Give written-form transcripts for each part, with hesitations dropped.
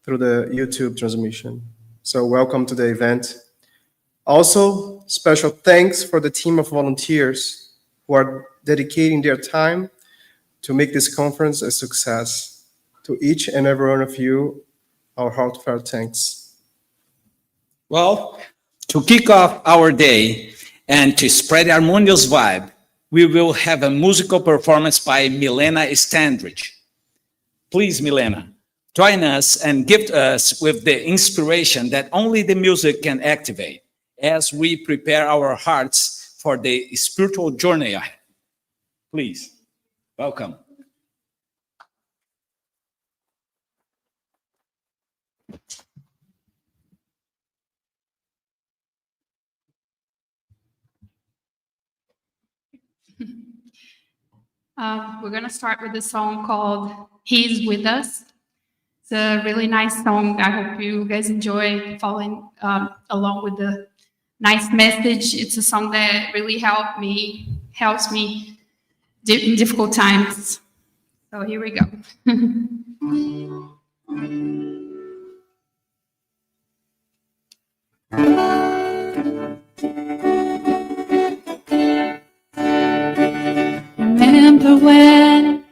through the YouTube transmission. So welcome to the event. Also, special thanks for the team of volunteers who are dedicating their time to make this conference a success. To each and every one of you, our heartfelt thanks. Well, to kick off our day and to spread a harmonious vibe, we will have a musical performance by Milena Standridge. Please, Milena, join us and gift us with the inspiration that only the music can activate as we prepare our hearts for the spiritual journey ahead. Please, welcome. We're going to start with a song called He's With Us. It's a really nice song. I hope you guys enjoy following along with the nice message. It's a song that really helps me in difficult times. So here we go. Remember when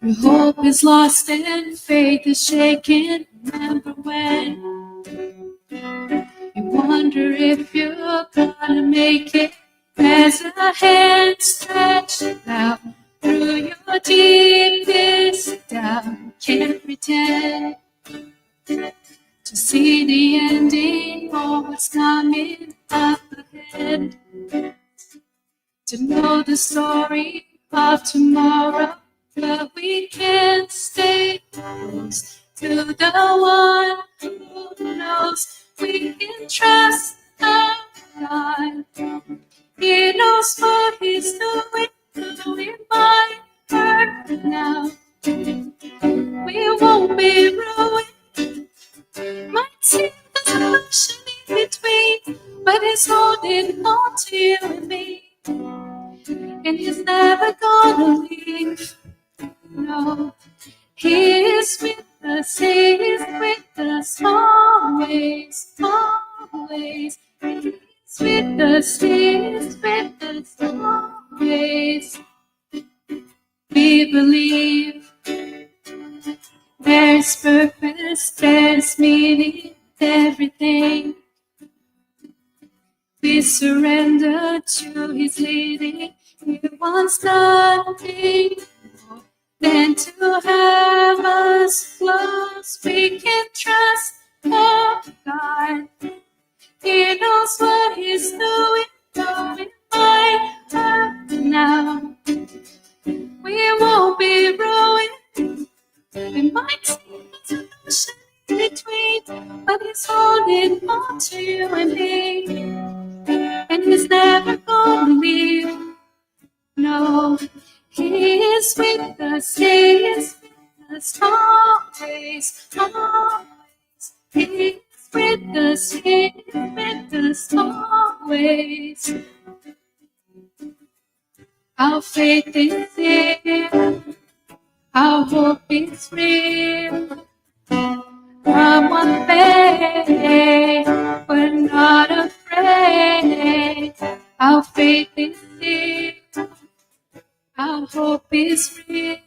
your hope is lost and faith is shaken? Remember when you wonder if you're gonna make it? As a hand stretched out through your deepest doubt, can't pretend to see the ending or what's coming up ahead. To know the story of tomorrow, but we can't stay close to the one who knows. We can trust our God. He knows what he's doing, though it might hurt now. We won't be ruined. Might seem there's an ocean in between, but he's holding on to you and me. And he's never gonna leave. No, he is with us. He is with us always, always. He's with us. He is with us always. We believe there's purpose, there's meaning, everything. We surrender to his leading. He wants nothing more than to have us close. We can trust our God. He knows what he's doing, though it might hurt now. We won't be ruined. We might see there's an ocean in between, but he's holding on to you and me. And he's never gonna leave. No, he is with us. He is with us always, always. He is with us. He is with us always. Our faith is real. Our hope is real. Come on, faith, we're not afraid. Our faith is real. Our hope is real.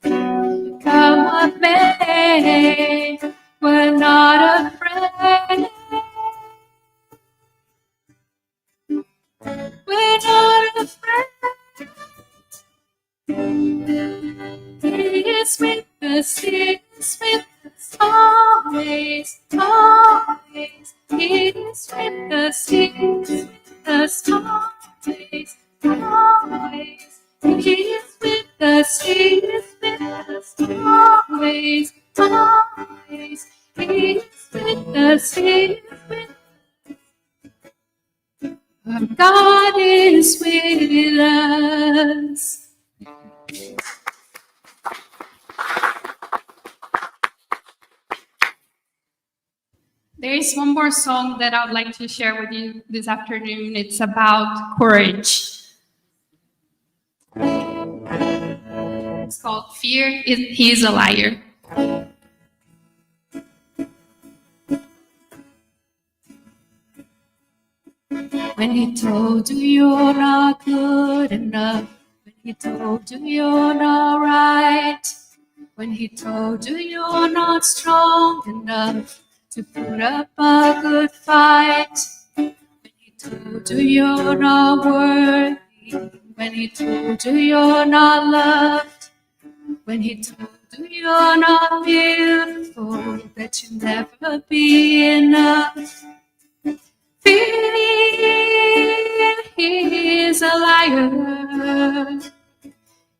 Come on, faith, we're not afraid. We're not afraid. He is with us. He is with us always, always. He is with us. He is with us always, always. He is with us. He is with us always, always. He is with us. He is with us. Our God is with us. There is one more song that I would like to share with you this afternoon. It's about courage. It's called Fear He is a Liar. When he told you you're not good enough. When he told you you're not right. When he told you you're not strong enough to put up a good fight. When he told you you're not worthy. When he told you you're not loved. When he told you you're not beautiful, that you'll never be enough. Fear, he is a liar.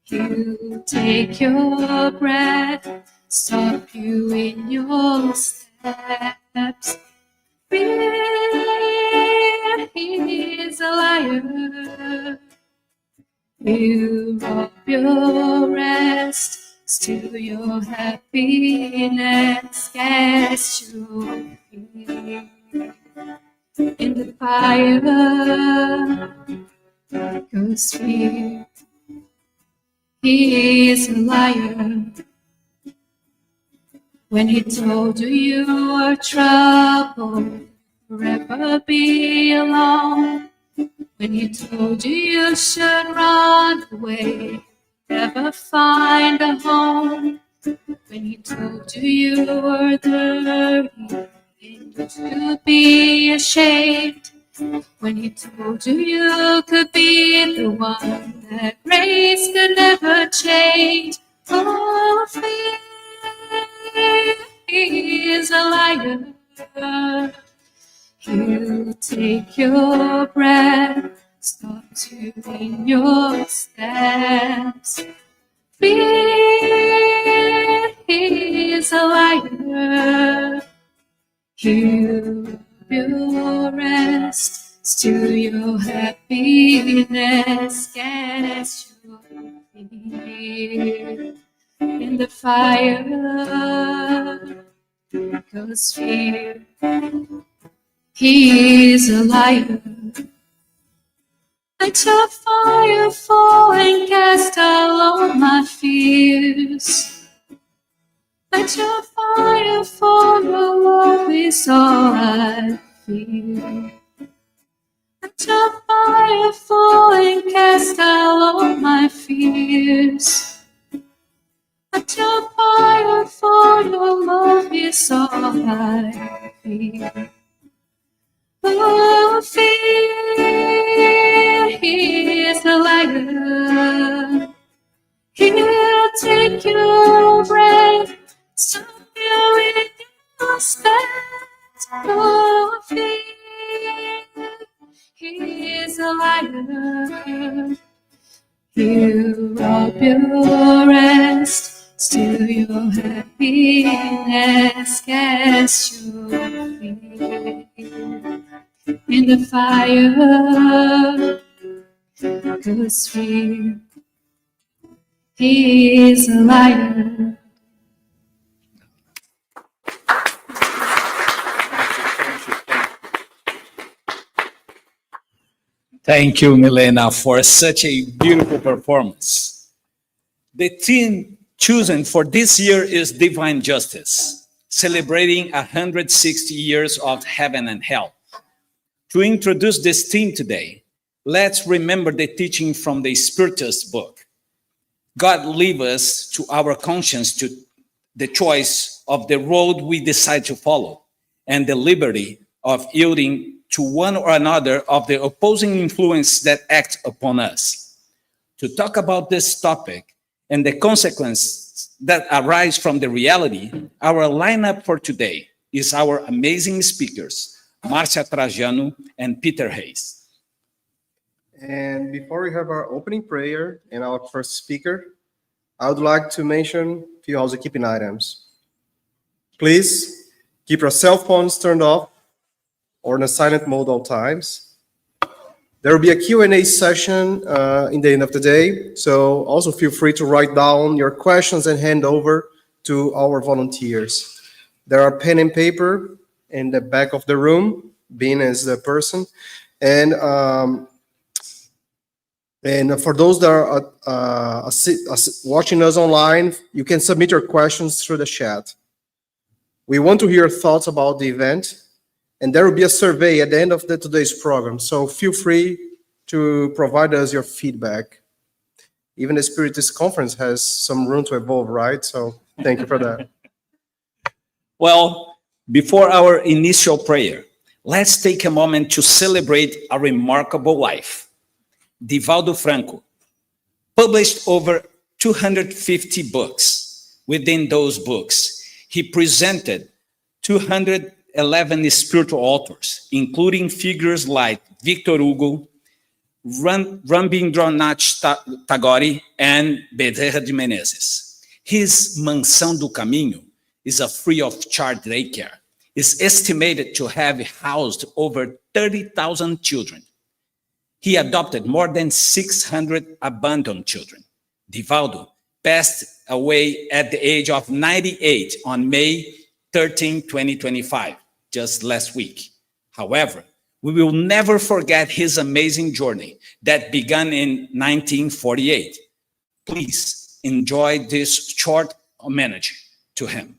He'll take your breath, stop you in your steps. Fear, he is a liar. He'll rob your rest, steal your happiness, cast your fear in the fire. 'Cause fear, he is a liar. When he told you you were trouble, forever be alone. When he told you you should run away, never find a home. When he told you you were dirty and you should be ashamed. When he told you you could be the one that grace could never change. Oh, fear, he is a liar. He'll take your breath, stop you in your steps. Fear, he is a liar. He'll rob your rest, steal your happiness, cast your fear in the fire. 'Cause fear, he is a liar. Let your fire fall and cast all my fears. Let your fire fall, your love is all I feel. Let your fire fall and cast all my fears. Let your fire fall, your love is all I feel. Oh, fear, he is a liar. He'll take your breath, stop you in your steps. Oh, fear, he is a liar. He'll rob your rest, steal your happiness, cast your fear in the fire. 'Cause fear, he is a liar. Thank you, Milena, for such a beautiful performance. The theme chosen for this year is Divine Justice, celebrating 160 years of heaven and hell. To introduce this theme today, let's remember the teaching from the Spiritist book. God leaves us to our conscience to the choice of the road we decide to follow and the liberty of yielding to one or another of the opposing influence that act upon us. To talk about this topic and the consequences that arise from the reality, our lineup for today is our amazing speakers, Marcia Trajano and Peter Hayes. And before we have our opening prayer and our first speaker, I would like to mention a few housekeeping items. Please keep your cell phones turned off or in a silent mode all times. There will be a Q&A session in the end of the day, so also feel free to write down your questions and hand over to our volunteers. There are pen and paper in the back of the room, Bean is the person, and for those that are watching us online, you can submit your questions through the chat. We want to hear your thoughts about the event. And there will be a survey at the end of today's program. So feel free to provide us your feedback. Even the Spiritist conference has some room to evolve, right? So thank you for that. Well, before our initial prayer, let's take a moment to celebrate a remarkable life. Divaldo Franco published over 250 books. Within those books, he presented 211 spiritual authors, including figures like Victor Hugo, Rabindranath Tagore, and Bezerra de Menezes. His Mansão do Caminho is a free of charge daycare. It's estimated to have housed over 30,000 children. He adopted more than 600 abandoned children. Divaldo passed away at the age of 98 on May 13, 2025, just last week. However, we will never forget his amazing journey that began in 1948. Please enjoy this short homage to him.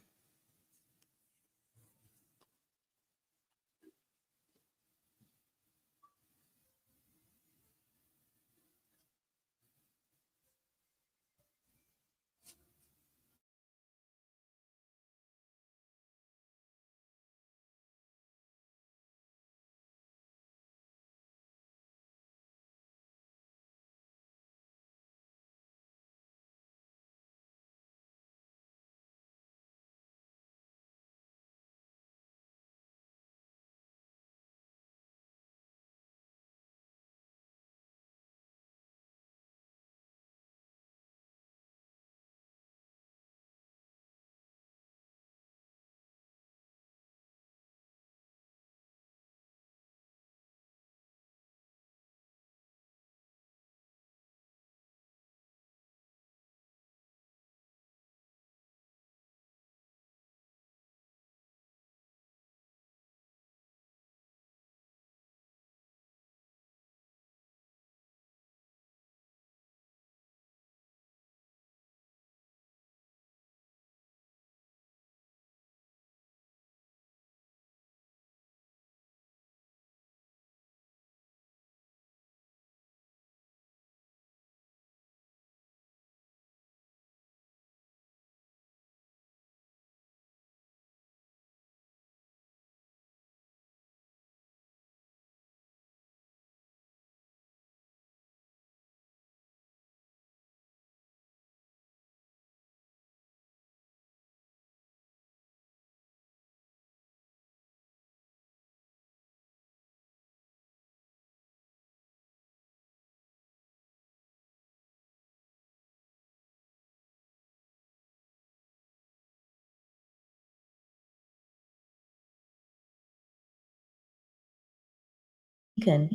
can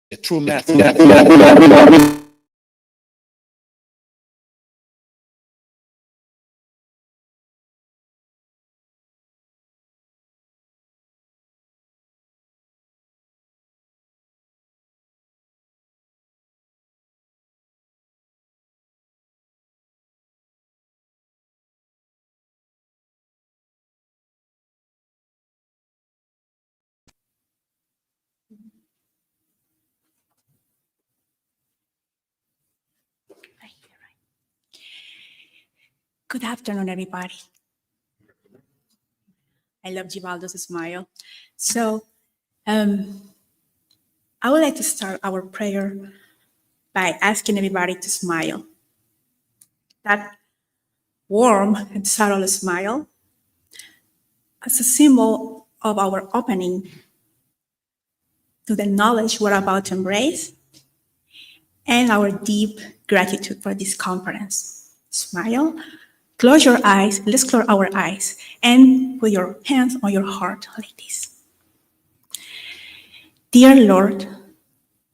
A true method. Good afternoon, everybody. I love Givaldo's smile. So, I would like to start our prayer by asking everybody to smile. That warm and subtle smile as a symbol of our opening to the knowledge we're about to embrace and our deep gratitude for this conference. Smile, close your eyes, let's close our eyes, and put your hands on your heart like this. Dear Lord,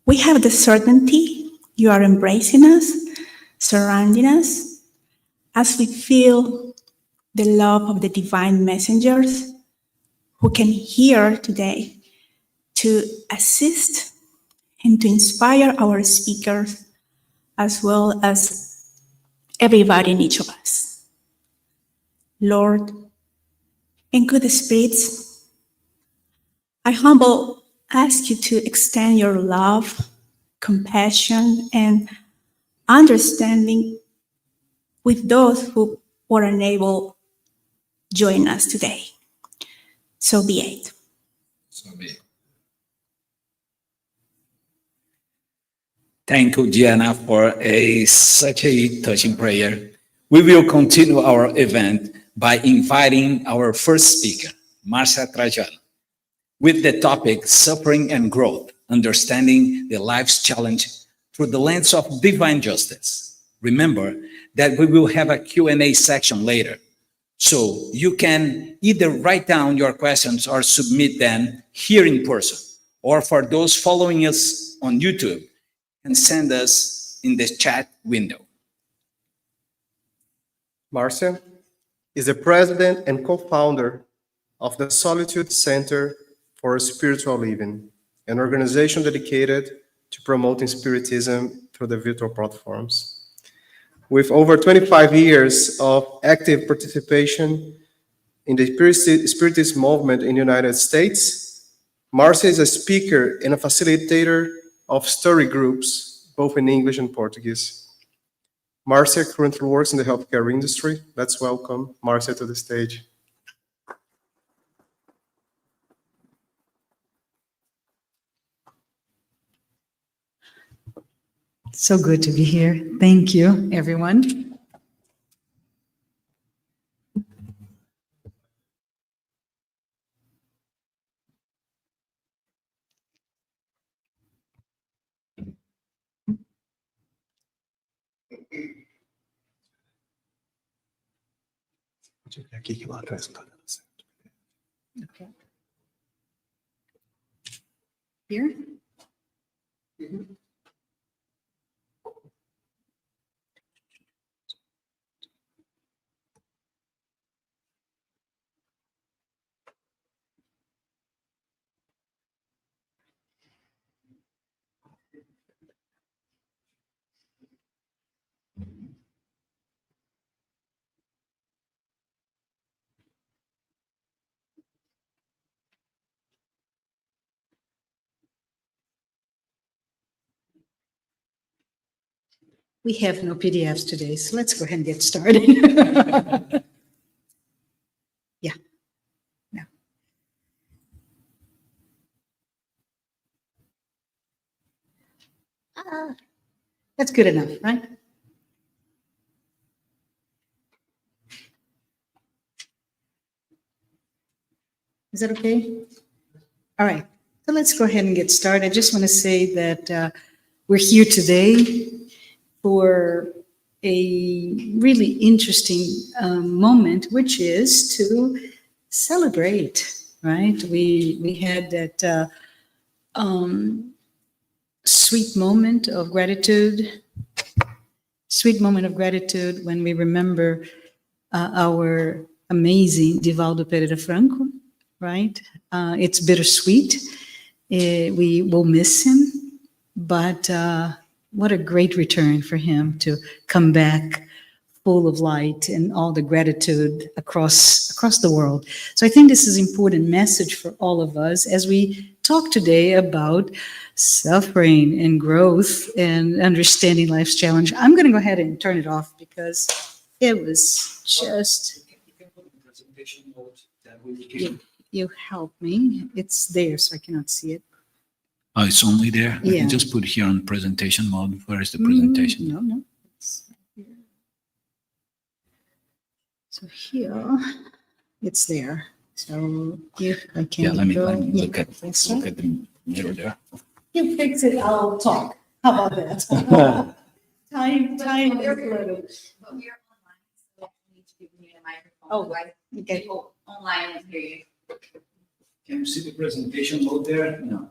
we have the certainty you are embracing us, surrounding us, as we feel the love of the divine messengers who can hear today to assist and to inspire our speakers, as well as everybody in each of us. Lord, and good spirits, I humble ask you to extend your love, compassion, and understanding with those who were unable to join us today. So be it. So be it. Thank you, Diana, for such a touching prayer. We will continue our event by inviting our first speaker, Marcia Trajano, with the topic Suffering and Growth, Understanding the Life's Challenge Through the Lens of Divine Justice. Remember that we will have a Q&A section later, so you can either write down your questions or submit them here in person, or for those following us on YouTube, and send us in the chat window. Marcia is the president and co-founder of the Solitude Center for Spiritual Living, an organization dedicated to promoting Spiritism through the virtual platforms. With over 25 years of active participation in the Spiritist movement in the United States, Marcia is a speaker and a facilitator of story groups, both in English and Portuguese. Marcia currently works in the healthcare industry. Let's welcome Marcia to the stage. So good to be here. Thank you, everyone. Okay. Here? We have no PDFs today, so let's go ahead and get started. Yeah. No. That's good enough, right? Is that okay? All right. So let's go ahead and get started. I just want to say that we're here today for a really interesting moment, which is to celebrate, right? We had that sweet moment of gratitude when we remember our amazing Divaldo Pereira Franco, right? It's bittersweet. We will miss him, but what a great return for him to come back full of light and all the gratitude across the world. So I think this is an important message for all of us as we talk today about suffering and growth and understanding life's challenge. I'm going to go ahead and turn it off because It was just, you help me. It's there, so I cannot see it. Oh, it's only there? I Yeah. can just put here on presentation mode. Where is the Mm, presentation? No. It's here. So here, it's there. So if I can Yeah, let me go. look at Yes, look at the mirror there. You fix it, I'll talk. How about that? Time is little. But we are online, so we need to give me a microphone. Oh, Otherwise, okay. people online and hear you. Can you see the presentation mode there? No.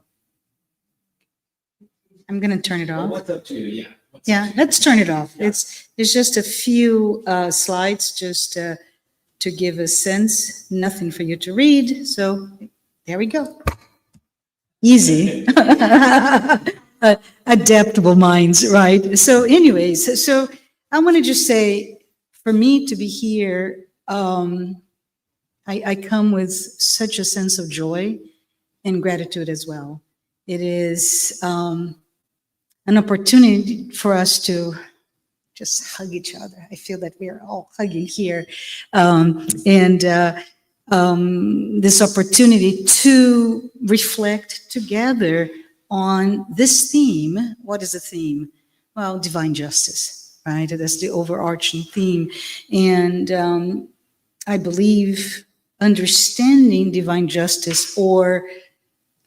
I'm gonna turn it Well, off. what's up to you? Yeah. What's up Yeah, to you? let's turn it off. There's just a few slides just to give a sense, nothing for you to read. So there we go. Easy. Adaptable minds, right? So anyways, so I want to just say, for me to be here, I come with such a sense of joy and gratitude as well. It is an opportunity for us to just hug each other. I feel that we are all hugging here. This opportunity to reflect together on this theme. What is the theme? Well, divine justice, right? That's the overarching theme. And I believe understanding divine justice, or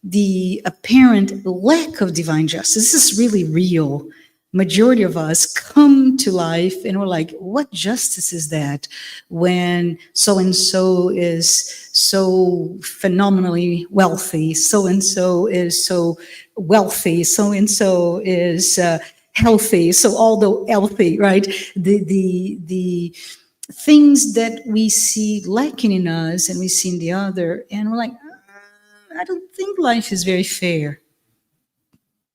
the apparent lack of divine justice, this is really real. Majority of us come to life and we're like, what justice is that when so-and-so is so phenomenally wealthy, so-and-so is so wealthy, so-and-so is healthy, so although healthy, right? The things that we see lacking in us and we see in the other, and we're like, I don't think life is very fair.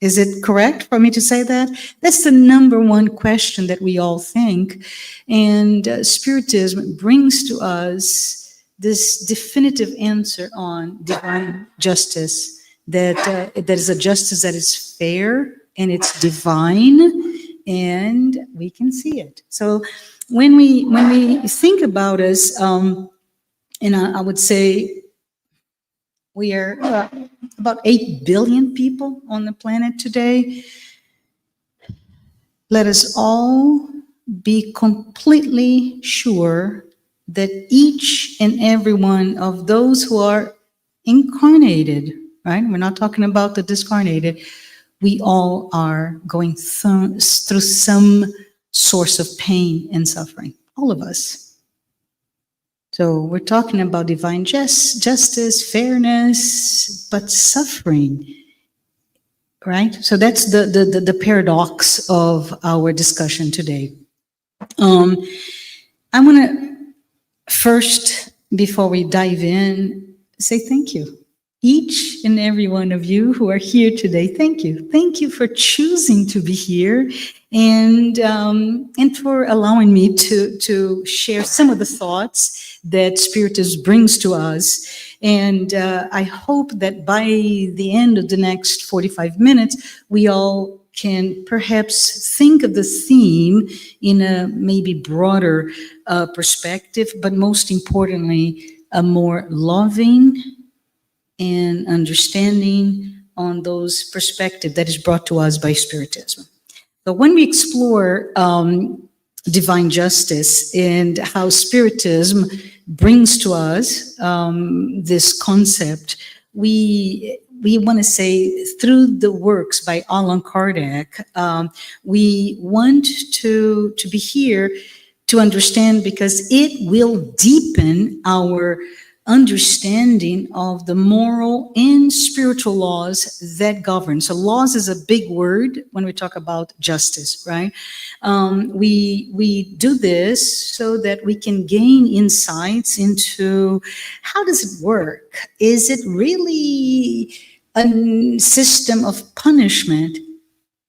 Is it correct for me to say that? That's the number one question that we all think. And Spiritism brings to us this definitive answer on divine justice, that is a justice that is fair and it's divine, and we can see it. So when we think about us, and I would say we are about 8 billion people on the planet today. Let us all be completely sure that each and every one of those who are incarnated, right? We're not talking about the discarnated. We all are going through some source of pain and suffering, all of us. So we're talking about divine justice, fairness, but suffering, right? So that's the paradox of our discussion today. I want to first, before we dive in, say thank you. Each and every one of you who are here today, thank you. Thank you for choosing to be here, and for allowing me to share some of the thoughts that Spiritism brings to us. And I hope that by the end of the next 45 minutes, we all can perhaps think of the theme in a maybe broader perspective, but most importantly, a more loving and understanding on those perspectives that is brought to us by Spiritism. But when we explore divine justice and how Spiritism brings to us this concept, we want to say through the works by Allan Kardec, we want to be here to understand, because it will deepen our understanding of the moral and spiritual laws that govern. So laws is a big word when we talk about justice, right? We do this so that we can gain insights into how does it work? Is it really a system of punishment?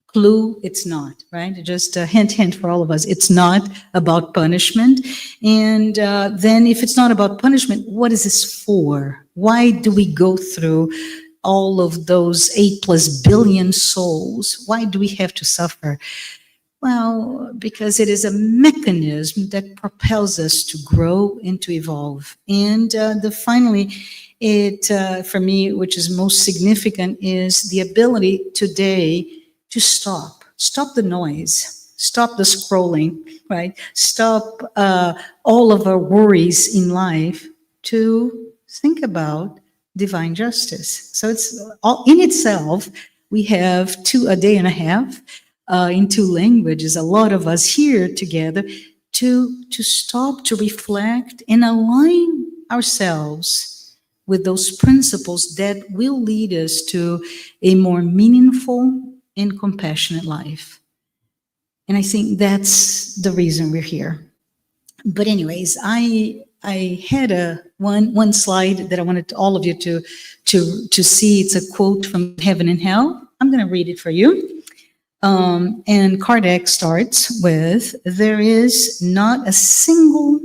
Clue, it's not, right? Just a hint for all of us. It's not about punishment. And then if it's not about punishment, what is this for? Why do we go through all of those 8+ billion souls? Why do we have to suffer? Well, because it is a mechanism that propels us to grow and to evolve. And finally, for me, which is most significant, is the ability today to stop the noise, stop the scrolling, right? Stop all of our worries in life to think about divine justice. So it's all in itself. We have a day and a half in 2 languages, a lot of us here together to stop, to reflect, and align ourselves with those principles that will lead us to a more meaningful and compassionate life. And I think that's the reason we're here. But anyways, I had one slide that I wanted all of you to see. It's a quote from Heaven and Hell. I'm going to read it for you. And Kardec starts with, there is not a single,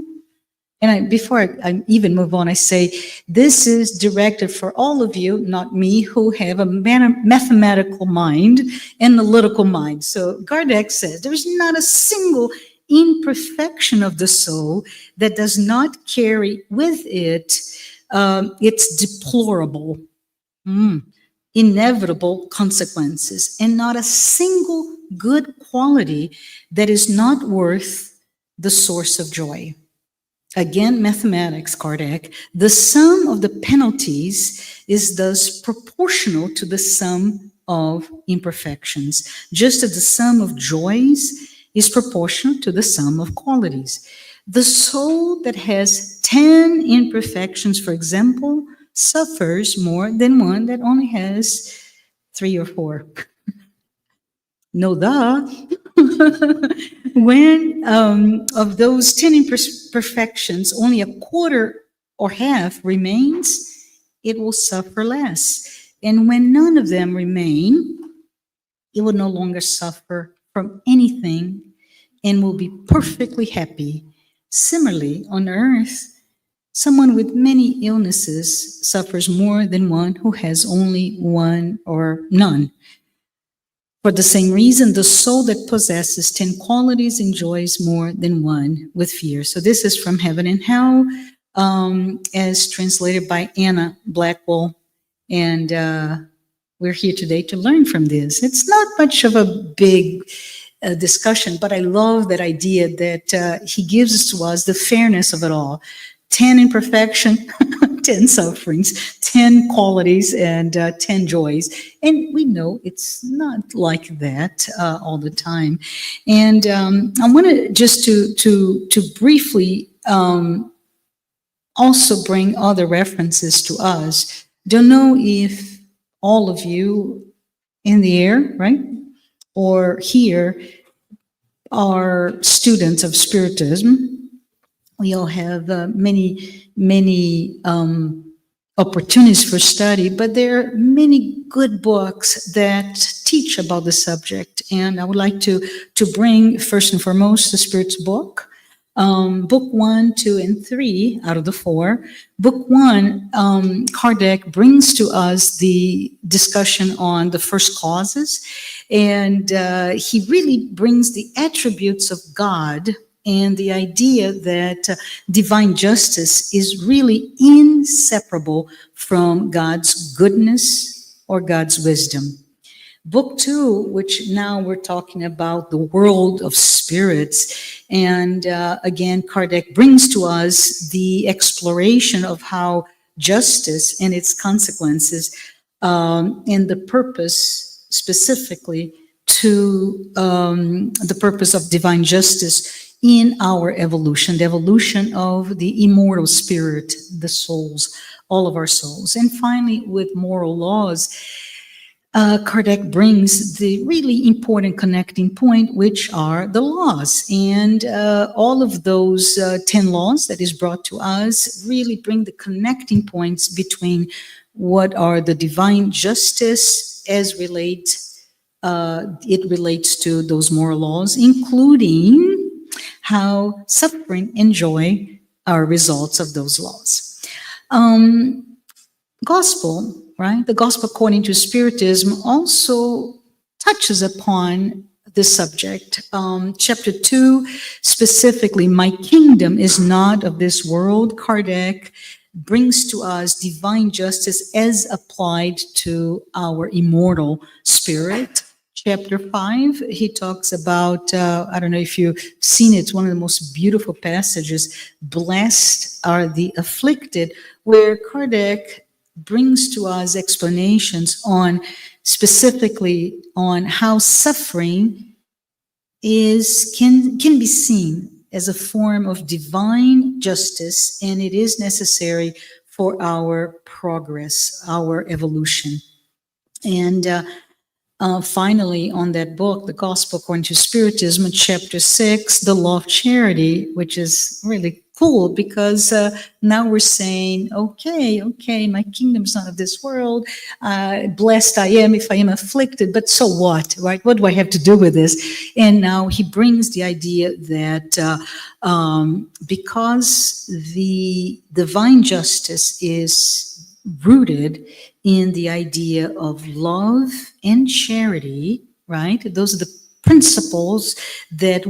and before I even move on, I say, this is directed for all of you, not me, who have a mathematical mind, analytical mind. So Kardec says, there is not a single imperfection of the soul that does not carry with it its deplorable, inevitable consequences, and not a single good quality that is not worth the source of joy. Again, mathematics, Kardec, the sum of the penalties is thus proportional to the sum of imperfections, just as the sum of joys is proportional to the sum of qualities. The soul that has 10 imperfections, for example, suffers more than one that only has 3 or 4. No, when of those 10 imperfections, only a quarter or half remains, it will suffer less. And when none of them remain, it will no longer suffer from anything and will be perfectly happy. Similarly, on earth, someone with many illnesses suffers more than one who has only one or none. For the same reason, the soul that possesses 10 qualities enjoys more than one with fear. So this is from Heaven and Hell, as translated by Anna Blackwell. And we're here today to learn from this. It's not much of a big discussion, but I love that idea that he gives to us the fairness of it all. 10 imperfection, 10 sufferings, 10 qualities, and 10 joys. And we know it's not like that all the time. And I want to just to briefly also bring other references to us. Don't know if all of you in the air, right, or here are students of Spiritism. We all have many opportunities for study, but there are many good books that teach about the subject. And I would like to bring first and foremost the Spirit's book. Book 1, 2, and 3 out of the 4. Book 1, Kardec brings to us the discussion on the first causes, and he really brings the attributes of God and the idea that divine justice is really inseparable from God's goodness or God's wisdom. Book 2, which now we're talking about the world of spirits. And again, Kardec brings to us the exploration of how justice and its consequences and the purpose specifically to the purpose of divine justice in our evolution, the evolution of the immortal spirit, the souls, all of our souls. And finally, with moral laws, Kardec brings the really important connecting point, which are the laws. And all of those 10 laws that is brought to us really bring the connecting points between what are the divine justice as it relates to those moral laws, including how suffering and joy are results of those laws. Gospel, right? The gospel according to Spiritism also touches upon this subject. Chapter 2, specifically, my kingdom is not of this world. Kardec brings to us divine justice as applied to our immortal spirit. Chapter 5, he talks about, I don't know if you've seen it, it's one of the most beautiful passages, blessed are the afflicted, where Kardec brings to us explanations on, specifically on how suffering can be seen as a form of divine justice, and it is necessary for our progress, our evolution. And finally, on that book, The Gospel According to Spiritism, chapter 6, the law of charity, which is really cool because now we're saying, okay, my kingdom's not of this world. Blessed I am if I am afflicted, but so what, right? What do I have to do with this? And now he brings the idea that because the divine justice is rooted in the idea of love and charity, right? Those are the principles that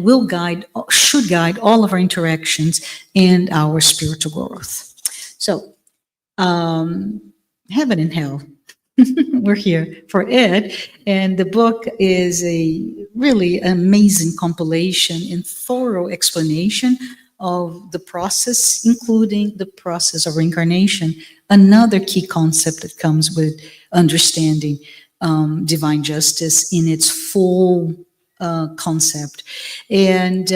should guide all of our interactions and our spiritual growth. So, heaven and hell. We're here for it. And the book is a really amazing compilation and thorough explanation of the process, including the process of reincarnation, another key concept that comes with understanding divine justice in its full concept. And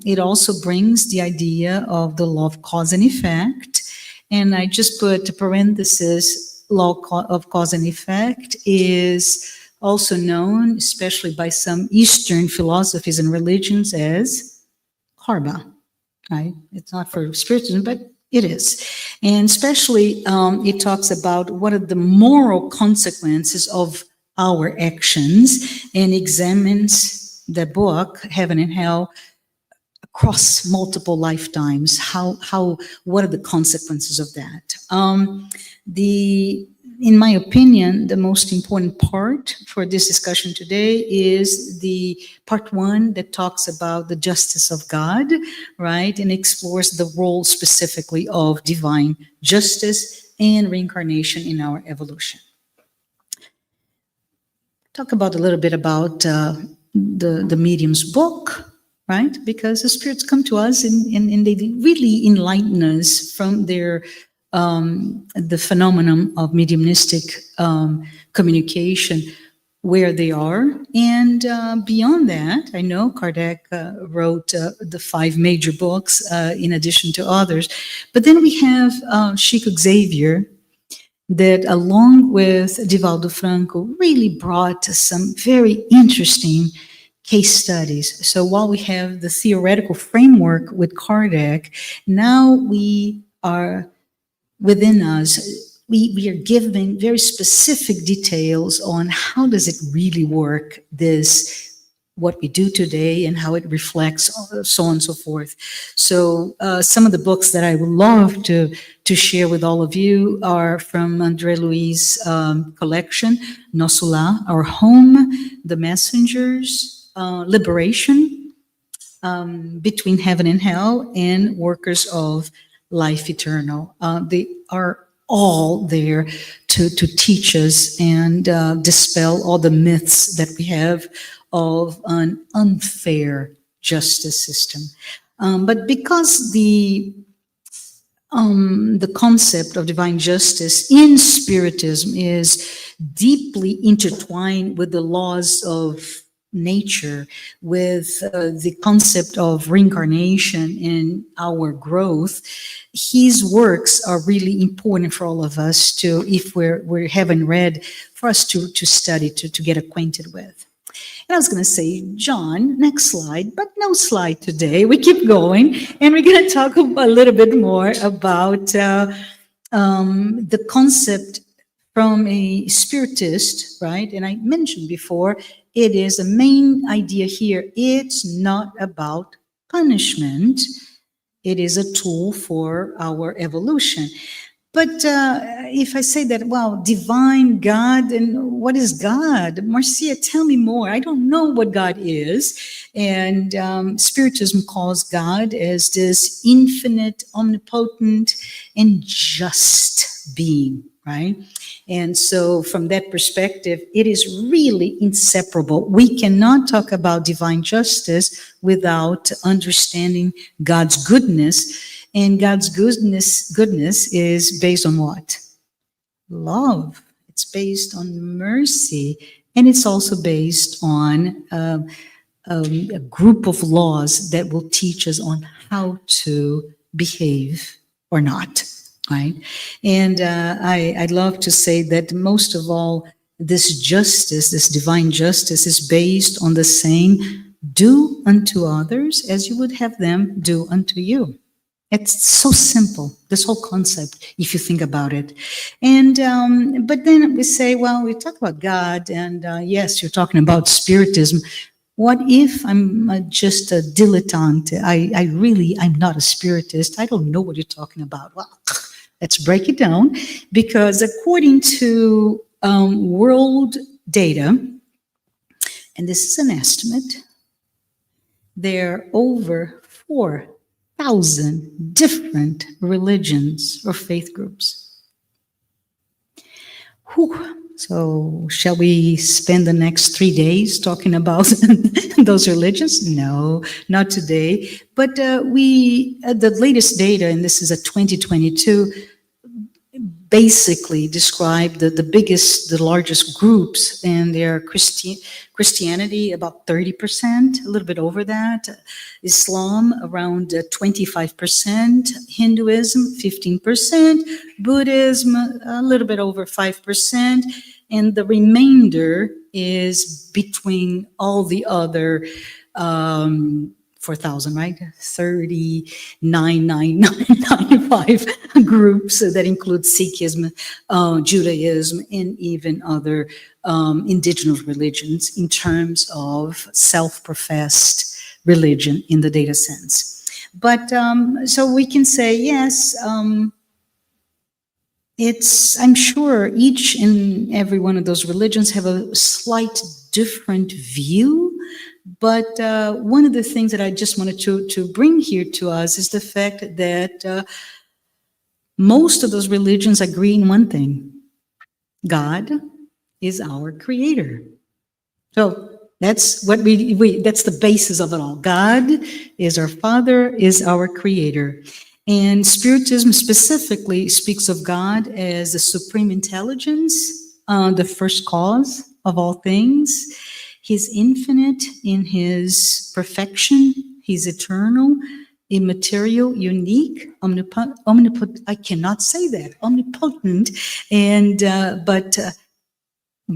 it also brings the idea of the law of cause and effect. And I just put a parenthesis, law of cause and effect is also known, especially by some Eastern philosophies and religions, as karma. Right? It's not for spiritism, but it is. And especially it talks about what are the moral consequences of our actions and examines the book, Heaven and Hell, across multiple lifetimes. What are the consequences of that? In my opinion, the most important part for this discussion today is the part 1 that talks about the justice of God, right? And explores the role specifically of divine justice and reincarnation in our evolution. Talk about a little bit about the medium's book, right? Because the spirits come to us and they really enlighten us from their the phenomenon of mediumistic communication, where they are. And beyond that, I know Kardec wrote the 5 major books in addition to others. But then we have Chico Xavier, that along with Divaldo Franco really brought some very interesting case studies. So while we have the theoretical framework with Kardec, now we are within us, we are given very specific details on how does it really work, what we do today and how it reflects, so on and so forth. So some of the books that I would love to share with all of you are from André Louis' collection, Nosso Lar, Our Home, The Messengers, Liberation, Between Heaven and Hell, and Workers of Life Eternal. They are all there to teach us and dispel all the myths that we have of an unfair justice system. But because the concept of divine justice in Spiritism is deeply intertwined with the laws of nature, with the concept of reincarnation and our growth, his works are really important for all of us to, if we haven't read, for us to study, to get acquainted with. And I was going to say, John, next slide, but no slide today. We keep going, and we're going to talk a little bit more about the concept from a spiritist, right? And I mentioned before, it is a main idea here. It's not about punishment. It is a tool for our evolution. But if I say that, well, divine God, and what is God? Marcia, tell me more. I don't know what God is. And Spiritism calls God as this infinite, omnipotent, and just being, right? And so from that perspective, it is really inseparable. We cannot talk about divine justice without understanding God's goodness. And God's goodness is based on what? Love. It's based on mercy. And it's also based on a group of laws that will teach us on how to behave or not, right? And I'd love to say that most of all, this justice, this divine justice, is based on the saying, do unto others as you would have them do unto you. It's so simple, this whole concept, if you think about it. And but then we say, well, we talk about God, and yes, you're talking about Spiritism. What if I'm just a dilettante? I'm not a Spiritist. I don't know what you're talking about. Well, let's break it down, because according to world data, and this is an estimate, there are over 4,000 different religions or faith groups. Whew. So shall we spend the next 3 days talking about those religions? No, not today. But the latest data, and this is a 2022, basically describe the largest groups, and they're Christianity about 30%, a little bit over that, Islam around 25%, Hinduism 15%, Buddhism a little bit over 5%, and the remainder is between all the other 4,000, right? 39,995 groups that include Sikhism, Judaism, and even other indigenous religions in terms of self-professed religion in the data sense. But so we can say, yes, I'm sure each and every one of those religions have a slight different view. But one of the things that I just wanted to bring here to us is the fact that most of those religions agree in one thing: God is our creator. So that's what that's the basis of it all. God is our Father, is our creator. And Spiritism specifically speaks of God as the supreme intelligence, the first cause of all things. He's infinite in his perfection. He's eternal, immaterial, unique, omnipotent. I cannot say that. Omnipotent, and but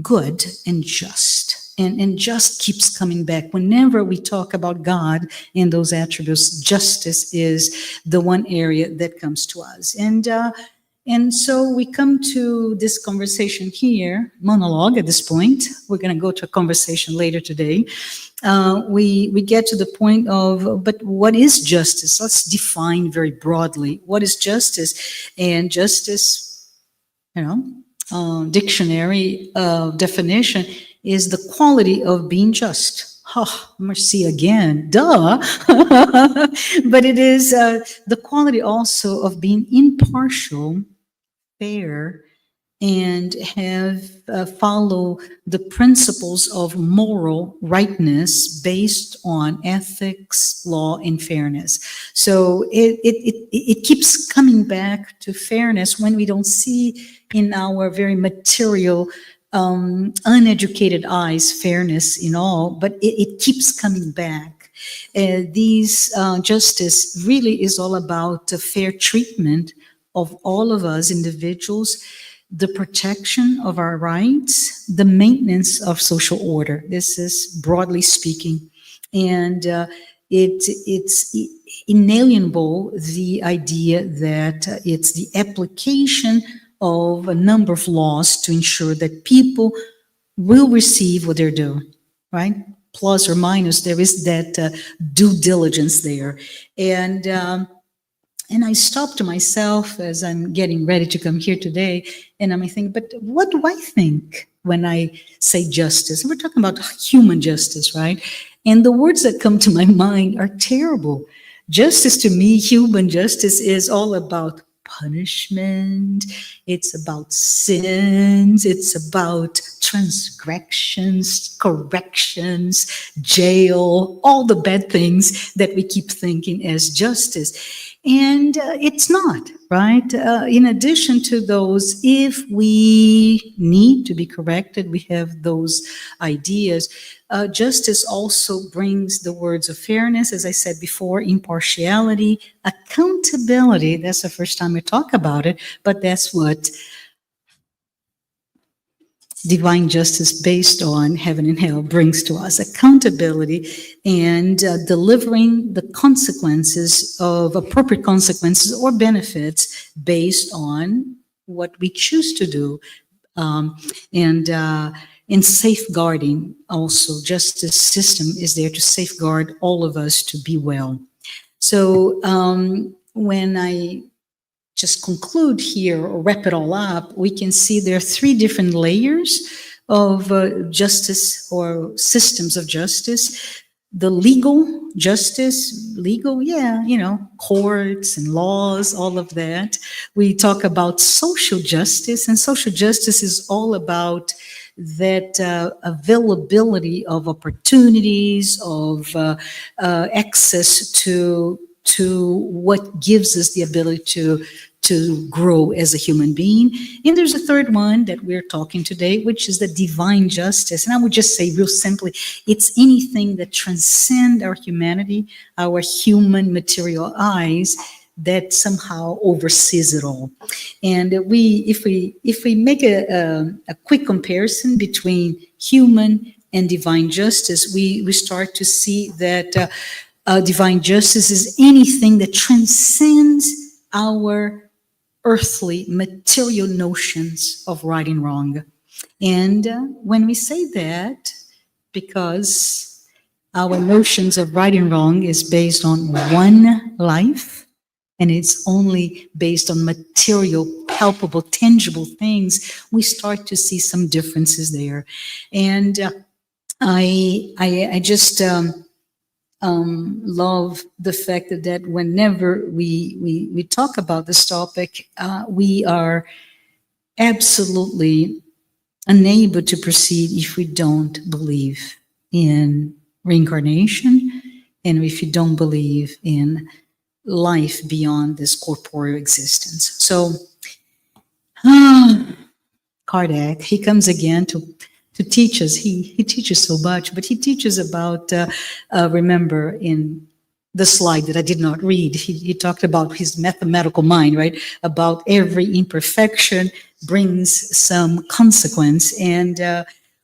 good and just. And just keeps coming back. Whenever we talk about God and those attributes, justice is the one area that comes to us. And so we come to this conversation here, monologue at this point. We're going to go to a conversation later today. We get to the point of, but what is justice? Let's define very broadly. What is justice? And justice, dictionary definition is the quality of being just. Oh, mercy again, duh. But it is the quality also of being impartial, fair, and follow the principles of moral rightness based on ethics, law, and fairness. So it keeps coming back to fairness when we don't see in our very material, uneducated eyes fairness in all, but it keeps coming back. Justice really is all about the fair treatment of all of us individuals, the protection of our rights, the maintenance of social order. This is broadly speaking. And it's inalienable, the idea that it's the application of a number of laws to ensure that people will receive what they're due, right? Plus or minus, there is that due diligence there. And And I stopped to myself as I'm getting ready to come here today, and I'm thinking, but what do I think when I say justice? We're talking about human justice, right? And the words that come to my mind are terrible. Justice to me, human justice, is all about punishment, it's about sins, it's about transgressions, corrections, jail, all the bad things that we keep thinking as justice. And it's not, right? In addition to those, if we need to be corrected, we have those ideas. Justice also brings the words of fairness, as I said before, impartiality, accountability. That's the first time we talk about it, but that's what divine justice based on heaven and hell brings to us: accountability and delivering the consequences of appropriate consequences or benefits based on what we choose to do. And in safeguarding also, justice system is there to safeguard all of us to be well. So when I just conclude here or wrap it all up, we can see there are three different layers of justice or systems of justice. The legal justice, legal, yeah, courts and laws, all of that. We talk about social justice, and social justice is all about that availability of opportunities, of access to what gives us the ability to grow as a human being. And there's a third one that we're talking today, which is the divine justice. And I would just say real simply, it's anything that transcends our humanity, our human material eyes, that somehow oversees it all. And if we make a quick comparison between human and divine justice, we start to see that divine justice is anything that transcends our earthly material notions of right and wrong. And when we say that, because our notions of right and wrong is based on one life, and it's only based on material, palpable, tangible things, we start to see some differences there. And I just love the fact that whenever we talk about this topic, we are absolutely unable to proceed if we don't believe in reincarnation and if you don't believe in life beyond this corporeal existence. So Kardec, he comes again to teach us. He teaches so much, but he teaches about, remember in the slide that I did not read, he talked about his mathematical mind, right? About every imperfection brings some consequence. And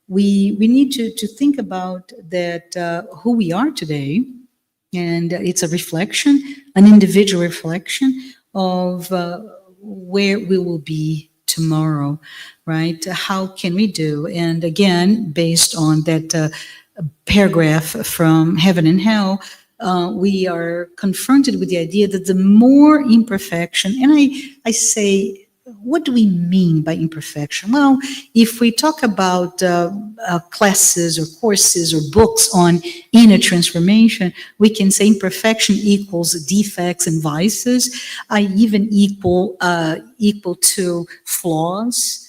we need to think about that, who we are today. And it's a reflection, an individual reflection of where we will be tomorrow, right? How can we do? And again, based on that paragraph from Heaven and Hell, we are confronted with the idea that the more imperfection, and I say, what do we mean by imperfection? Well, if we talk about classes or courses or books on inner transformation, we can say imperfection equals defects and vices. I even equal to flaws,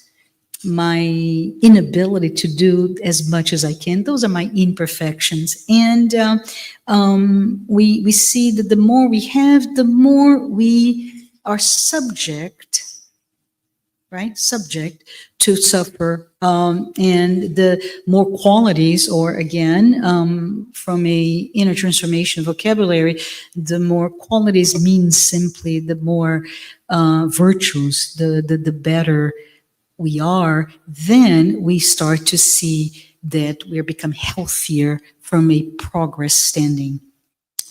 my inability to do as much as I can. Those are my imperfections. And we see that the more we have, the more we are subject to suffer, and the more qualities, or again, from a inner transformation vocabulary, the more qualities means simply the more virtues, the better we are, then we start to see that we become healthier from a progress standing.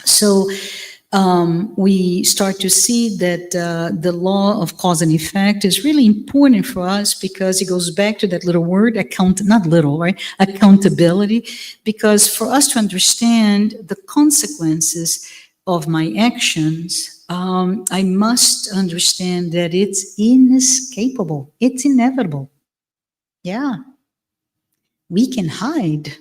So we start to see that the law of cause and effect is really important for us, because it goes back to that little word, accountability, because for us to understand the consequences of my actions, I must understand that it's inescapable. It's inevitable. Yeah. We can hide.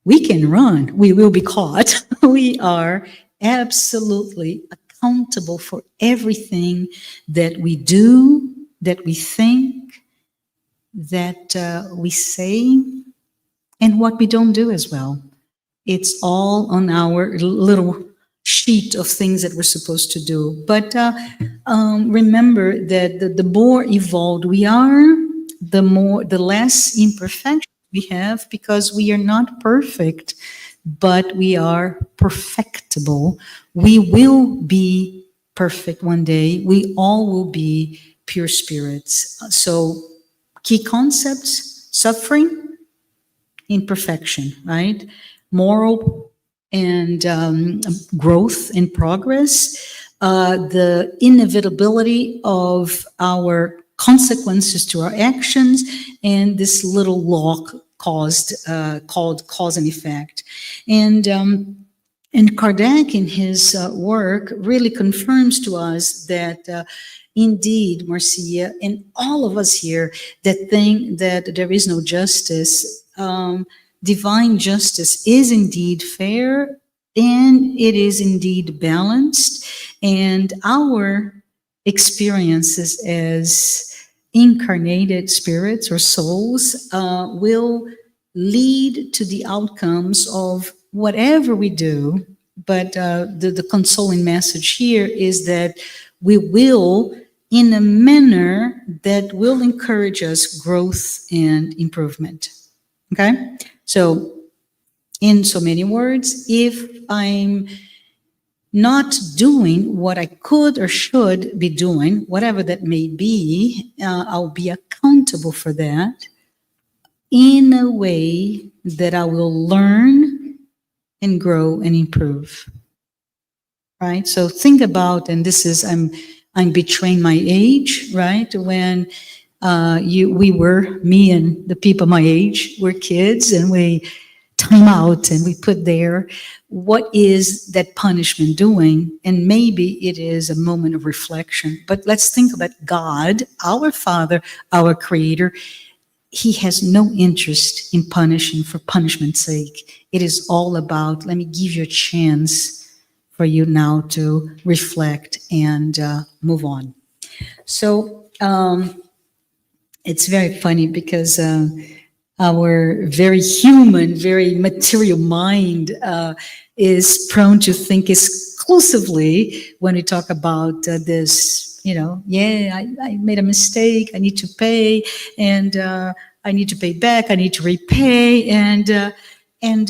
We can run. We will be caught. We are absolutely accountable for everything that we do, that we think, that we say, and what we don't do as well. It's all on our little sheet of things that we're supposed to do. But remember that the more evolved we are, the less imperfection we have, because we are not perfect, but we are perfectible. We will be perfect one day. We all will be pure spirits. So key concepts: suffering, imperfection, right? Moral and growth and progress, the inevitability of our consequences to our actions, and this little law called cause and effect. And Kardec, in his work, really confirms to us that indeed, Marcia, and all of us here that think that there is no justice, divine justice is indeed fair, and it is indeed balanced, and our experiences as incarnated spirits or souls will lead to the outcomes of whatever we do. But the consoling message here is that we will, in a manner that will encourage us growth and improvement. Okay? So, in so many words, if I'm not doing what I could or should be doing, whatever that may be, I'll be accountable for that in a way that I will learn and grow and improve. Right? So think about, and this is, I'm betraying my age, right? When me and the people my age were kids, and we time out and we put there, what is that punishment doing? And maybe it is a moment of reflection. But let's think about God, our Father, our Creator. He has no interest in punishing for punishment's sake. It is all about, let me give you a chance for you now to reflect and move on. So it's very funny because our very human, very material mind is prone to think exclusively when we talk about this, I made a mistake, I need to pay, and I need to pay back, I need to repay, and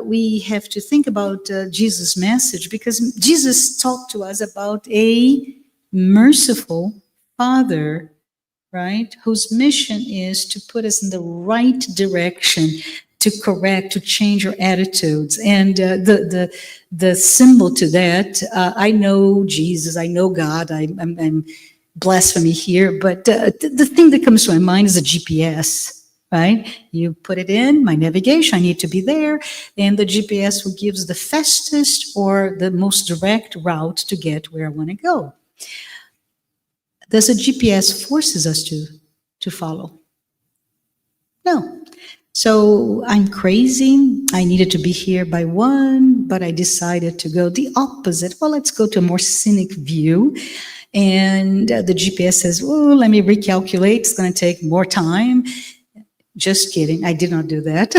we have to think about Jesus' message, because Jesus talked to us about a merciful Father, right? Whose mission is to put us in the right direction, to correct, to change our attitudes. And the symbol to that, I know Jesus, I know God, I'm blasphemy here, but the thing that comes to my mind is a GPS. Right? You put it in, my navigation, I need to be there, and the GPS will gives the fastest or the most direct route to get where I want to go. Does a GPS forces us to follow? No. So I'm crazy. I needed to be here by 1, but I decided to go the opposite. Well, let's go to a more scenic view. And the GPS says, oh, let me recalculate. It's going to take more time. Just kidding. I did not do that.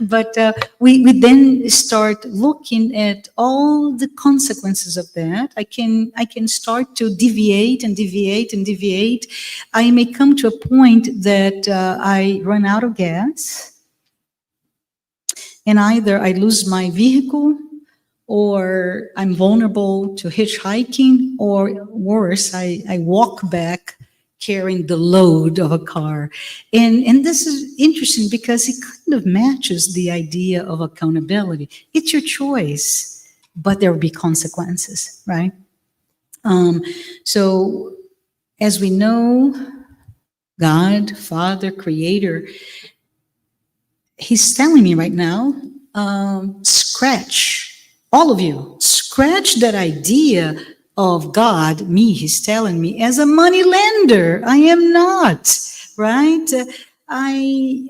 But we then start looking at all the consequences of that. I can start to deviate and deviate and deviate. I may come to a point that I run out of gas, and either I lose my vehicle, or I'm vulnerable to hitchhiking, or worse, I walk back carrying the load of a car. And this is interesting because it kind of matches the idea of accountability. It's your choice, but there will be consequences, right? So as we know, God, Father, Creator, He's telling me right now, scratch all of you, scratch that idea of God, me, he's telling me, as a money lender. I am not, right? I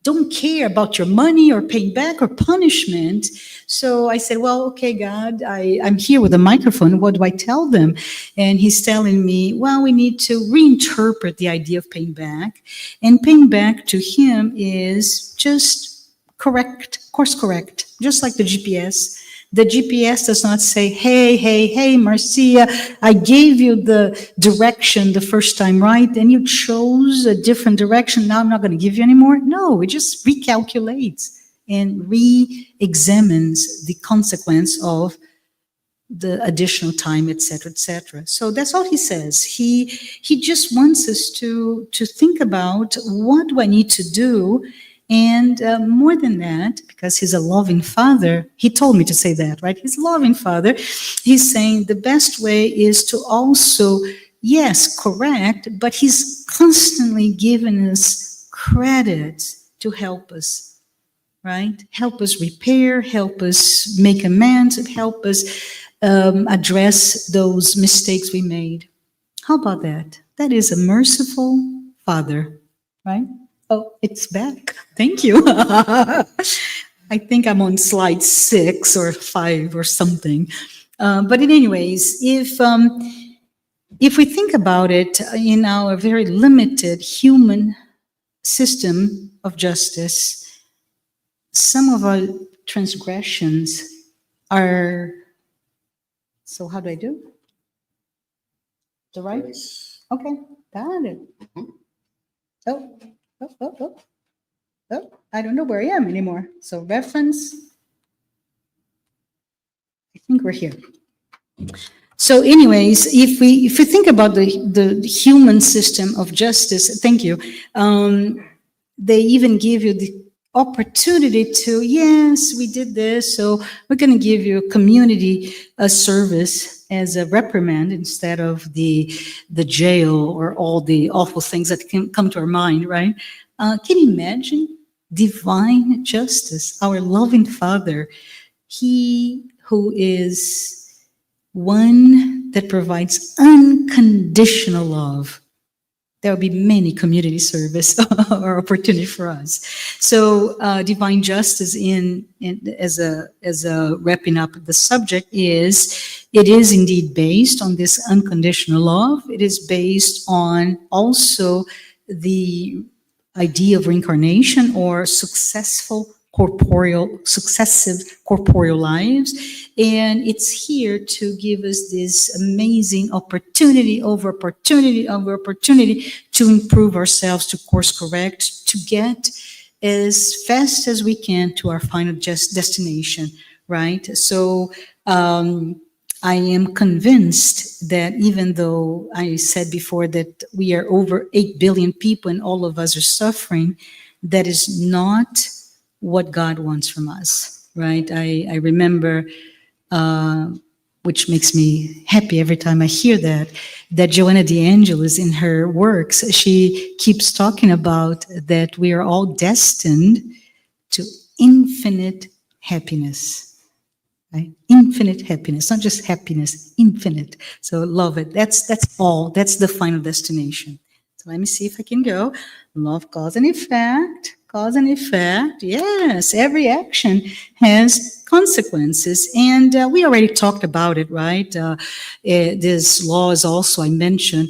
don't care about your money or paying back or punishment. So I said, well, okay, God, I'm here with a microphone. What do I tell them? And he's telling me, well, we need to reinterpret the idea of paying back. And paying back to him is just correct, course correct, just like the GPS. The GPS does not say, hey, Marcia, I gave you the direction the first time, right? And you chose a different direction. Now I'm not going to give you anymore. No, it just recalculates and re-examines the consequence of the additional time, et cetera, et cetera. So that's all he says. He just wants us to think about, what do I need to do? And more than that, because he's a loving father, he told me to say that, right? He's a loving father. He's saying the best way is to also, yes, correct, but he's constantly giving us credit to help us, right? Help us repair, help us make amends, help us address those mistakes we made. How about that? That is a merciful father, right? Oh, it's back. Thank you. I think I'm on slide 6 or 5 or something. But anyways, if we think about it in our very limited human system of justice, some of our transgressions are, so how do I do? The right? Okay, got it. Oh, I don't know where I am anymore. So reference, I think we're here. So anyways, if we think about the human system of justice, thank you, they even give you the opportunity to, yes, we did this, so we're going to give you community service as a reprimand instead of the jail or all the awful things that can come to our mind, right? Can you imagine divine justice, our loving Father, he who is one that provides unconditional love? There will be many community service or opportunity for us. So divine justice as a wrapping up the subject it is indeed based on this unconditional love. It is based on also the idea of reincarnation or successive corporeal lives. And it's here to give us this amazing opportunity over opportunity to improve ourselves, to course correct, to get as fast as we can to our final destination, right? So I am convinced that even though I said before that we are over 8 billion people and all of us are suffering, that is not what God wants from us, right? I remember, which makes me happy every time I hear that Joanna DeAngelis in her works, she keeps talking about that we are all destined to infinite happiness. Right? Infinite happiness, not just happiness, infinite. So love it. That's all. That's the final destination. So let me see if I can go. Love, cause and effect. Cause and effect. Yes, every action has consequences. And we already talked about it, right? This law is also, I mentioned,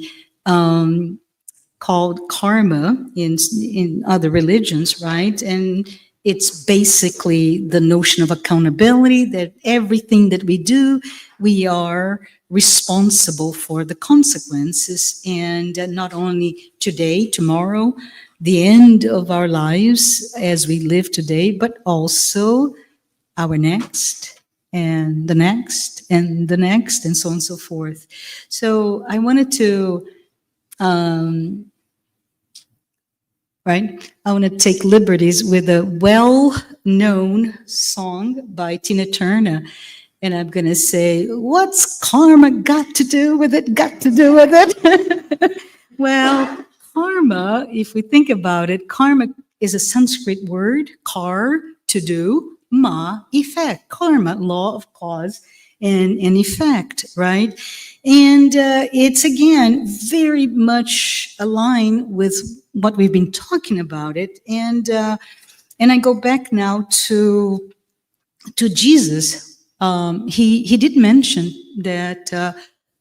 called karma in other religions, right? And it's basically the notion of accountability, that everything that we do, we are responsible for the consequences. And not only today, tomorrow, the end of our lives as we live today, but also our next, and the next, and the next, and so on and so forth. So I wanted to, I want to take liberties with a well-known song by Tina Turner. And I'm going to say, what's karma got to do with it? Got to do with it? Well, karma, if we think about it, karma is a Sanskrit word, kar, to do, effect, karma, law of cause and effect, right? And it's again very much aligned with what we've been talking about it. And I go back now to Jesus. He did mention that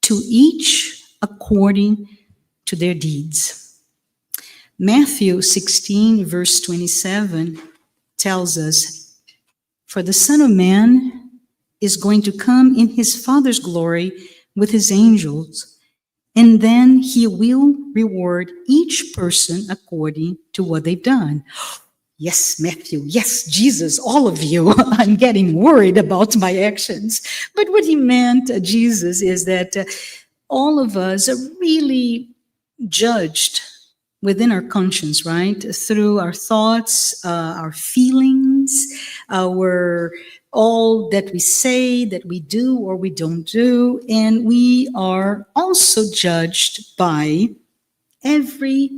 to each according to their deeds. Matthew 16, verse 27 tells us, "For the Son of Man is going to come in his Father's glory with his angels, and then he will reward each person according to what they've done." Yes, Matthew. Yes, Jesus, all of you. I'm getting worried about my actions. But what he meant, Jesus, is that all of us are really judged within our conscience, right? Through our thoughts, our feelings, our all that we say, that we do or we don't do. And we are also judged by every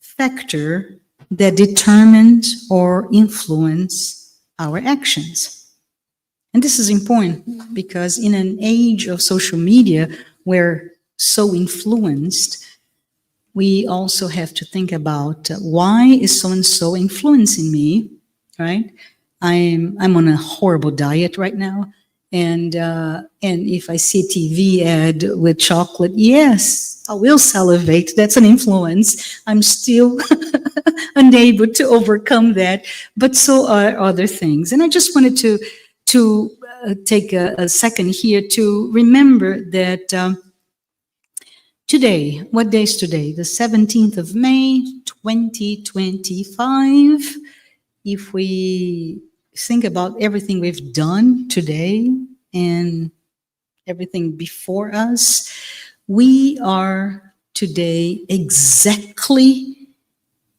factor that determines or influence our actions. And this is important because in an age of social media, we're so influenced, we also have to think about why is so-and-so influencing me, right? I'm on a horrible diet right now. And if I see a TV ad with chocolate, yes, I will salivate. That's an influence. I'm still unable to overcome that, but so are other things. And I just wanted to take a second here to remember that today, what day is today? The 17th of May, 2025. If we think about everything we've done today and everything before us, we are today exactly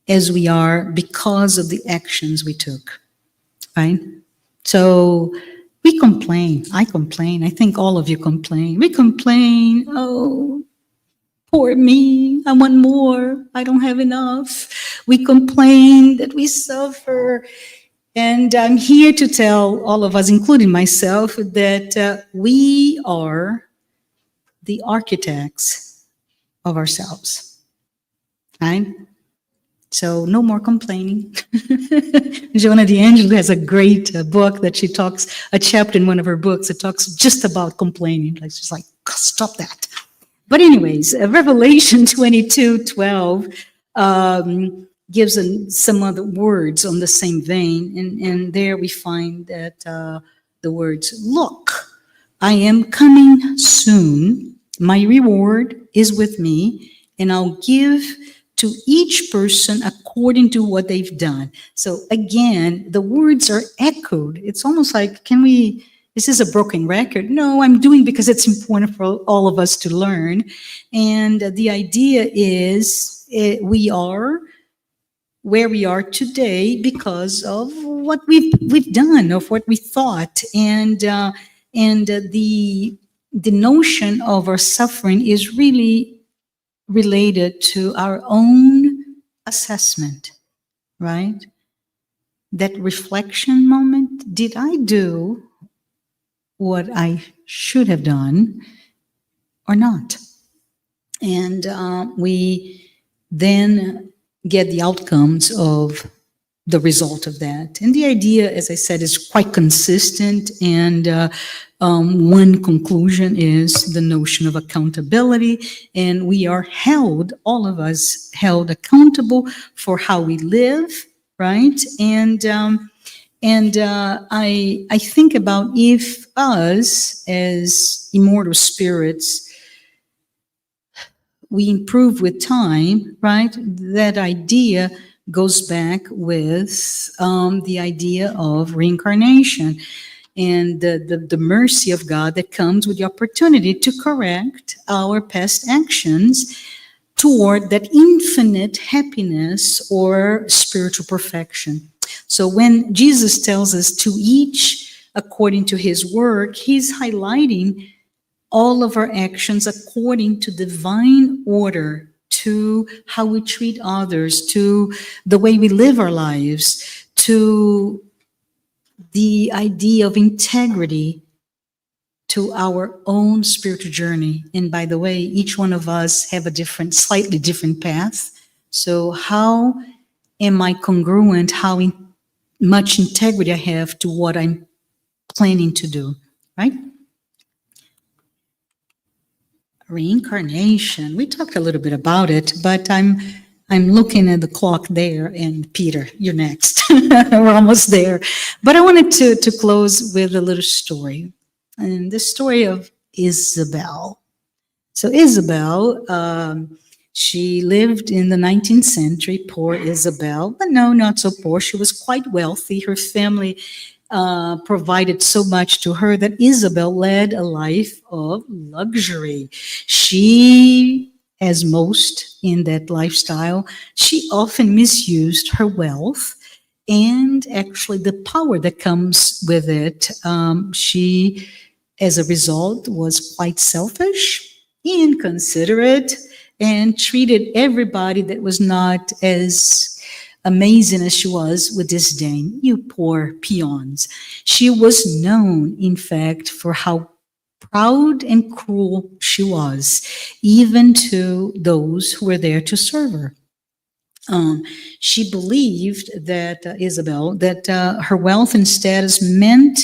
as we are because of the actions we took, right? So we complain. I complain. I think all of you complain. We complain, oh, poor me, I want more, I don't have enough. We complain that we suffer. And I'm here to tell all of us, including myself, that we are the architects of ourselves, right? So no more complaining. Joanna D'Angelo has a great book that she talks, a chapter in one of her books that talks just about complaining. Like, she's like, stop that. But anyways, Revelation 22:12 gives some other words on the same vein. And there we find that the words, "Look, I am coming soon. My reward is with me, and I'll give to each person according to what they've done." So again, the words are echoed. It's almost like, this is a broken record. No, I'm doing because it's important for all of us to learn. And the idea is we are where we are today because of what we've done, of what we thought. And the notion of our suffering is really related to our own assessment, right? That reflection moment, did I do what I should have done or not? And we then get the outcomes of the result of that. And the idea, as I said, is quite consistent. And one conclusion is the notion of accountability. And we are held, all of us, held accountable for how we live, right? And I think about if us as immortal spirits, we improve with time, right? That idea goes back with the idea of reincarnation and the mercy of God that comes with the opportunity to correct our past actions toward that infinite happiness or spiritual perfection. So when Jesus tells us to each according to his work, he's highlighting all of our actions according to divine order, to how we treat others, to the way we live our lives, to the idea of integrity to our own spiritual journey. And by the way, each one of us have a different, slightly different path. So how am I congruent? How much integrity I have to what I'm planning to do, right? Reincarnation. We talked a little bit about it, but I'm looking at the clock there, and Peter, you're next. We're almost there. But I wanted to close with a little story, and the story of Isabel. So Isabel, she lived in the 19th century, poor Isabel, but no, not so poor. She was quite wealthy. Her family provided so much to her that Isabel led a life of luxury. She, as most in that lifestyle, she often misused her wealth and actually the power that comes with it. She, as a result, was quite selfish, inconsiderate, and treated everybody that was not as amazing as she was with disdain. You poor peons. She was known, in fact, for how proud and cruel she was, even to those who were there to serve her. She believed that, Isabel, that her wealth and status meant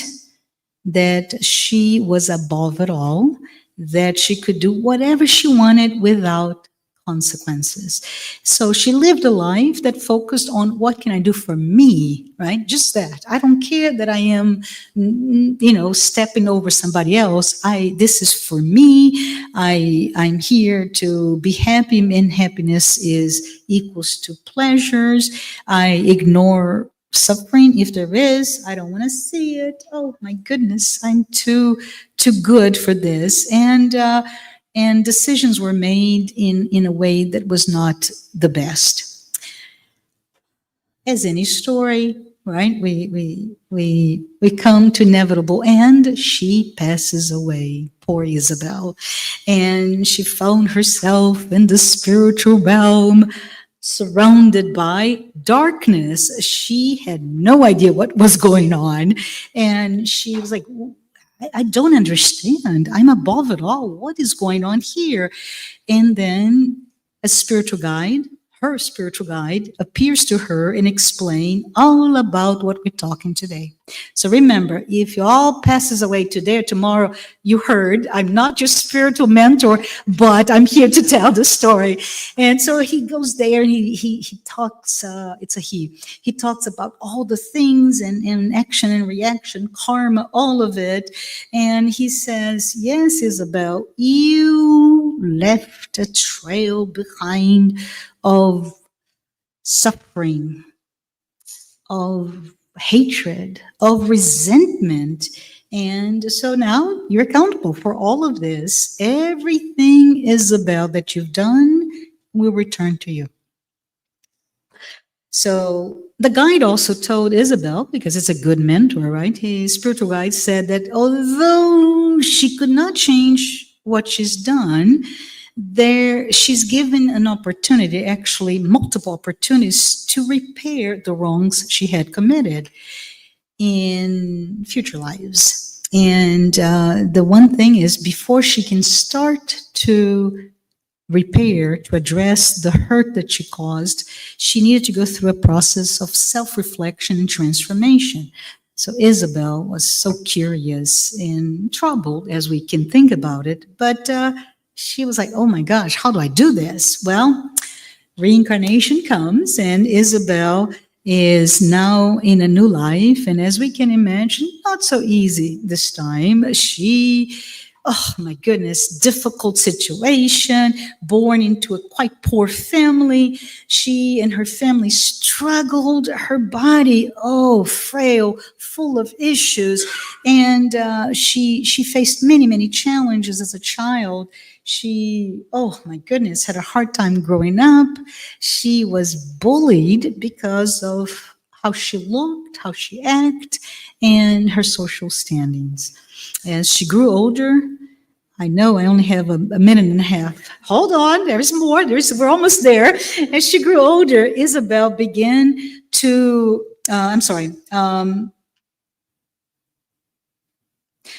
that she was above it all, that she could do whatever she wanted without consequences. So she lived a life that focused on what can I do for me, right? Just that. I don't care that I am, stepping over somebody else. This is for me. I'm here to be happy, and happiness is equals to pleasures. I ignore suffering if there is. I don't want to see it. Oh my goodness, I'm too good for this. And decisions were made in a way that was not the best. As any story, right? We come to inevitable end. She passes away, poor Isabel, and she found herself in the spiritual realm, surrounded by darkness. She had no idea what was going on, and she was like, I don't understand. I'm above it all. What is going on here? And then a spiritual guide, her spiritual guide, appears to her and explains all about what we're talking today. So remember, if you all passes away today or tomorrow, you heard, I'm not your spiritual mentor, but I'm here to tell the story. And so he goes there and he talks, it's a he talks about all the things and action and reaction, karma, all of it. And he says, yes, Isabel, you left a trail behind of suffering, of hatred, of resentment. And so now you're accountable for all of this. Everything, Isabel, that you've done will return to you. So the guide also told Isabel, because it's a good mentor, right? His spiritual guide said that although she could not change what she's done, she's given an opportunity, actually multiple opportunities, to repair the wrongs she had committed in future lives. And the one thing is, before she can start to repair, to address the hurt that she caused, she needed to go through a process of self-reflection and transformation. So Isabel was so curious and troubled, as we can think about it, but she was like, oh my gosh, how do I do this? Well, reincarnation comes, and Isabel is now in a new life. And as we can imagine, not so easy this time. Oh my goodness, difficult situation, born into a quite poor family. She and her family struggled. Her body, frail, full of issues. And she faced many, many challenges as a child. She, oh my goodness, had a hard time growing up. She was bullied because of how she looked, how she acted, and her social standings. As she grew older, I know I only have a minute and a half. Hold on, there's more. We're almost there. As she grew older, Isabel began to,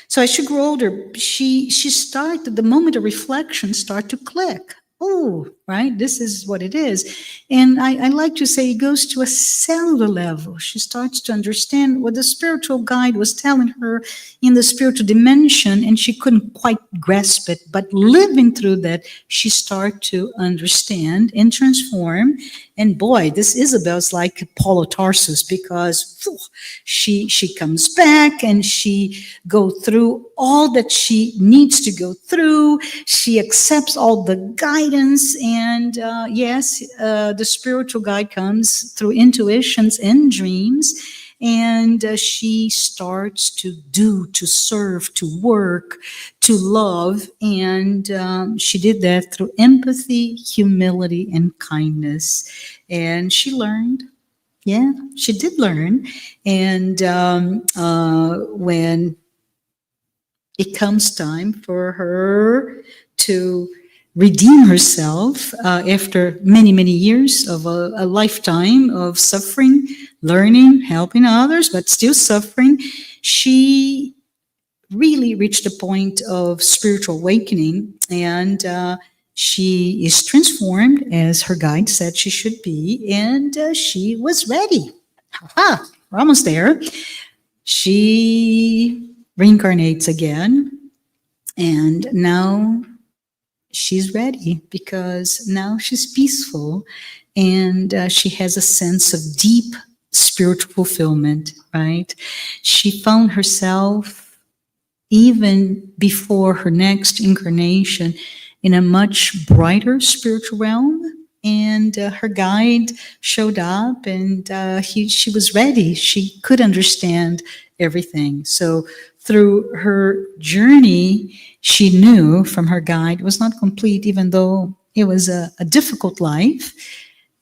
So as she grew older, she started, the moment of reflection start to click. Oh, right, this is what it is. And I like to say it goes to a cellular level. She starts to understand what the spiritual guide was telling her in the spiritual dimension, and she couldn't quite grasp it. But living through that, she started to understand and transform. And boy, this Isabel's like Paul of Tarsus, because phew, she comes back and she go through all that she needs to go through. She accepts all the guidance, and yes, the spiritual guide comes through intuitions and dreams, and she starts to do, to serve, to work, to love, and she did that through empathy, humility, and kindness. And she learned. Yeah, she did learn. And when it comes time for her to redeem herself after many, many years of a lifetime of suffering, learning, helping others, but still suffering, she really reached a point of spiritual awakening, and she is transformed as her guide said she should be, and she was ready. Ha! We're almost there. She reincarnates again, and now she's ready because now she's peaceful, and she has a sense of deep spiritual fulfillment, right? She found herself, even before her next incarnation, in a much brighter spiritual realm, and her guide showed up, and she was ready. She could understand everything. So through her journey, she knew from her guide it was not complete, even though it was a difficult life.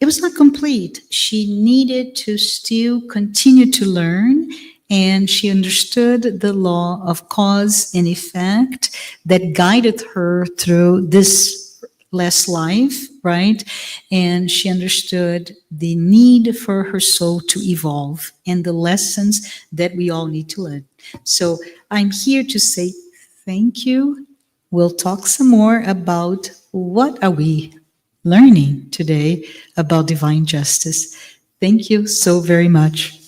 It was not complete. She needed to still continue to learn, and she understood the law of cause and effect that guided her through this last life, right? And she understood the need for her soul to evolve and the lessons that we all need to learn. So I'm here to say thank you. We'll talk some more about what are we learning today about divine justice. Thank you so very much.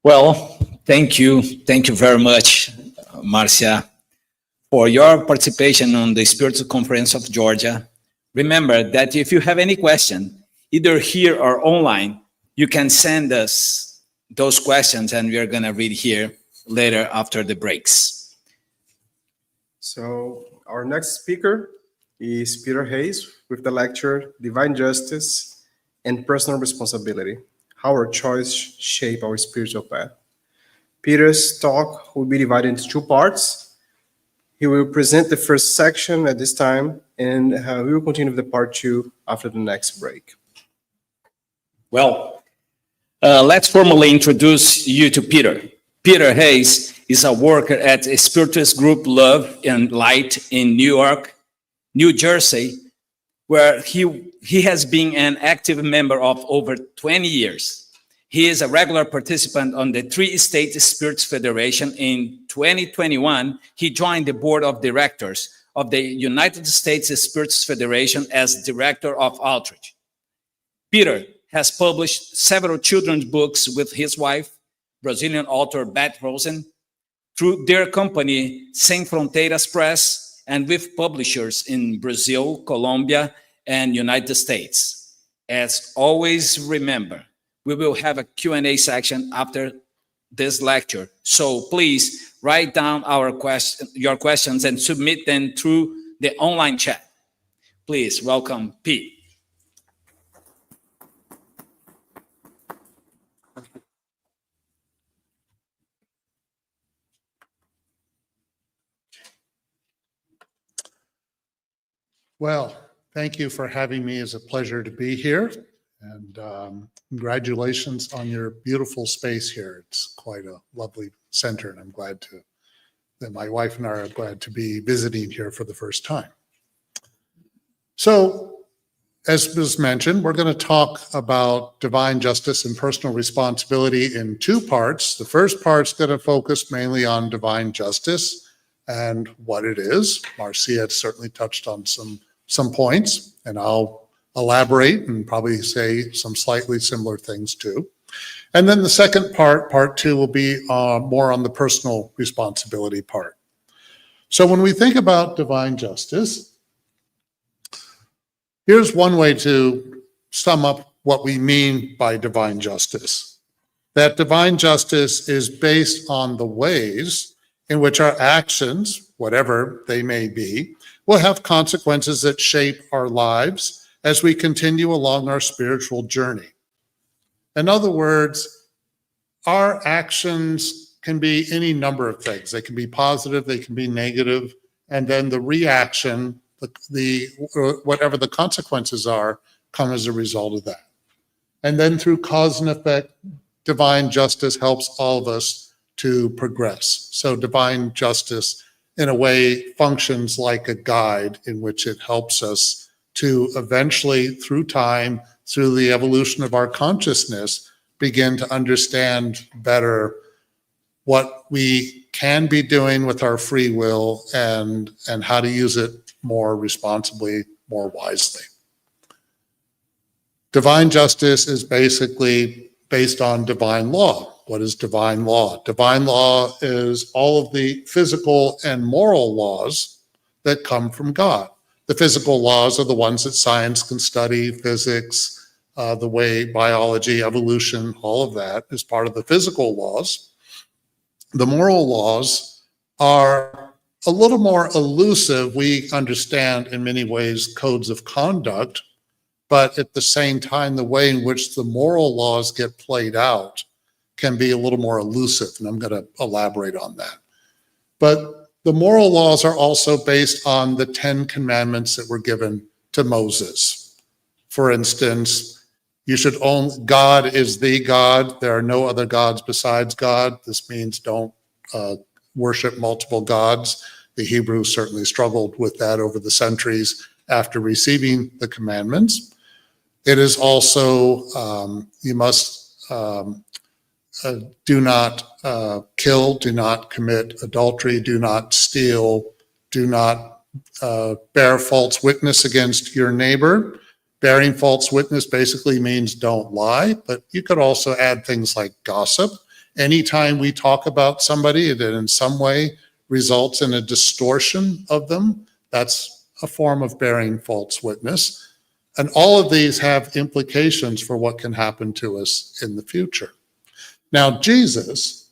Well, thank you. Thank you very much, Marcia, for your participation on the Spiritual Conference of Georgia. Remember that if you have any question, either here or online, you can send us those questions, and we are going to read here later after the breaks. So our next speaker is Peter Hayes with the lecture Divine Justice and Personal Responsibility, How Our Choice Shape Our Spiritual Path. Peter's talk will be divided into two parts. He will present the first section at this time, and we will continue with the part two after the next break. Well, let's formally introduce you to Peter. Peter Hayes is a worker at a Spiritist group Love and Light in Newark, New Jersey, where he has been an active member of over 20 years. He is a regular participant on the Three-State Spirits Federation. In 2021, he joined the board of directors of the United States Spirits Federation as director of outreach. Peter has published several children's books with his wife, Brazilian author Beth Rosen, through their company, Sem Fronteiras Press, and with publishers in Brazil, Colombia, and United States. As always, remember, we will have a Q&A section after this lecture. So please write down your questions and submit them through the online chat. Please welcome Pete. Well, thank you for having me. It's a pleasure to be here. And congratulations on your beautiful space here. It's quite a lovely center, and I'm glad that my wife and I are glad to be visiting here for the first time. So, as was mentioned, we're going to talk about divine justice and personal responsibility in two parts. The first part's going to focus mainly on divine justice and what it is. Marcia certainly touched on some points, and I'll elaborate and probably say some slightly similar things too. And then the second part, part two, will be more on the personal responsibility part. So when we think about divine justice, here's one way to sum up what we mean by divine justice. That divine justice is based on the ways in which our actions, whatever they may be, will have consequences that shape our lives as we continue along our spiritual journey. In other words, our actions can be any number of things. They can be positive, they can be negative, and then the reaction, whatever the consequences are, come as a result of that. And then through cause and effect, divine justice helps all of us to progress. So divine justice, in a way, functions like a guide in which it helps us to eventually, through time, through the evolution of our consciousness, begin to understand better what we can be doing with our free will and how to use it more responsibly, more wisely. Divine justice is basically based on divine law. What is divine law? Divine law is all of the physical and moral laws that come from God. The physical laws are the ones that science can study, physics, the way biology, evolution, all of that is part of the physical laws. The moral laws are a little more elusive. We understand in many ways codes of conduct, but at the same time, the way in which the moral laws get played out can be a little more elusive, and I'm going to elaborate on that. But the moral laws are also based on the 10 commandments that were given to Moses. For instance, you should own, God is the God. There are no other gods besides God. This means don't worship multiple gods. The Hebrews certainly struggled with that over the centuries after receiving the commandments. It is also, you must do not kill, do not commit adultery, do not steal, do not bear false witness against your neighbor. Bearing false witness basically means don't lie, but you could also add things like gossip. Anytime we talk about somebody that in some way results in a distortion of them, that's a form of bearing false witness. And all of these have implications for what can happen to us in the future. Now, Jesus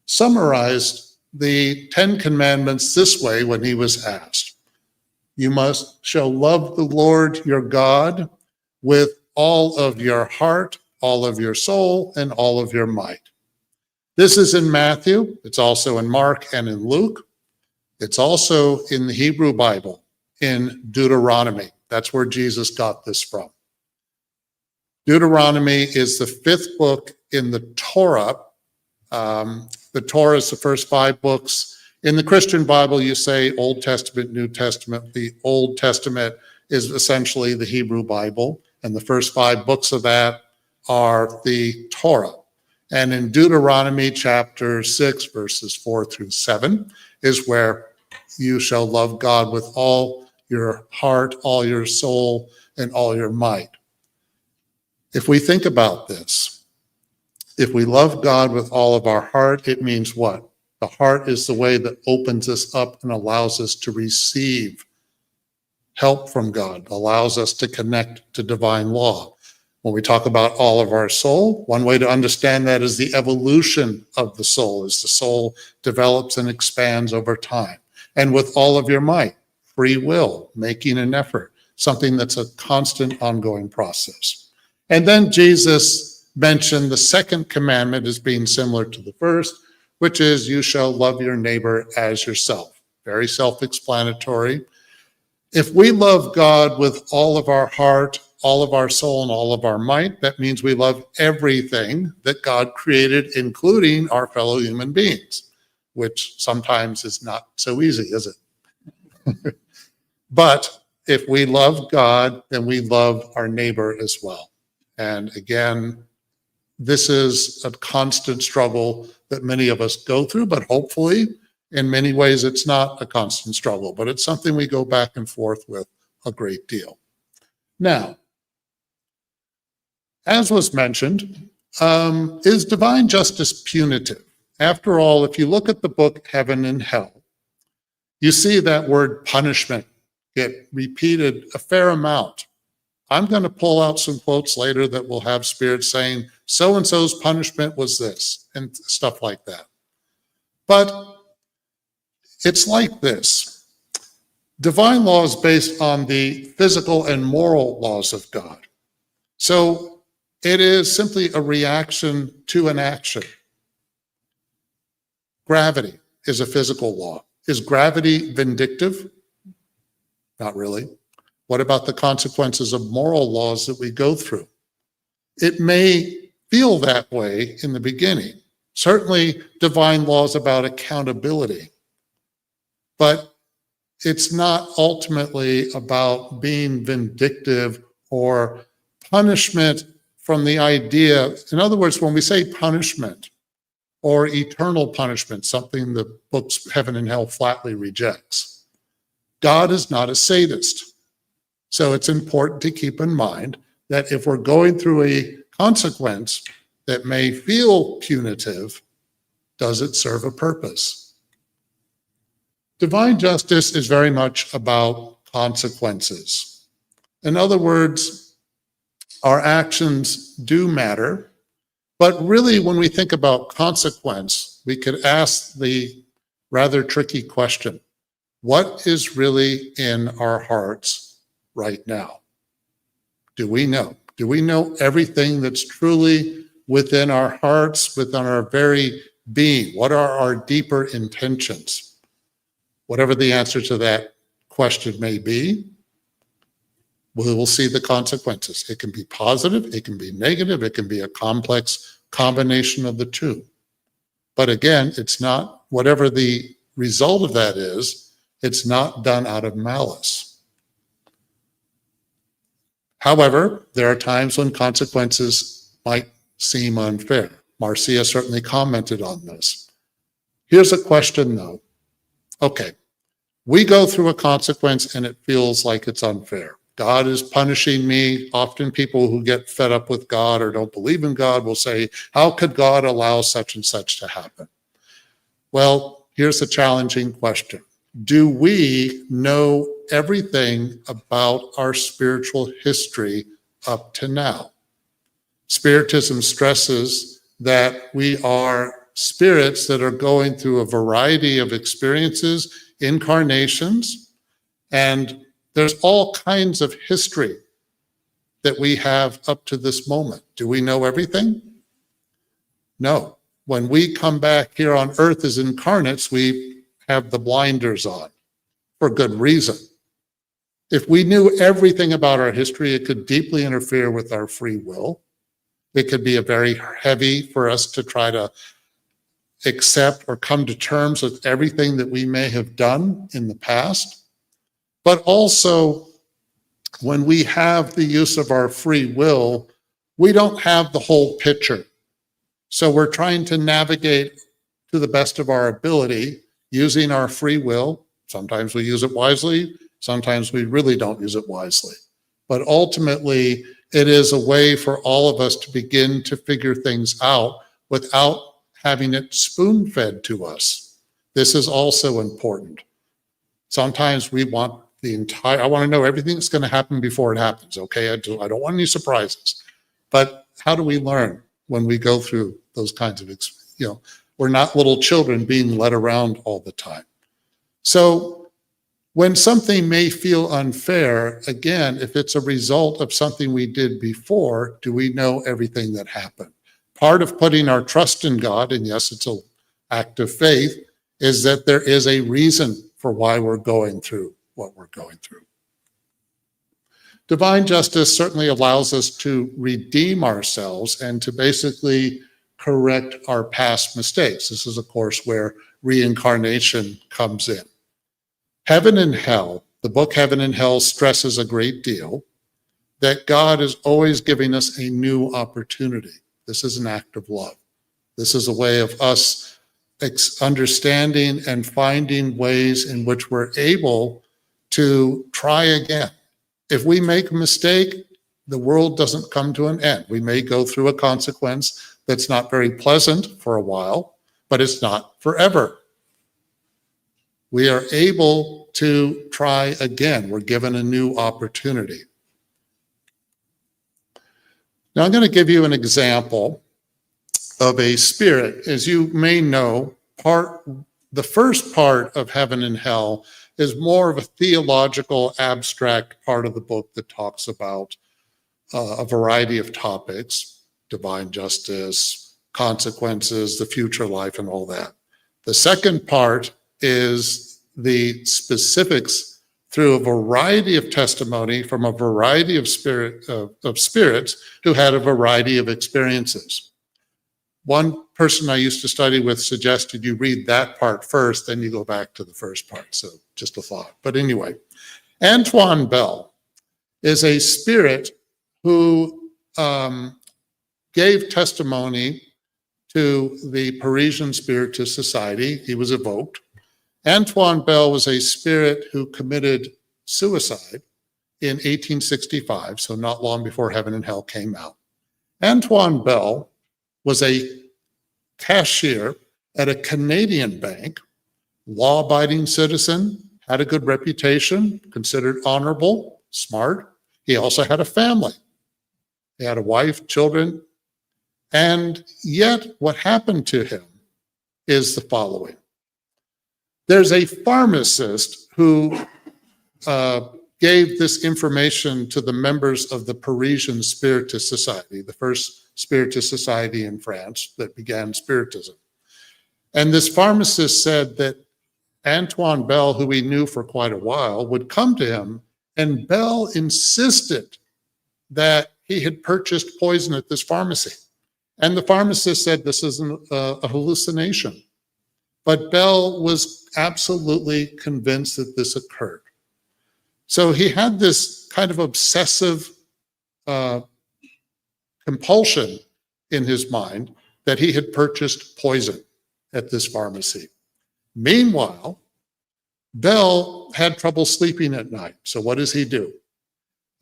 summarized the 10 commandments this way when he was asked. You shall love the Lord your God with all of your heart, all of your soul, and all of your might. This is in Matthew. It's also in Mark and in Luke. It's also in the Hebrew Bible, in Deuteronomy. That's where Jesus got this from. Deuteronomy is the 5th book in the Torah. The Torah is the first 5 books. In the Christian Bible, you say Old Testament, New Testament. The Old Testament is essentially the Hebrew Bible, and the first 5 books of that are the Torah. And in Deuteronomy chapter 6, verses 4 through 7, is where you shall love God with all your heart, all your soul, and all your might. If we think about this, if we love God with all of our heart, it means what? The heart is the way that opens us up and allows us to receive help from God, allows us to connect to divine law. When we talk about all of our soul, one way to understand that is the evolution of the soul, as the soul develops and expands over time. And with all of your might, free will, making an effort, something that's a constant ongoing process. And then Jesus mentioned the second commandment as being similar to the first, which is you shall love your neighbor as yourself. Very self-explanatory. If we love God with all of our heart, all of our soul, and all of our might, that means we love everything that God created, including our fellow human beings, which sometimes is not so easy, is it? But if we love God, then we love our neighbor as well. And again, this is a constant struggle that many of us go through, but hopefully in many ways it's not a constant struggle, but it's something we go back and forth with a great deal. Now, as was mentioned, is divine justice punitive? After all, if you look at the book Heaven and Hell, you see that word punishment get repeated a fair amount. I'm going to pull out some quotes later that will have spirits saying, so-and-so's punishment was this, and stuff like that. But it's like this. Divine law is based on the physical and moral laws of God. So it is simply a reaction to an action. Gravity is a physical law. Is gravity vindictive? Not really. What about the consequences of moral laws that we go through? It may feel that way in the beginning. Certainly, divine laws about accountability. But it's not ultimately about being vindictive or punishment from the idea. In other words, when we say punishment or eternal punishment, something the books Heaven and Hell flatly rejects, God is not a sadist. So it's important to keep in mind that if we're going through a consequence that may feel punitive, does it serve a purpose? Divine justice is very much about consequences. In other words, our actions do matter, but really when we think about consequence, we could ask the rather tricky question, what is really in our hearts right now? Do we know? Do we know everything that's truly within our hearts, within our very being? What are our deeper intentions? Whatever the answer to that question may be, we will see the consequences. It can be positive, it can be negative, it can be a complex combination of the two. But again, it's not, whatever the result of that is, it's not done out of malice. However, there are times when consequences might seem unfair. Marcia certainly commented on this. Here's a question though. Okay, we go through a consequence and it feels like it's unfair. God is punishing me. Often people who get fed up with God or don't believe in God will say, how could God allow such and such to happen? Well, here's a challenging question. Do we know everything about our spiritual history up to now? Spiritism stresses that we are spirits that are going through a variety of experiences, incarnations, and there's all kinds of history that we have up to this moment. Do we know everything? No. When we come back here on earth as incarnates, we have the blinders on for good reason. If we knew everything about our history, it could deeply interfere with our free will. It could be a very heavy for us to try to accept or come to terms with everything that we may have done in the past. But also, when we have the use of our free will, we don't have the whole picture. So we're trying to navigate to the best of our ability using our free will. Sometimes we use it wisely, sometimes we really don't use it wisely. But ultimately, it is a way for all of us to begin to figure things out without having it spoon-fed to us. This is also important. Sometimes we want I want to know everything that's going to happen before it happens, okay? I don't want any surprises. But how do we learn when we go through those kinds of, we're not little children being led around all the time. So when something may feel unfair, again, if it's a result of something we did before, do we know everything that happened? Part of putting our trust in God, and yes, it's an act of faith, is that there is a reason for why we're going through what we're going through. Divine justice certainly allows us to redeem ourselves and to basically correct our past mistakes. This is, of course, where reincarnation comes in. Heaven and hell The book Heaven and Hell stresses a great deal that God is always giving us a new opportunity. This is an act of love. This is a way of us understanding and finding ways in which we're able to try again. If we make a mistake, the world doesn't come to an end. We may go through a consequence that's not very pleasant for a while, but it's not forever. We are able to try again. We're given a new opportunity. Now I'm going to give you an example of a spirit. As you may know, the first part of Heaven and Hell is more of a theological, abstract part of the book that talks about a variety of topics, divine justice, consequences, the future life, and all that. The second part is the specifics through a variety of testimony from a variety of spirits who had a variety of experiences. One person I used to study with suggested you read that part first, then you go back to the first part. So just a thought. But anyway, Antoine Bell is a spirit who gave testimony to the Parisian Spiritist Society. He was evoked. Antoine Bell was a spirit who committed suicide in 1865, so not long before Heaven and Hell came out. Antoine Bell was a cashier at a Canadian bank, law-abiding citizen, had a good reputation, considered honorable, smart. He also had a family. He had a wife, children, and yet what happened to him is the following. There's a pharmacist who gave this information to the members of the Parisian Spiritist Society, the first Spiritist society in France that began Spiritism. And this pharmacist said that Antoine Bell, who he knew for quite a while, would come to him, and Bell insisted that he had purchased poison at this pharmacy. And the pharmacist said this is a hallucination. But Bell was absolutely convinced that this occurred. So he had this kind of obsessive compulsion in his mind that he had purchased poison at this pharmacy. Meanwhile, Bell had trouble sleeping at night. So what does he do?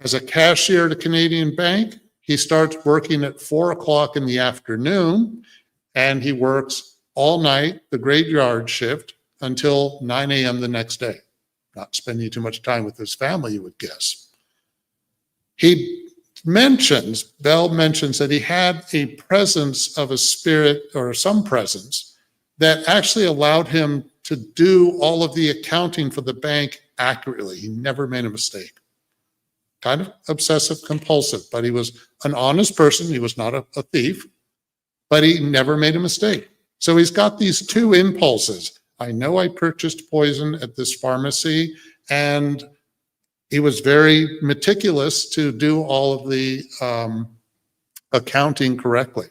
As a cashier at a Canadian bank, he starts working at 4 o'clock in the afternoon, and he works all night, the graveyard shift, until 9 a.m. the next day. Not spending too much time with his family, you would guess. Bell mentions that he had a presence of a spirit or some presence that actually allowed him to do all of the accounting for the bank accurately. He never made a mistake. Kind of obsessive compulsive, but he was an honest person. He was not a thief, but he never made a mistake. So he's got these two impulses. I know I purchased poison at this pharmacy, and he was very meticulous to do all of the accounting correctly.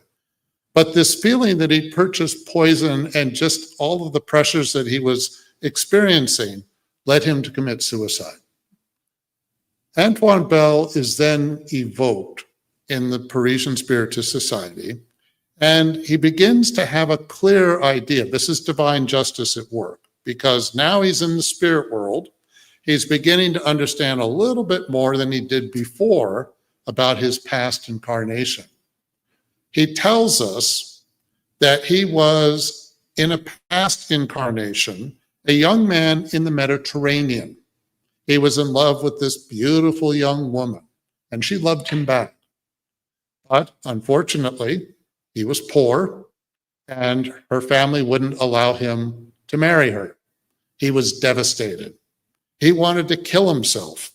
But this feeling that he purchased poison and just all of the pressures that he was experiencing led him to commit suicide. Antoine Bell is then evoked in the Parisian Spiritist Society, and he begins to have a clear idea. This is divine justice at work, because now he's in the spirit world. He's beginning to understand a little bit more than he did before about his past incarnation. He tells us that he was, in a past incarnation, a young man in the Mediterranean. He was in love with this beautiful young woman, and she loved him back. But unfortunately, he was poor, and her family wouldn't allow him to marry her. He was devastated. He wanted to kill himself,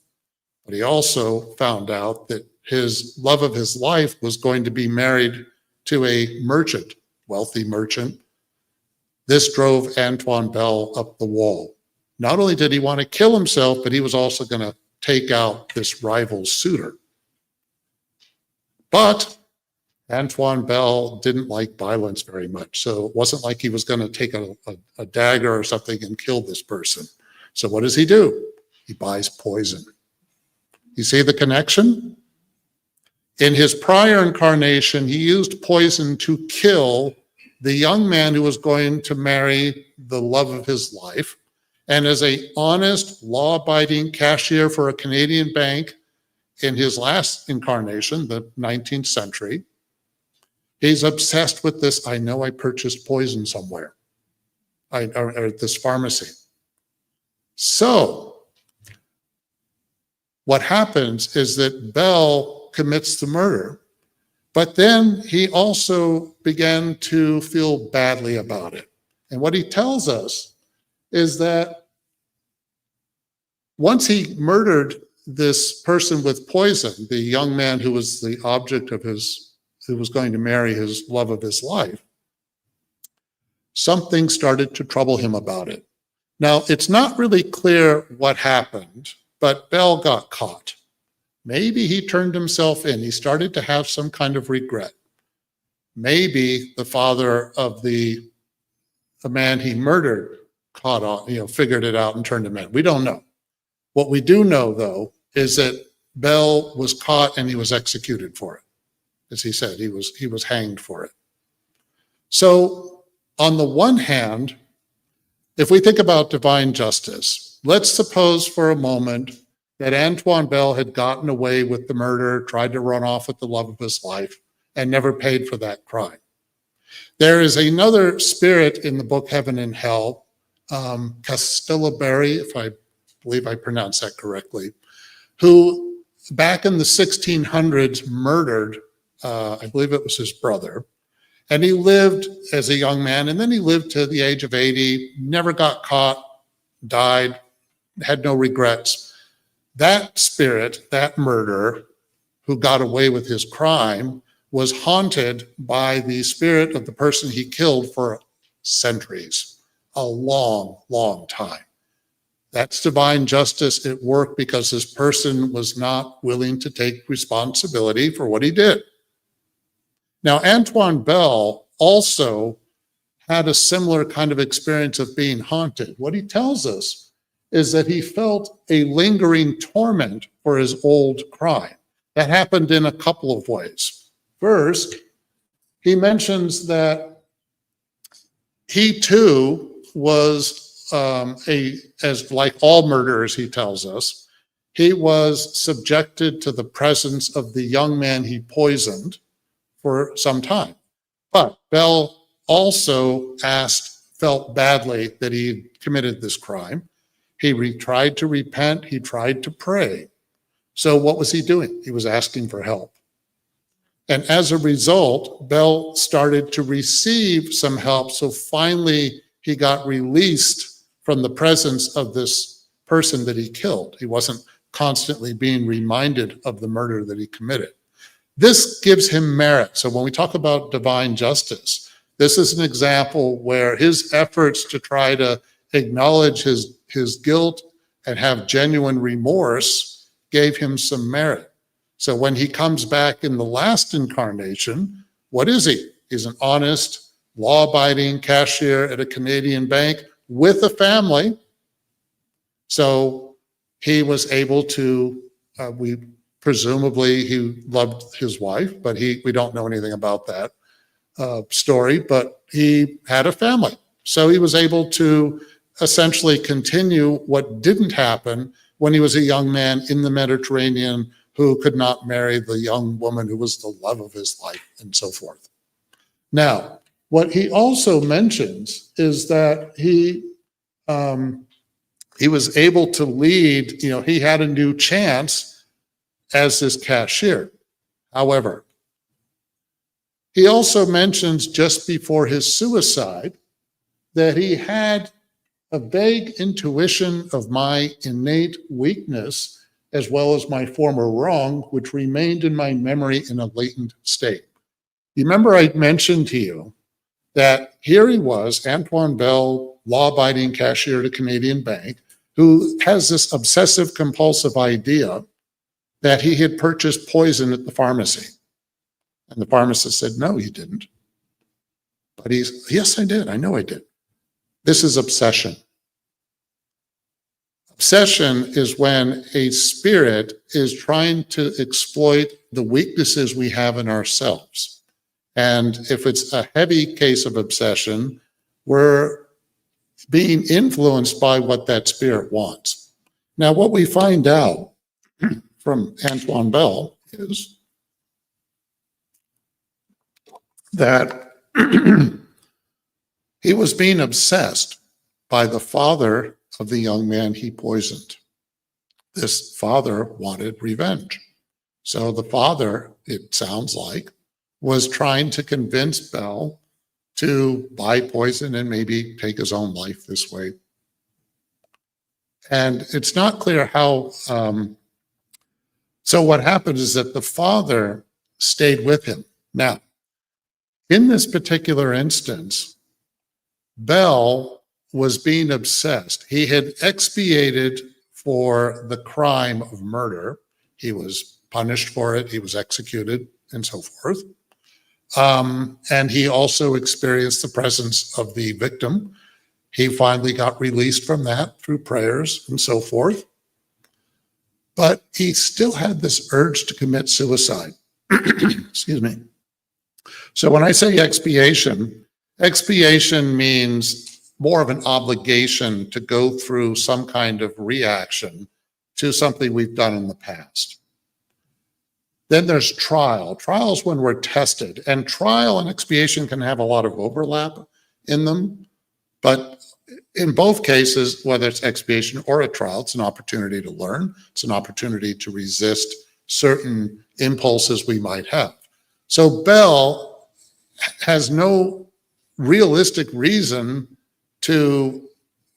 but he also found out that his love of his life was going to be married to a merchant, wealthy merchant. This drove Antoine Bell up the wall. Not only did he want to kill himself, but he was also going to take out this rival suitor. But Antoine Bell didn't like violence very much, so it wasn't like he was going to take a dagger or something and kill this person. So what does he do? He buys poison. You see the connection? In his prior incarnation, he used poison to kill the young man who was going to marry the love of his life. And as an honest, law-abiding cashier for a Canadian bank in his last incarnation, the 19th century, he's obsessed with this. I know I purchased poison somewhere, or at this pharmacy. So what happens is that Bell commits the murder, but then he also began to feel badly about it. And what he tells us is that once he murdered this person with poison, the young man who was the object of who was going to marry his love of his life, something started to trouble him about it. Now, it's not really clear what happened, but Bell got caught. Maybe he turned himself in. He started to have some kind of regret. Maybe the father of the man he murdered caught on, figured it out and turned him in. We don't know. What we do know, though, is that Bell was caught and he was executed for it. As he said, he was hanged for it. So on the one hand, if we think about divine justice, let's suppose for a moment that Antoine Bell had gotten away with the murder, tried to run off with the love of his life, and never paid for that crime. There is another spirit in the book Heaven and Hell, Castellaberi, if I believe I pronounced that correctly, who back in the 1600s murdered, I believe it was his brother, and he lived as a young man, and then he lived to the age of 80, never got caught, died, had no regrets. That spirit, that murderer, who got away with his crime, was haunted by the spirit of the person he killed for centuries, a long, long time. That's divine justice at work because this person was not willing to take responsibility for what he did. Now, Antoine Bell also had a similar kind of experience of being haunted. What he tells us is that he felt a lingering torment for his old crime. That happened in a couple of ways. First, he mentions that he too was as like all murderers, he tells us, he was subjected to the presence of the young man he poisoned for some time. But Bell also felt badly that he committed this crime. He tried to repent, he tried to pray. So what was he doing? He was asking for help. And as a result, Bell started to receive some help. So finally, he got released from the presence of this person that he killed. He wasn't constantly being reminded of the murder that he committed. This gives him merit. So when we talk about divine justice, this is an example where his efforts to try to acknowledge his guilt and have genuine remorse gave him some merit. So when he comes back in the last incarnation, what is he? He's an honest, law-abiding cashier at a Canadian bank with a family. So he was able to, presumably he loved his wife, but we don't know anything about that story, but he had a family. So he was able to essentially continue what didn't happen when he was a young man in the Mediterranean who could not marry the young woman who was the love of his life and so forth. Now, what he also mentions is that he was able to lead, he had a new chance as this cashier. However, he also mentions just before his suicide that he had a vague intuition of my innate weakness as well as my former wrong, which remained in my memory in a latent state. You remember I mentioned to you that here he was, Antoine Bell, law-abiding cashier at a Canadian bank, who has this obsessive compulsive idea that he had purchased poison at the pharmacy. And the pharmacist said, no, you didn't. But yes, I did. I know I did. This is obsession. Obsession is when a spirit is trying to exploit the weaknesses we have in ourselves. And if it's a heavy case of obsession, we're being influenced by what that spirit wants. Now, what we find out from Antoine Bell is that he was being obsessed by the father of the young man he poisoned. This father wanted revenge. So the father, it sounds like, was trying to convince Bell to buy poison and maybe take his own life this way. And it's not clear how. So what happened is that the father stayed with him. Now, in this particular instance, Bell was being obsessed. He had expiated for the crime of murder. He was punished for it. He was executed and so forth. And he also experienced the presence of the victim. He finally got released from that through prayers and so forth. But he still had this urge to commit suicide. Excuse me. So when I say expiation, expiation means more of an obligation to go through some kind of reaction to something we've done in the past. Then there's trial. Trial is when we're tested, and trial and expiation can have a lot of overlap in them. But in both cases, whether it's expiation or a trial, it's an opportunity to learn. It's an opportunity to resist certain impulses we might have. So Bell has no realistic reason to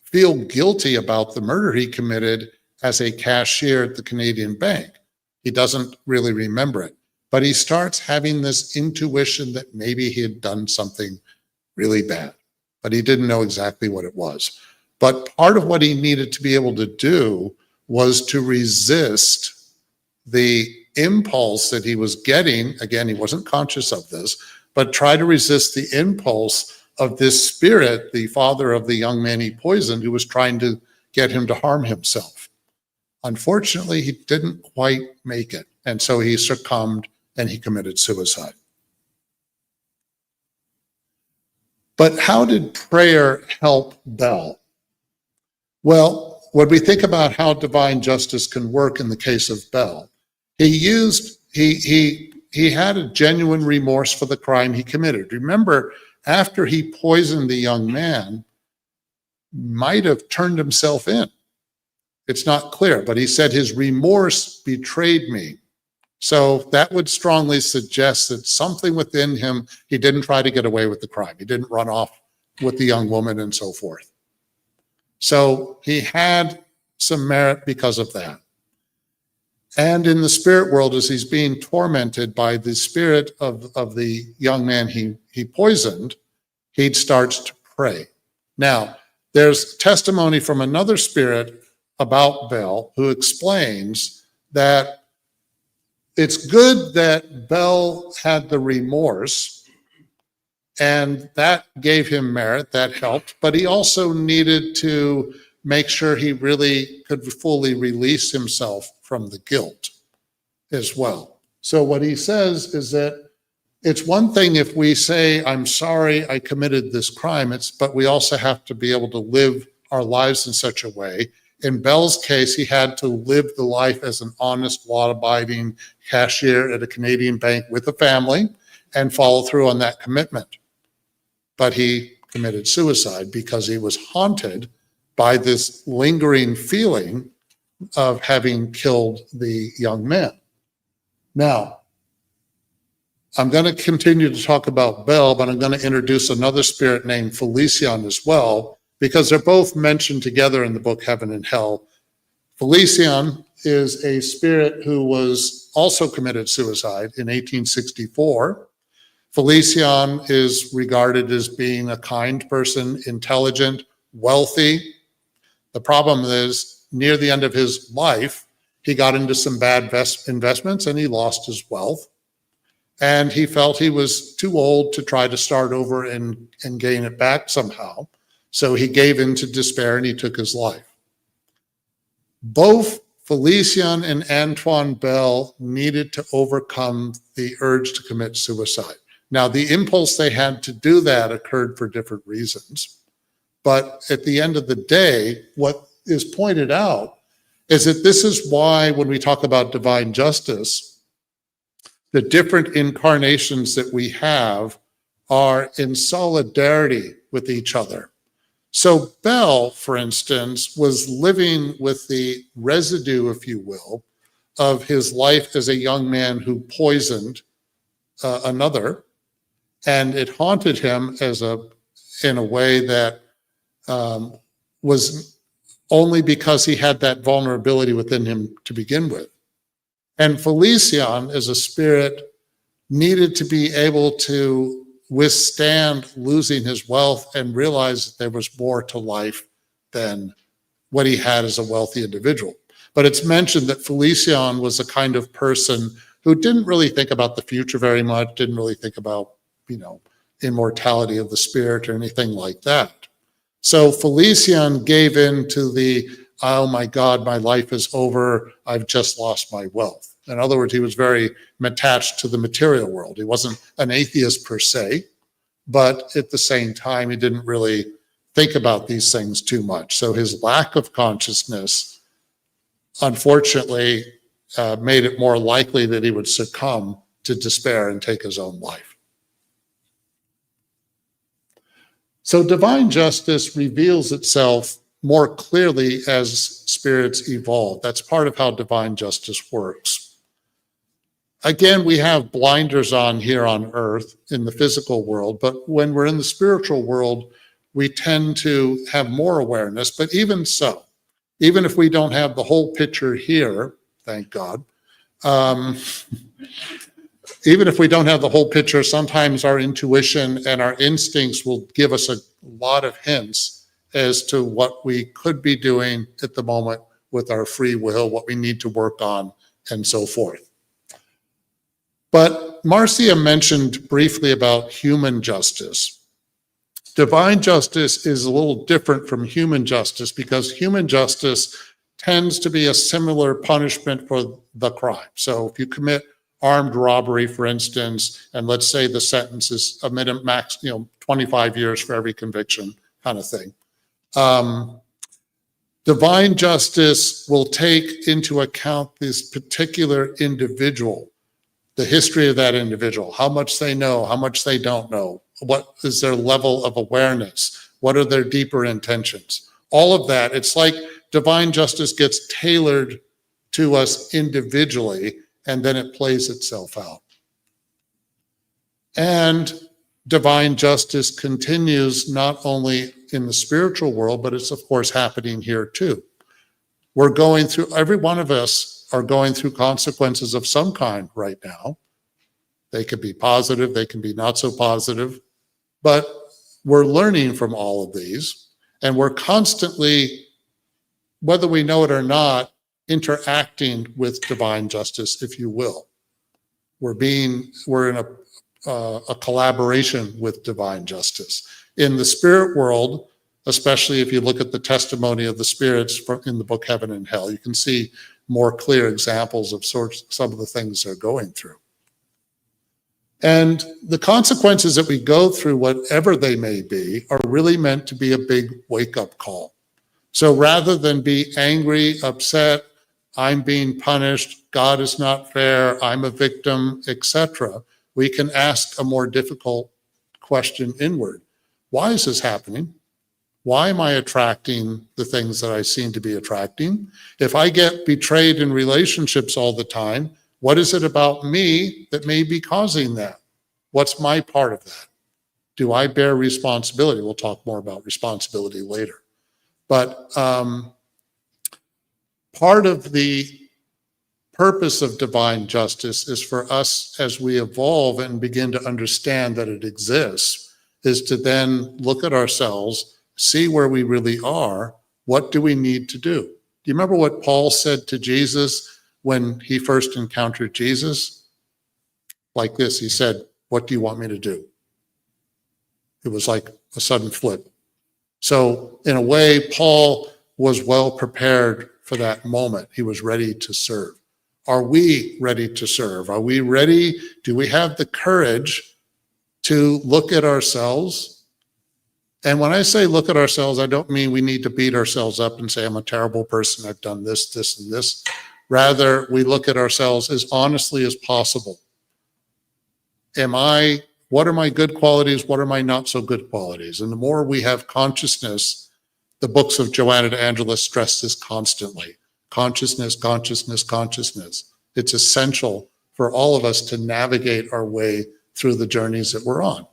feel guilty about the murder he committed as a cashier at the Canadian bank. He doesn't really remember it, but he starts having this intuition that maybe he had done something really bad, but he didn't know exactly what it was. But part of what he needed to be able to do was to resist the impulse that he was getting. Again, he wasn't conscious of this, but try to resist the impulse of this spirit, the father of the young man he poisoned, who was trying to get him to harm himself. Unfortunately, he didn't quite make it, and so he succumbed and he committed suicide. But how did prayer help Bell? Well, when we think about how divine justice can work in the case of Bell, he had a genuine remorse for the crime he committed. Remember, after he poisoned the young man, might have turned himself in. It's not clear, but he said his remorse betrayed me. So that would strongly suggest that something within him, he didn't try to get away with the crime. He didn't run off with the young woman and so forth. So he had some merit because of that. And in the spirit world, as he's being tormented by the spirit of the young man he poisoned, he starts to pray. Now, there's testimony from another spirit about Bell who explains that it's good that Bell had the remorse and that gave him merit, that helped, but he also needed to make sure he really could fully release himself from the guilt as well. So what he says is that it's one thing if we say, I'm sorry I committed this crime, but we also have to be able to live our lives in such a way. In Bell's case, he had to live the life as an honest, law-abiding cashier at a Canadian bank with a family and follow through on that commitment. But he committed suicide because he was haunted by this lingering feeling of having killed the young man. Now, I'm going to continue to talk about Bell, but I'm going to introduce another spirit named Felician as well, because they're both mentioned together in the book Heaven and Hell. Felician is a spirit who was also committed suicide in 1864. Felician is regarded as being a kind person, intelligent, wealthy. The problem is, near the end of his life, he got into some bad investments and he lost his wealth. And he felt he was too old to try to start over and gain it back somehow. So he gave in to despair and he took his life. Both Felician and Antoine Bell needed to overcome the urge to commit suicide. Now, the impulse they had to do that occurred for different reasons. But at the end of the day, what is pointed out is that this is why when we talk about divine justice, the different incarnations that we have are in solidarity with each other. So Bell, for instance, was living with the residue, if you will, of his life as a young man who poisoned another, and it haunted him in a way that was only because he had that vulnerability within him to begin with. And Felician, as a spirit, needed to be able to withstand losing his wealth and realize that there was more to life than what he had as a wealthy individual. But it's mentioned that Felician was a kind of person who didn't really think about the future very much, didn't really think about, immortality of the spirit or anything like that. So Felician gave in to the, oh my God, my life is over, I've just lost my wealth. In other words, he was very attached to the material world. He wasn't an atheist per se, but at the same time, he didn't really think about these things too much. So his lack of consciousness, unfortunately, made it more likely that he would succumb to despair and take his own life. So divine justice reveals itself more clearly as spirits evolve. That's part of how divine justice works. Again, we have blinders on here on earth in the physical world, but when we're in the spiritual world, we tend to have more awareness. But even so, even if we don't have the whole picture here, thank God, even if we don't have the whole picture, sometimes our intuition and our instincts will give us a lot of hints as to what we could be doing at the moment with our free will, what we need to work on, and so forth. But Marcia mentioned briefly about human justice. Divine justice is a little different from human justice because human justice tends to be a similar punishment for the crime. So if you commit armed robbery, for instance, and let's say the sentence is a minimum max, 25 years for every conviction kind of thing. Divine justice will take into account this particular individual, the history of that individual, how much they know, how much they don't know, what is their level of awareness, what are their deeper intentions. All of that, it's like divine justice gets tailored to us individually, and then it plays itself out. And divine justice continues not only in the spiritual world, but it's of course happening here too. We're going through, every one of us are going through consequences of some kind right now. They could be positive, they can be not so positive, but we're learning from all of these, and we're constantly, whether we know it or not, interacting with divine justice, if you will. We're in a collaboration with divine justice. In the spirit world, especially if you look at the testimony of the spirits in the book Heaven and Hell, you can see more clear examples of some of the things they're going through. And the consequences that we go through, whatever they may be, are really meant to be a big wake-up call. So rather than be angry, upset, I'm being punished, God is not fair, I'm a victim, etc., we can ask a more difficult question inward. Why is this happening? Why am I attracting the things that I seem to be attracting? If I get betrayed in relationships all the time, what is it about me that may be causing that? What's my part of that? Do I bear responsibility? We'll talk more about responsibility later. But part of the purpose of divine justice is for us, as we evolve and begin to understand that it exists, is to then look at ourselves, see where we really are, what do we need to do? Do you remember what Paul said to Jesus when he first encountered Jesus? Like this, he said, "What do you want me to do?" It was like a sudden flip. So in a way, Paul was well prepared for that moment. He was ready to serve. Are we ready to serve? Are we ready? Do we have the courage to look at ourselves? And when I say look at ourselves, I don't mean we need to beat ourselves up and say, I'm a terrible person. I've done this, this, and this. Rather, we look at ourselves as honestly as possible. What are my good qualities? What are my not so good qualities? And the more we have consciousness, the books of Joanna de Angelis stress this constantly. Consciousness, consciousness, consciousness. It's essential for all of us to navigate our way through the journeys that we're on.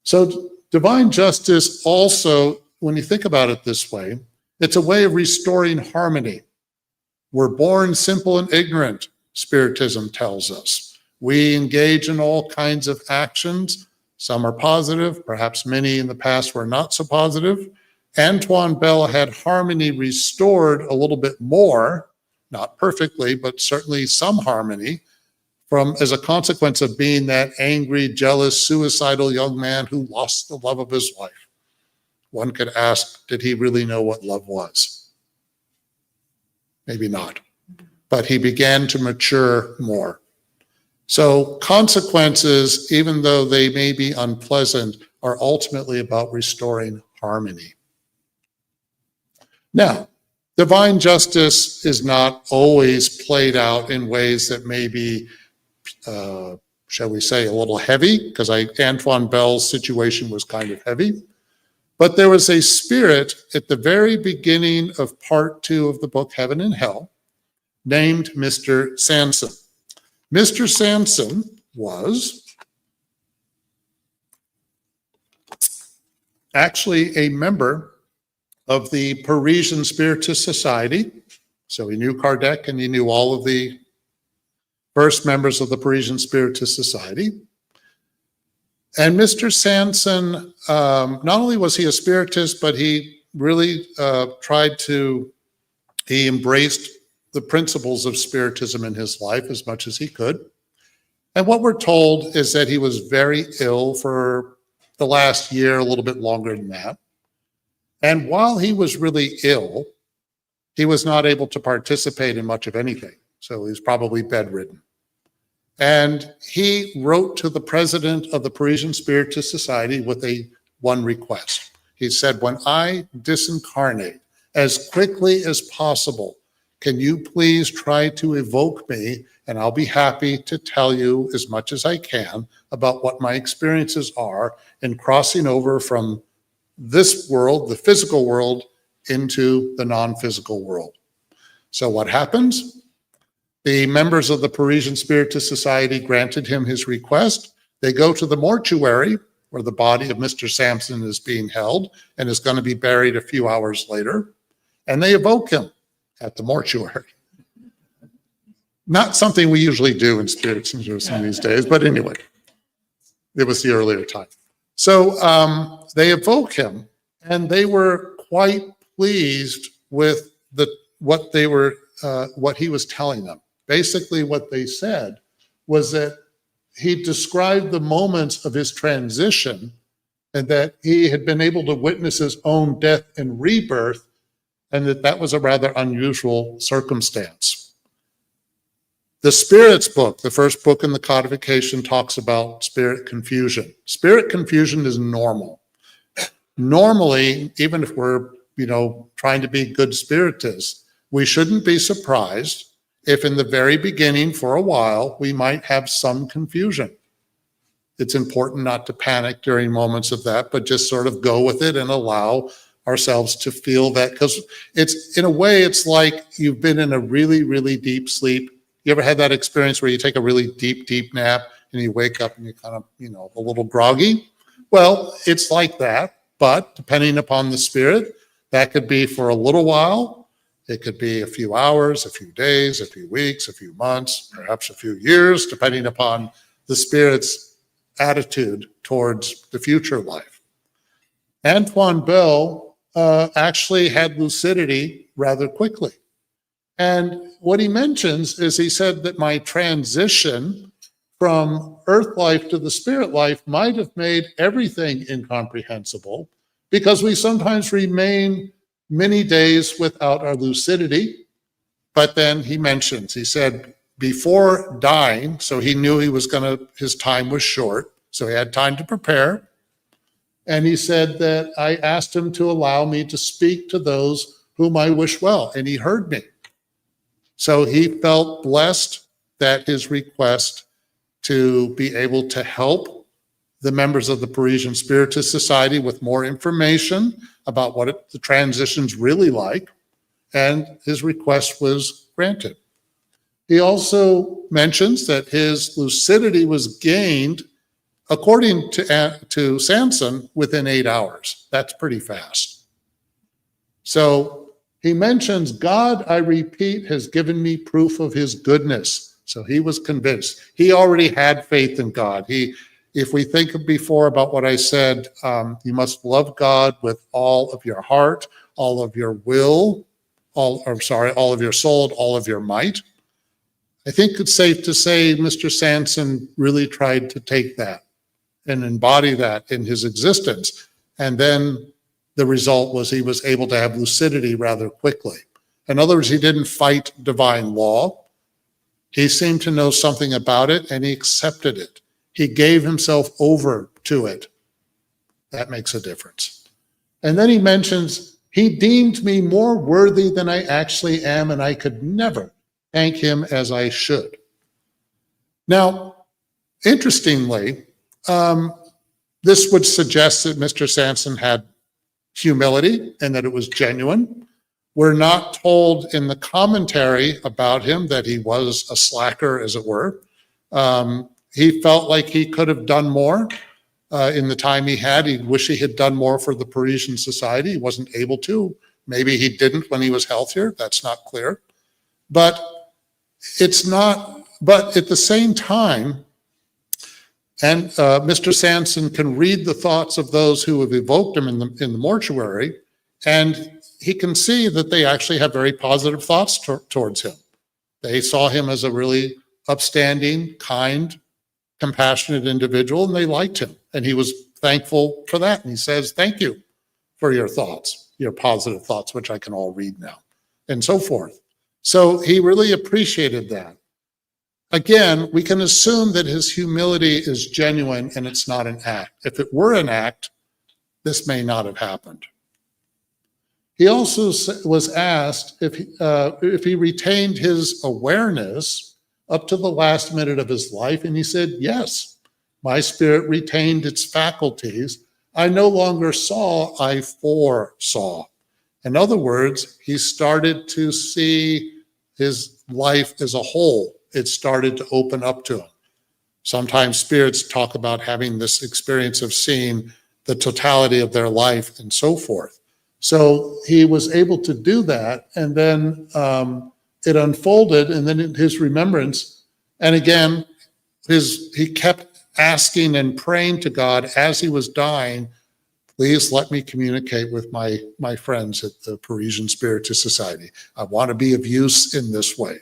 So divine justice also, when you think about it this way, it's a way of restoring harmony. We're born simple and ignorant, Spiritism tells us. We engage in all kinds of actions. Some are positive, perhaps many in the past were not so positive. Antoine Bell had harmony restored a little bit more, not perfectly, but certainly some harmony, as a consequence of being that angry, jealous, suicidal young man who lost the love of his life. One could ask, did he really know what love was? Maybe not. But he began to mature more. So consequences, even though they may be unpleasant, are ultimately about restoring harmony. Now, divine justice is not always played out in ways that may be, shall we say, a little heavy, because Antoine Bell's situation was kind of heavy. But there was a spirit at the very beginning of part 2 of the book, Heaven and Hell, named Mr. Sanson. Mr. Sanson was actually a member of the Parisian Spiritist Society. So he knew Kardec and he knew all of the first members of the Parisian Spiritist Society. And Mr. Sanson, not only was he a Spiritist, but he really he embraced the principles of Spiritism in his life as much as he could. And what we're told is that he was very ill for the last year, a little bit longer than that. And while he was really ill, he was not able to participate in much of anything. So he was probably bedridden. And he wrote to the president of the Parisian Spiritist Society with one request. He said, when I disincarnate, as quickly as possible, can you please try to evoke me, and I'll be happy to tell you as much as I can about what my experiences are in crossing over from this world, the physical world, into the non-physical world. So what happens? The members of the Parisian Spiritist Society granted him his request. They go to the mortuary where the body of Mr. Sanson is being held and is going to be buried a few hours later, and they evoke him at the mortuary. Not something we usually do in Spiritism these days, but anyway, it was the earlier time. So they evoke him, and they were quite pleased with what he was telling them. Basically, what they said was that he described the moments of his transition and that he had been able to witness his own death and rebirth, and that was a rather unusual circumstance. The Spirit's book, the first book in the codification, talks about spirit confusion. Spirit confusion is normal. Normally, even if we're, trying to be good Spiritists, we shouldn't be surprised if in the very beginning, for a while, we might have some confusion. It's important not to panic during moments of that, but just sort of go with it and allow ourselves to feel that, because in a way, it's like you've been in a really, really deep sleep. You ever had that experience where you take a really deep, deep nap and you wake up and you're kind of, a little groggy? Well, it's like that, but depending upon the spirit, that could be for a little while. It could be a few hours, a few days, a few weeks, a few months, perhaps a few years, depending upon the spirit's attitude towards the future life. Antoine Bell actually had lucidity rather quickly. And what he mentions is he said that my transition from earth life to the spirit life might have made everything incomprehensible, because we sometimes remain many days without our lucidity, but then he said, before dying, so he knew his time was short, so he had time to prepare. And he said that I asked him to allow me to speak to those whom I wish well, and he heard me. So he felt blessed that his request to be able to help the members of the Parisian Spiritist Society with more information about what the transition's really like, and his request was granted. He also mentions that his lucidity was gained, according to Sanson, within 8 hours. That's pretty fast. So he mentions, God, I repeat, has given me proof of his goodness. So he was convinced. He already had faith in God. If we think before about what I said, you must love God with all of your heart, all of your will, all of your soul, all of your might. I think it's safe to say Mr. Sanson really tried to take that and embody that in his existence. And then the result was he was able to have lucidity rather quickly. In other words, he didn't fight divine law. He seemed to know something about it, and he accepted it. He gave himself over to it. That makes a difference. And then he mentions, he deemed me more worthy than I actually am, and I could never thank him as I should. Now, interestingly, this would suggest that Mr. Sanson had humility and that it was genuine. We're not told in the commentary about him that he was a slacker, as it were. He felt like he could have done more in the time he had. He wished he had done more for the Parisian Society. He wasn't able to. Maybe he didn't when he was healthier. That's not clear. But it's not, but at the same time, and Mr. Sanson can read the thoughts of those who have evoked him in the mortuary, and he can see that they actually have very positive thoughts towards him. They saw him as a really upstanding, kind, compassionate individual, and they liked him. And he was thankful for that. And he says, thank you for your thoughts, your positive thoughts, which I can all read now, and so forth. So he really appreciated that. Again, we can assume that his humility is genuine and it's not an act. If it were an act, this may not have happened. He also was asked if he retained his awareness up to the last minute of his life, and he said, yes, my spirit retained its faculties. I no longer saw, I foresaw. In other words, he started to see his life as a whole. It started to open up to him. Sometimes spirits talk about having this experience of seeing the totality of their life and so forth. So he was able to do that, and then it unfolded, and then in his remembrance, and again, he kept asking and praying to God as he was dying, please let me communicate with my friends at the Parisian Spiritist Society. I want to be of use in this way.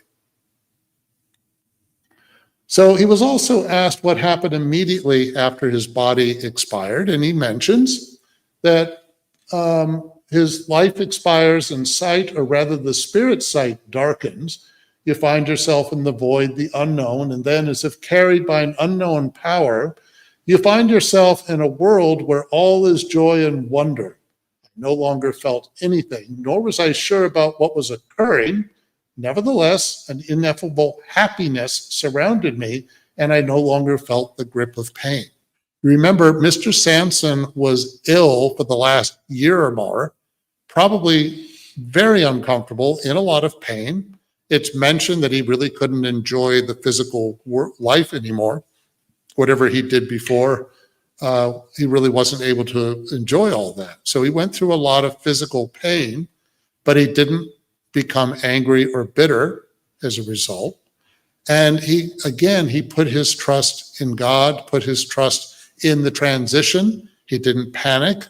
So he was also asked what happened immediately after his body expired, and he mentions that his life expires and sight, or rather the spirit sight, darkens. You find yourself in the void, the unknown, and then as if carried by an unknown power, you find yourself in a world where all is joy and wonder. I no longer felt anything, nor was I sure about what was occurring. Nevertheless, an ineffable happiness surrounded me, and I no longer felt the grip of pain. Remember, Mr. Sanson was ill for the last year or more, probably very uncomfortable, in a lot of pain. It's mentioned that he really couldn't enjoy the physical life anymore. Whatever he did before, he really wasn't able to enjoy all that. So he went through a lot of physical pain, but he didn't become angry or bitter as a result. And he put his trust in God, put his trust in the transition. He didn't panic,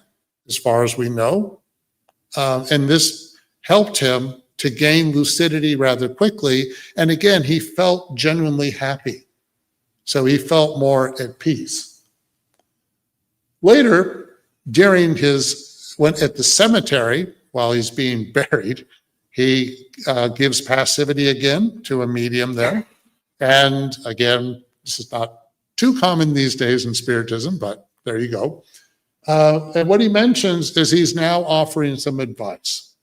as far as we know. And this helped him to gain lucidity rather quickly. And again, he felt genuinely happy. So he felt more at peace. Later, during at the cemetery, while he's being buried, he gives passivity again to a medium there. And again, this is not too common these days in Spiritism, but there you go. And what he mentions is he's now offering some advice.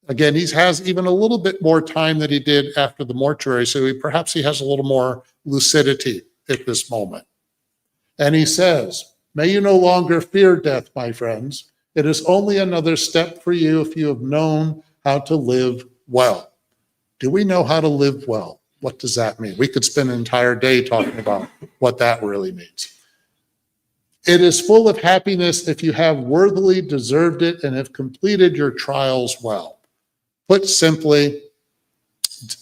Again, he has even a little bit more time than he did after the mortuary, so perhaps he has a little more lucidity at this moment. And he says, "May you no longer fear death, my friends. It is only another step for you if you have known how to live well." Do we know how to live well? What does that mean? We could spend an entire day talking about what that really means. "It is full of happiness if you have worthily deserved it and have completed your trials well." Put simply,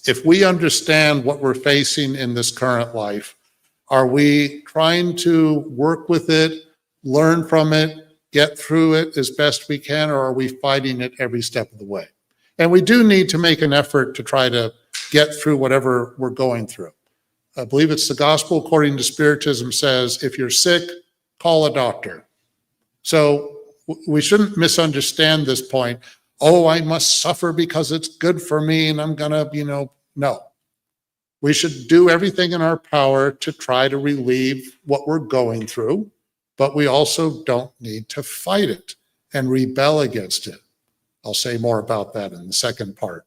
if we understand what we're facing in this current life, are we trying to work with it, learn from it, get through it as best we can, or are we fighting it every step of the way? And we do need to make an effort to try to get through whatever we're going through. I believe it's the Gospel according to Spiritism says, if you're sick, call a doctor. So we shouldn't misunderstand this point. Oh, I must suffer because it's good for me and I'm gonna, no. We should do everything in our power to try to relieve what we're going through, but we also don't need to fight it and rebel against it. I'll say more about that in the second part.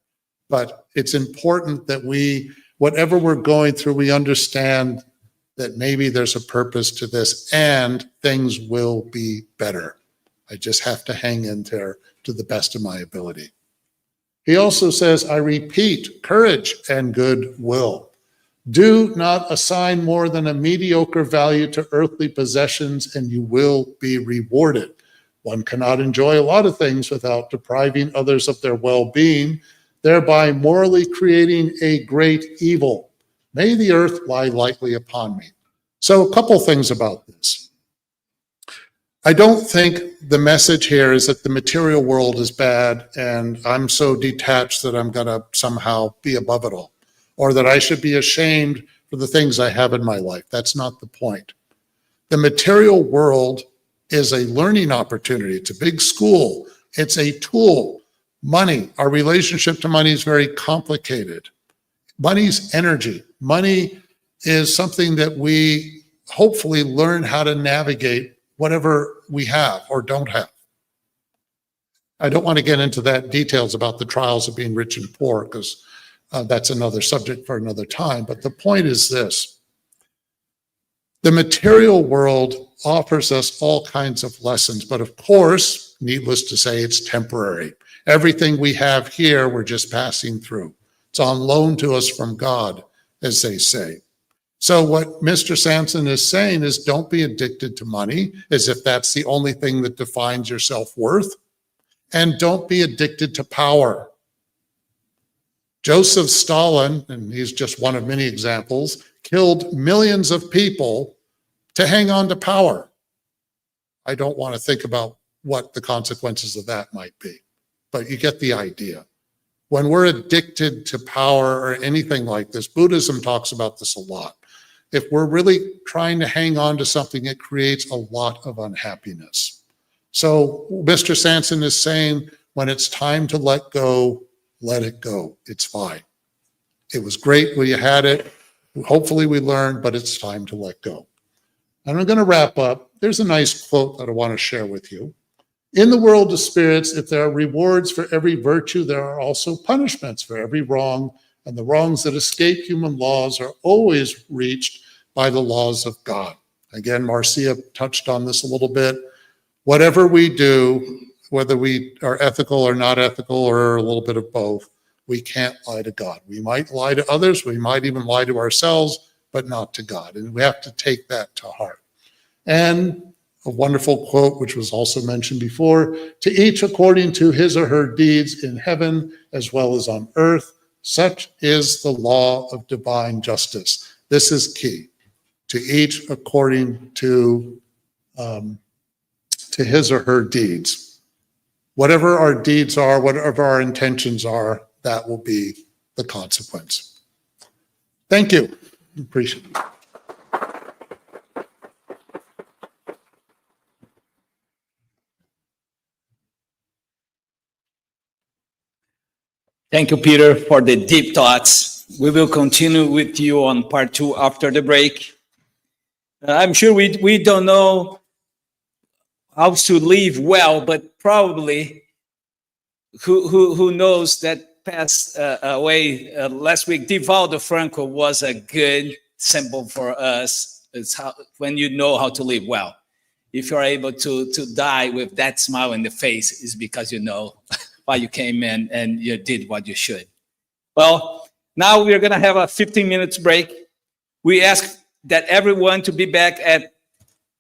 But it's important that whatever we're going through, we understand that maybe there's a purpose to this and things will be better. I just have to hang in there to the best of my ability. He also says, I repeat, courage and goodwill. Do not assign more than a mediocre value to earthly possessions and you will be rewarded. One cannot enjoy a lot of things without depriving others of their well-being, thereby morally creating a great evil. May the earth lie lightly upon me. So a couple things about this. I don't think the message here is that the material world is bad and I'm so detached that I'm going to somehow be above it all, or that I should be ashamed for the things I have in my life. That's not the point. The material world is a learning opportunity. It's a big school. It's a tool. Money, our relationship to money is very complicated. Money's energy. Money is something that we hopefully learn how to navigate whatever we have or don't have. I don't want to get into that details about the trials of being rich and poor because that's another subject for another time. But the point is this. The material world offers us all kinds of lessons, but of course, needless to say, it's temporary. Everything we have here, we're just passing through. It's on loan to us from God, as they say. So what Mr. Sanson is saying is don't be addicted to money as if that's the only thing that defines your self-worth. And don't be addicted to power. Joseph Stalin, and he's just one of many examples, killed millions of people to hang on to power. I don't want to think about what the consequences of that might be, but you get the idea. When we're addicted to power or anything like this, Buddhism talks about this a lot. If we're really trying to hang on to something, it creates a lot of unhappiness. So Mr. Sanson is saying, when it's time to let go, let it go. It's fine. It was great when you had it. Hopefully we learned, but it's time to let go. And I'm going to wrap up. There's a nice quote that I want to share with you. In the world of spirits, if there are rewards for every virtue, there are also punishments for every wrong, and the wrongs that escape human laws are always reached by the laws of God. Again, Marcia touched on this a little bit. Whatever we do, whether we are ethical or not ethical or a little bit of both, we can't lie to God. We might lie to others, we might even lie to ourselves, but not to God. And we have to take that to heart. And a wonderful quote, which was also mentioned before, to each according to his or her deeds in heaven as well as on earth, such is the law of divine justice. This is key. To each according to his or her deeds. Whatever our deeds are, whatever our intentions are, that will be the consequence. Thank you. Appreciate it. Thank you, Peter, for the deep thoughts. We will continue with you on part 2 after the break. I'm sure we don't know how to live well, but probably who knows that passed away last week. Divaldo Franco was a good symbol for us. It's how, when you know how to live well. If you're able to die with that smile in the face, is because you know why you came in and you did what you should. Well, now we're going to have a 15 minutes break. We ask that everyone to be back at,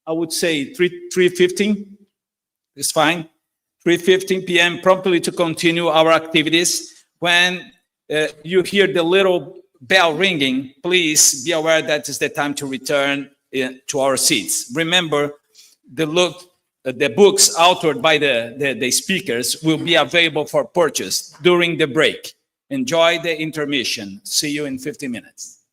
I would say, 3:15. It's fine. 3:15 p.m. promptly to continue our activities. When you hear the little bell ringing, please be aware that it's the time to return to our seats. Remember, the books authored by the speakers will be available for purchase during the break. Enjoy the intermission. See you in 15 minutes.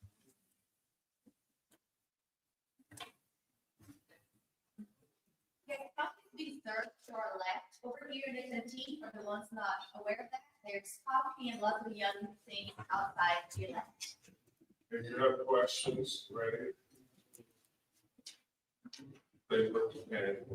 Okay, coffee served to our left. Over here, there's a tea for the ones not aware of that. There's coffee and lovely young things outside to your left. If you have questions, ready? They look at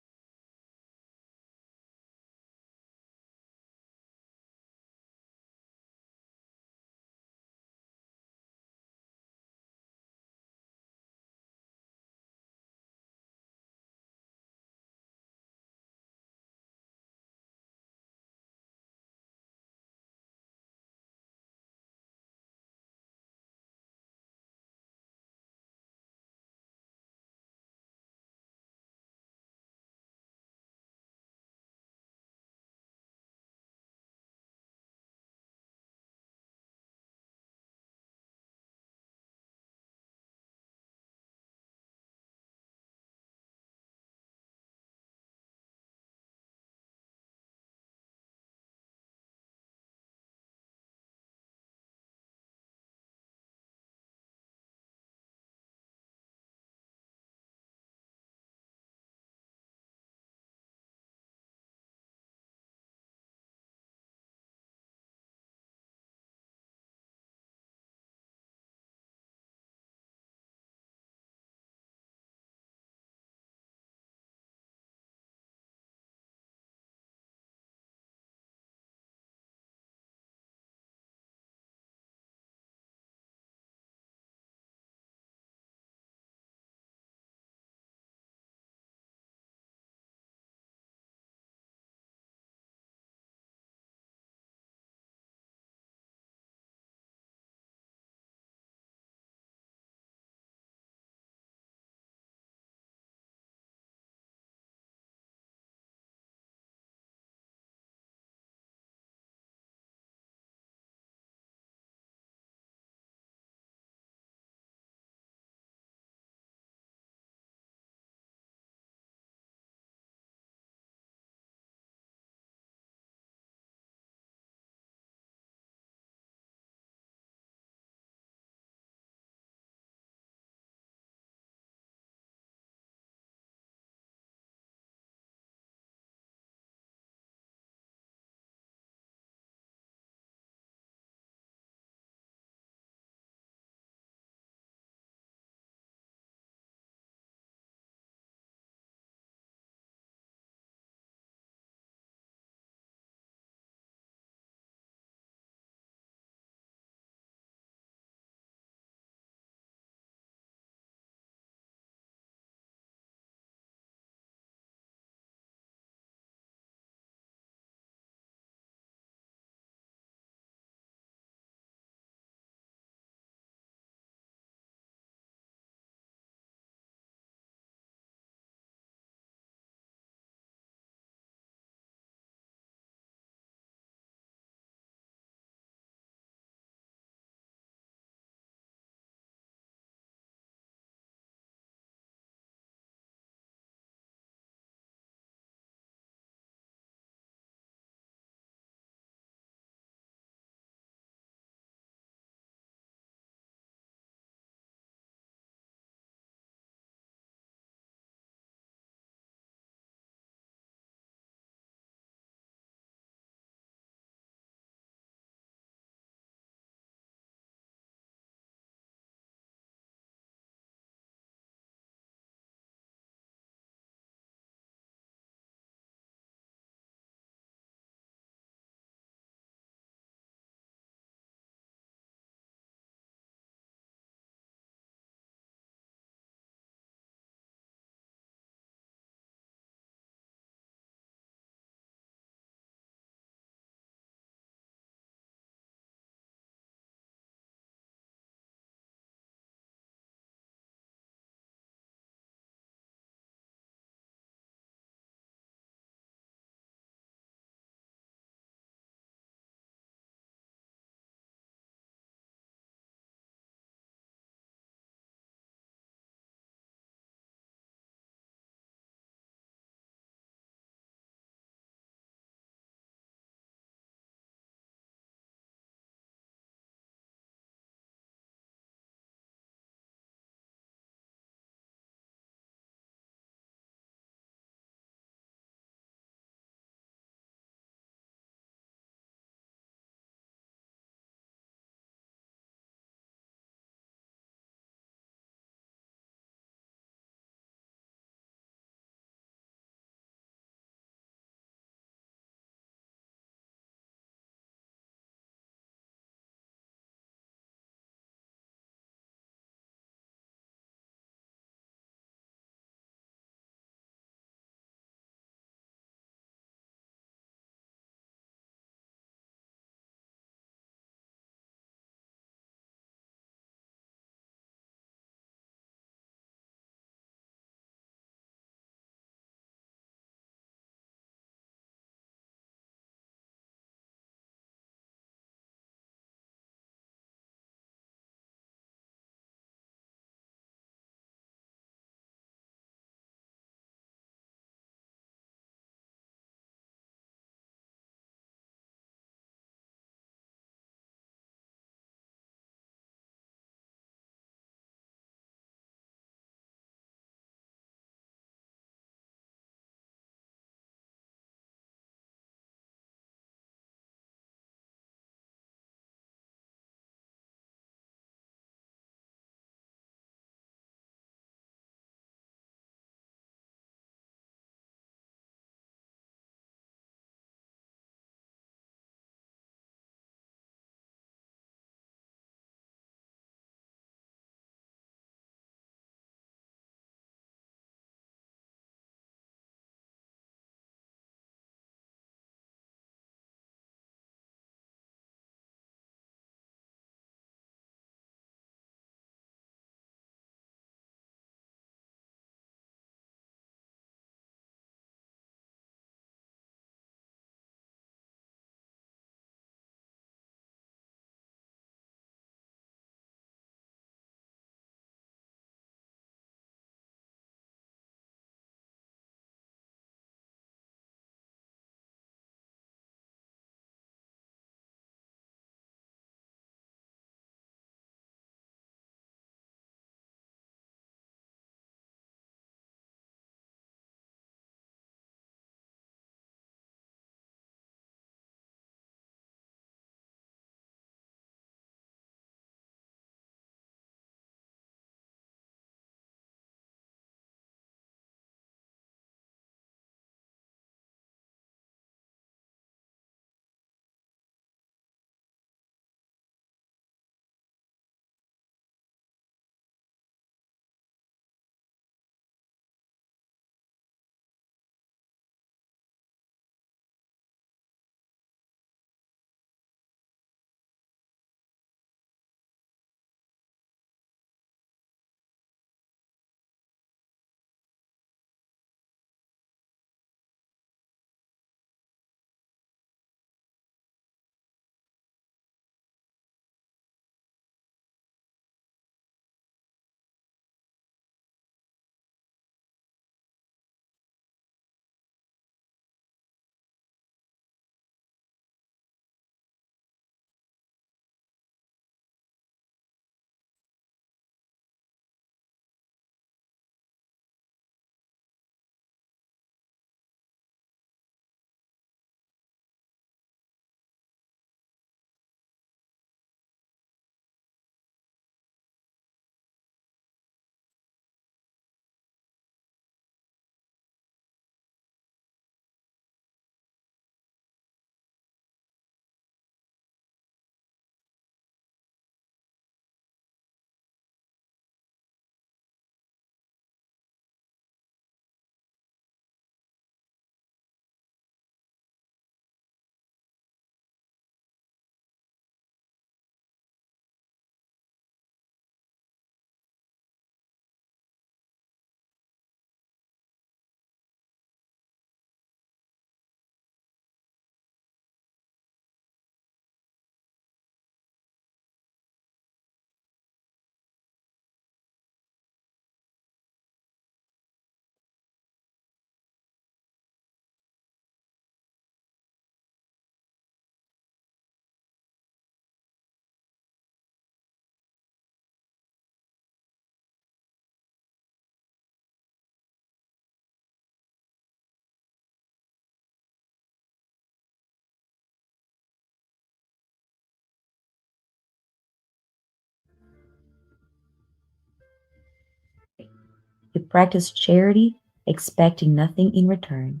practiced charity, expecting nothing in return.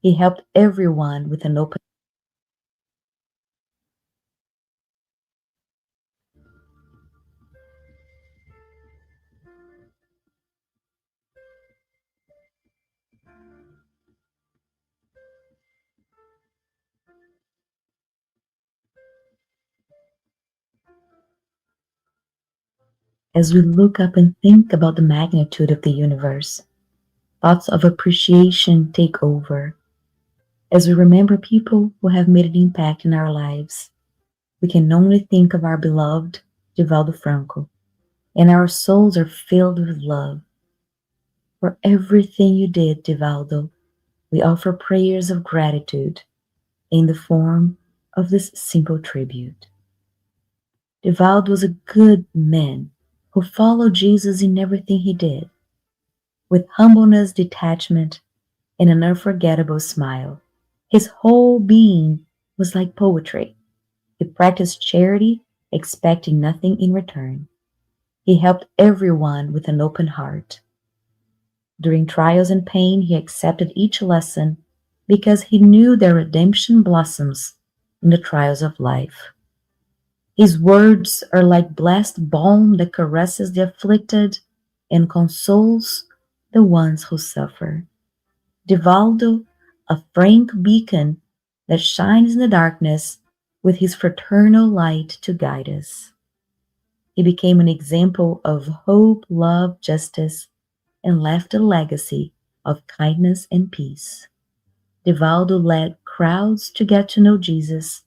He helped everyone with an open. As we look up and think about the magnitude of the universe, thoughts of appreciation take over. As we remember people who have made an impact in our lives, we can only think of our beloved Divaldo Franco, and our souls are filled with love. For everything you did, Divaldo, we offer prayers of gratitude in the form of this simple tribute. Divaldo was a good man who followed Jesus in everything he did. With humbleness, detachment, and an unforgettable smile, his whole being was like poetry. He practiced charity, expecting nothing in return. He helped everyone with an open heart. During trials and pain, he accepted each lesson because he knew that redemption blossoms in the trials of life. His words are like blessed balm that caresses the afflicted and consoles the ones who suffer. Divaldo, a frank beacon that shines in the darkness with his fraternal light to guide us. He became an example of hope, love, justice, and left a legacy of kindness and peace. Divaldo led crowds to get to know Jesus,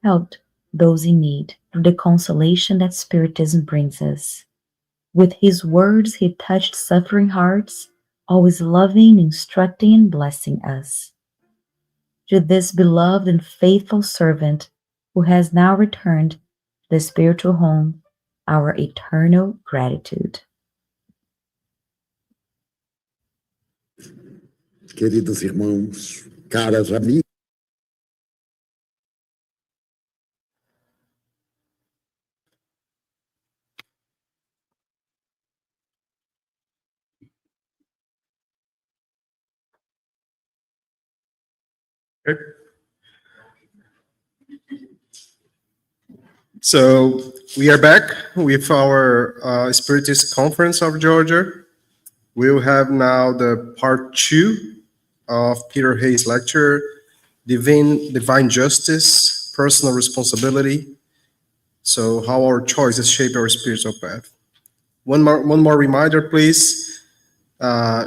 helped those in need through the consolation that Spiritism brings us. With his words, he touched suffering hearts, always loving, instructing, and blessing us. To this beloved and faithful servant who has now returned to the spiritual home, our eternal gratitude. Queridos irmãos, caras amigas. Okay. So we are back with our Spiritist Conference of Georgia. We'll have now the part 2 of Peter Hayes' lecture, Divine Justice, Personal Responsibility. So how our choices shape our spiritual path. One more reminder, please.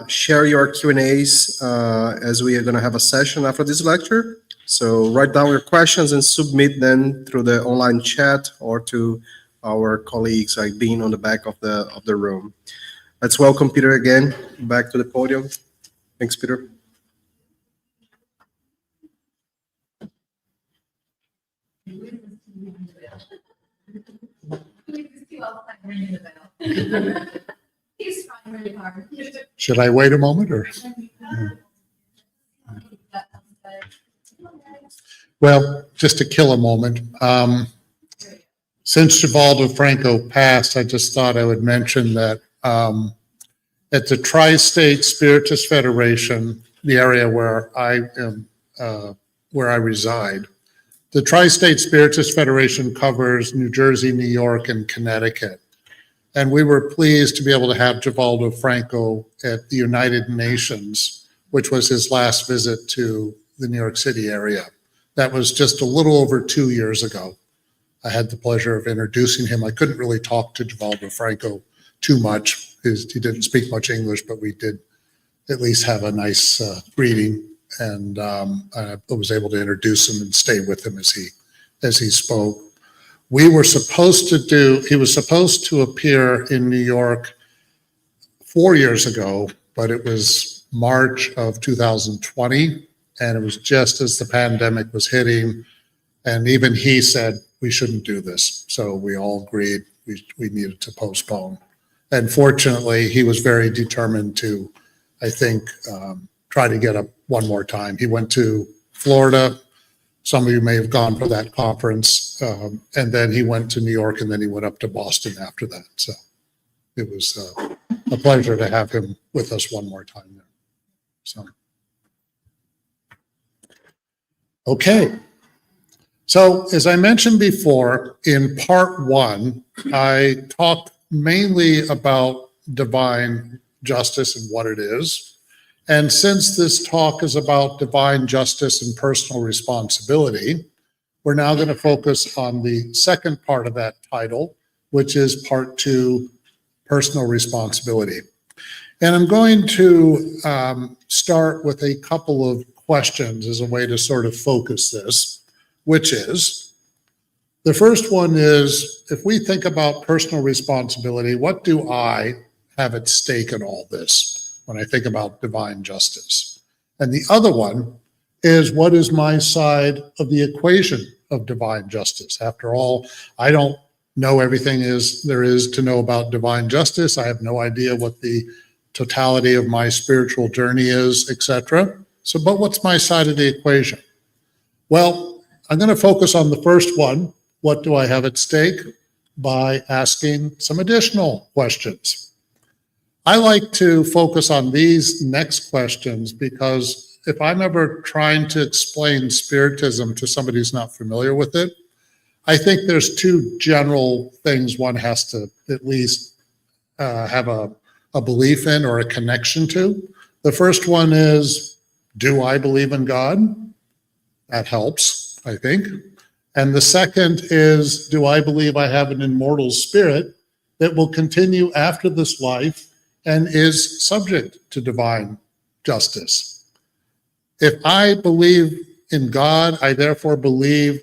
Share your Q&As as we are going to have a session after this lecture. So write down your questions and submit them through the online chat or to our colleagues like being on the back of the room. Let's welcome Peter again back to the podium. Thanks, Peter. He's trying really hard. Should I wait a moment or? Well, just to kill a moment. Since Divaldo Franco passed, I just thought I would mention that at the Tri-State Spiritist Federation, the area where I am, where I reside, the Tri-State Spiritist Federation covers New Jersey, New York, and Connecticut. And we were pleased to be able to have Divaldo Franco at the United Nations, which was his last visit to the New York City area. That was just a little over 2 years ago. I had the pleasure of introducing him. I couldn't really talk to Divaldo Franco too much because he didn't speak much English, but we did at least have a nice greeting, and I was able to introduce him and stay with him as he spoke. He was supposed to appear in New York 4 years ago, but it was March of 2020, and it was just as the pandemic was hitting, and even he said we shouldn't do this. So we all agreed we needed to postpone. And fortunately, he was very determined to, I think, try to get up one more time. He went to Florida. Some of you may have gone for that conference. And then he went to New York, and then he went up to Boston after that. So it was a pleasure to have him with us one more time there. So, okay. So as I mentioned before, in part one, I talked mainly about divine justice and what it is. And since this talk is about divine justice and personal responsibility, we're now going to focus on the second part of that title, which is part two, personal responsibility. And I'm going to start with a couple of questions as a way to sort of focus this, which is, the first one is, if we think about personal responsibility, what do I have at stake in all this when I think about divine justice? And the other one is, what is my side of the equation of divine justice? After all, I don't know everything there is to know about divine justice. I have no idea what the totality of my spiritual journey is, etc. So, but what's my side of the equation? Well, I'm going to focus on the first one, what do I have at stake, by asking some additional questions. I like to focus on these next questions because if I'm ever trying to explain Spiritism to somebody who's not familiar with it, I think there's two general things one has to at least have a belief in or a connection to. The first one is, do I believe in God? That helps, I think. And the second is, do I believe I have an immortal spirit that will continue after this life and is subject to divine justice? If I believe in God, I therefore believe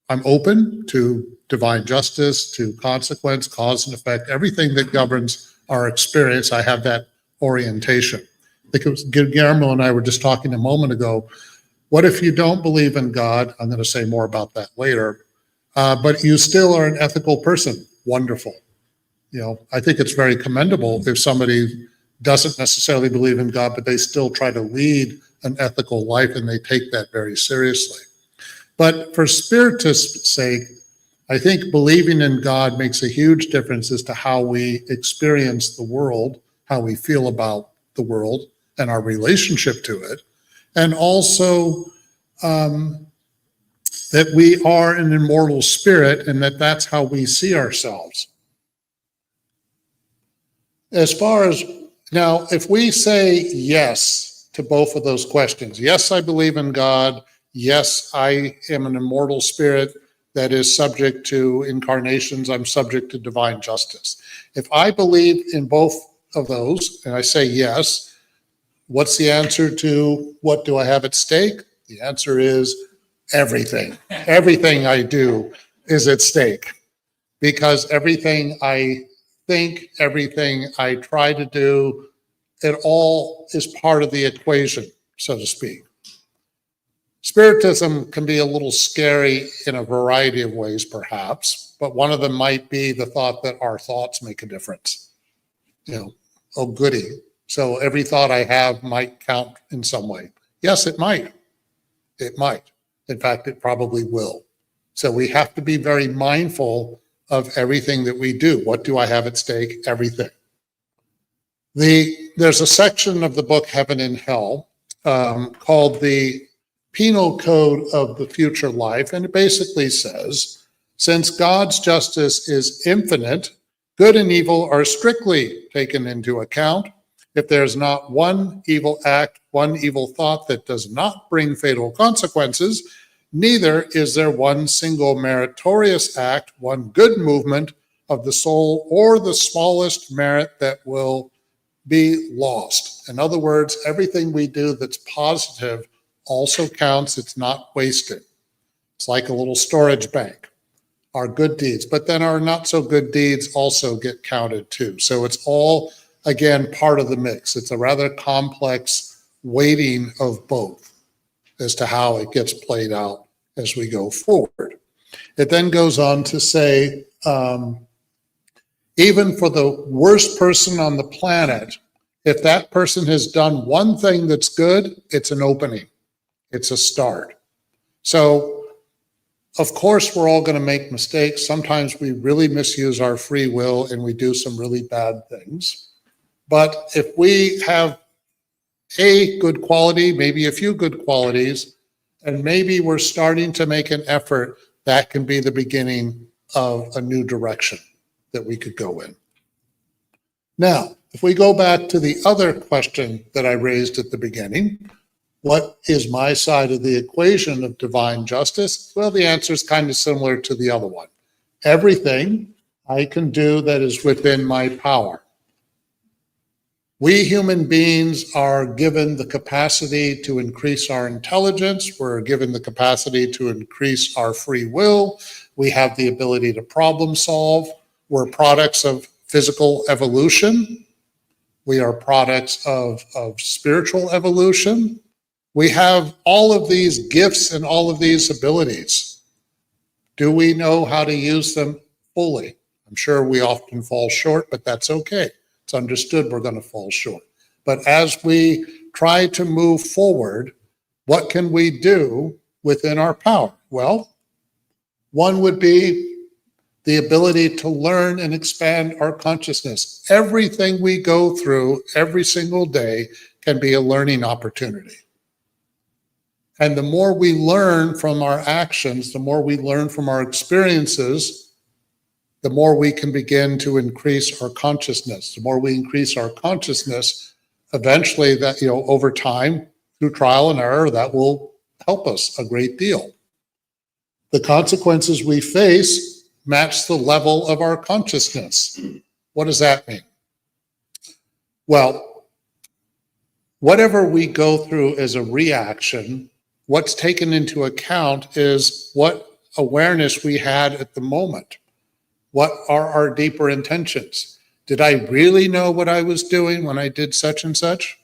I'm open to divine justice, to consequence, cause and effect, everything that governs our experience. I have that orientation. I think it was Guillermo and I were just talking a moment ago. What if you don't believe in God? I'm going to say more about that later. But you still are an ethical person. Wonderful. You know, I think it's very commendable if somebody doesn't necessarily believe in God, but they still try to lead an ethical life and they take that very seriously. But for Spiritist's sake, I think believing in God makes a huge difference as to how we experience the world, how we feel about the world and our relationship to it. And also that we are an immortal spirit and that that's how we see ourselves. As far as, now, if we say yes to both of those questions, yes, I believe in God, yes, I am an immortal spirit that is subject to incarnations, I'm subject to divine justice. If I believe in both of those, and I say yes, what's the answer to what do I have at stake? The answer is everything. Everything I do is at stake because everything I think, everything I try to do, it all is part of the equation, so to speak. Spiritism can be a little scary in a variety of ways, perhaps, but one of them might be the thought that our thoughts make a difference. You know, oh goody. So every thought I have might count in some way. Yes, it might. It might. In fact, it probably will. So we have to be very mindful of everything that we do. What do I have at stake? Everything. There's a section of the book Heaven and Hell called the Penal Code of the Future Life, and it basically says, since God's justice is infinite, good and evil are strictly taken into account. If there's not one evil act, one evil thought that does not bring fatal consequences, neither is there one single meritorious act, one good movement of the soul, or the smallest merit that will be lost. In other words, everything we do that's positive also counts. It's not wasted. It's like a little storage bank. Our good deeds, but then our not so good deeds also get counted too. So it's all, again, part of the mix. It's a rather complex weighting of both as to how it gets played out as we go forward. It then goes on to say, even for the worst person on the planet, if that person has done one thing that's good, it's an opening. It's a start. So Of course, we're all going to make mistakes. Sometimes we really misuse our free will and we do some really bad things. But if we have a good quality, maybe a few good qualities, and maybe we're starting to make an effort, that can be the beginning of a new direction that we could go in. Now, if we go back to the other question that I raised at the beginning, what is my side of the equation of divine justice? Well, the answer is kind of similar to the other one. Everything I can do that is within my power. We human beings are given the capacity to increase our intelligence. We're given the capacity to increase our free will. We have the ability to problem solve. We're products of physical evolution. We are products of spiritual evolution. We have all of these gifts and all of these abilities. Do we know how to use them fully? I'm sure we often fall short, but that's okay. It's understood we're going to fall short. But as we try to move forward, what can we do within our power? Well, one would be the ability to learn and expand our consciousness. Everything we go through every single day can be a learning opportunity. And the more we learn from our actions, the more we learn from our experiences, the more we can begin to increase our consciousness. The more we increase our consciousness, eventually that, over time, through trial and error, that will help us a great deal. The consequences we face match the level of our consciousness. What does that mean? Well, whatever we go through as a reaction, what's taken into account is what awareness we had at the moment. What are our deeper intentions? Did I really know what I was doing when I did such and such?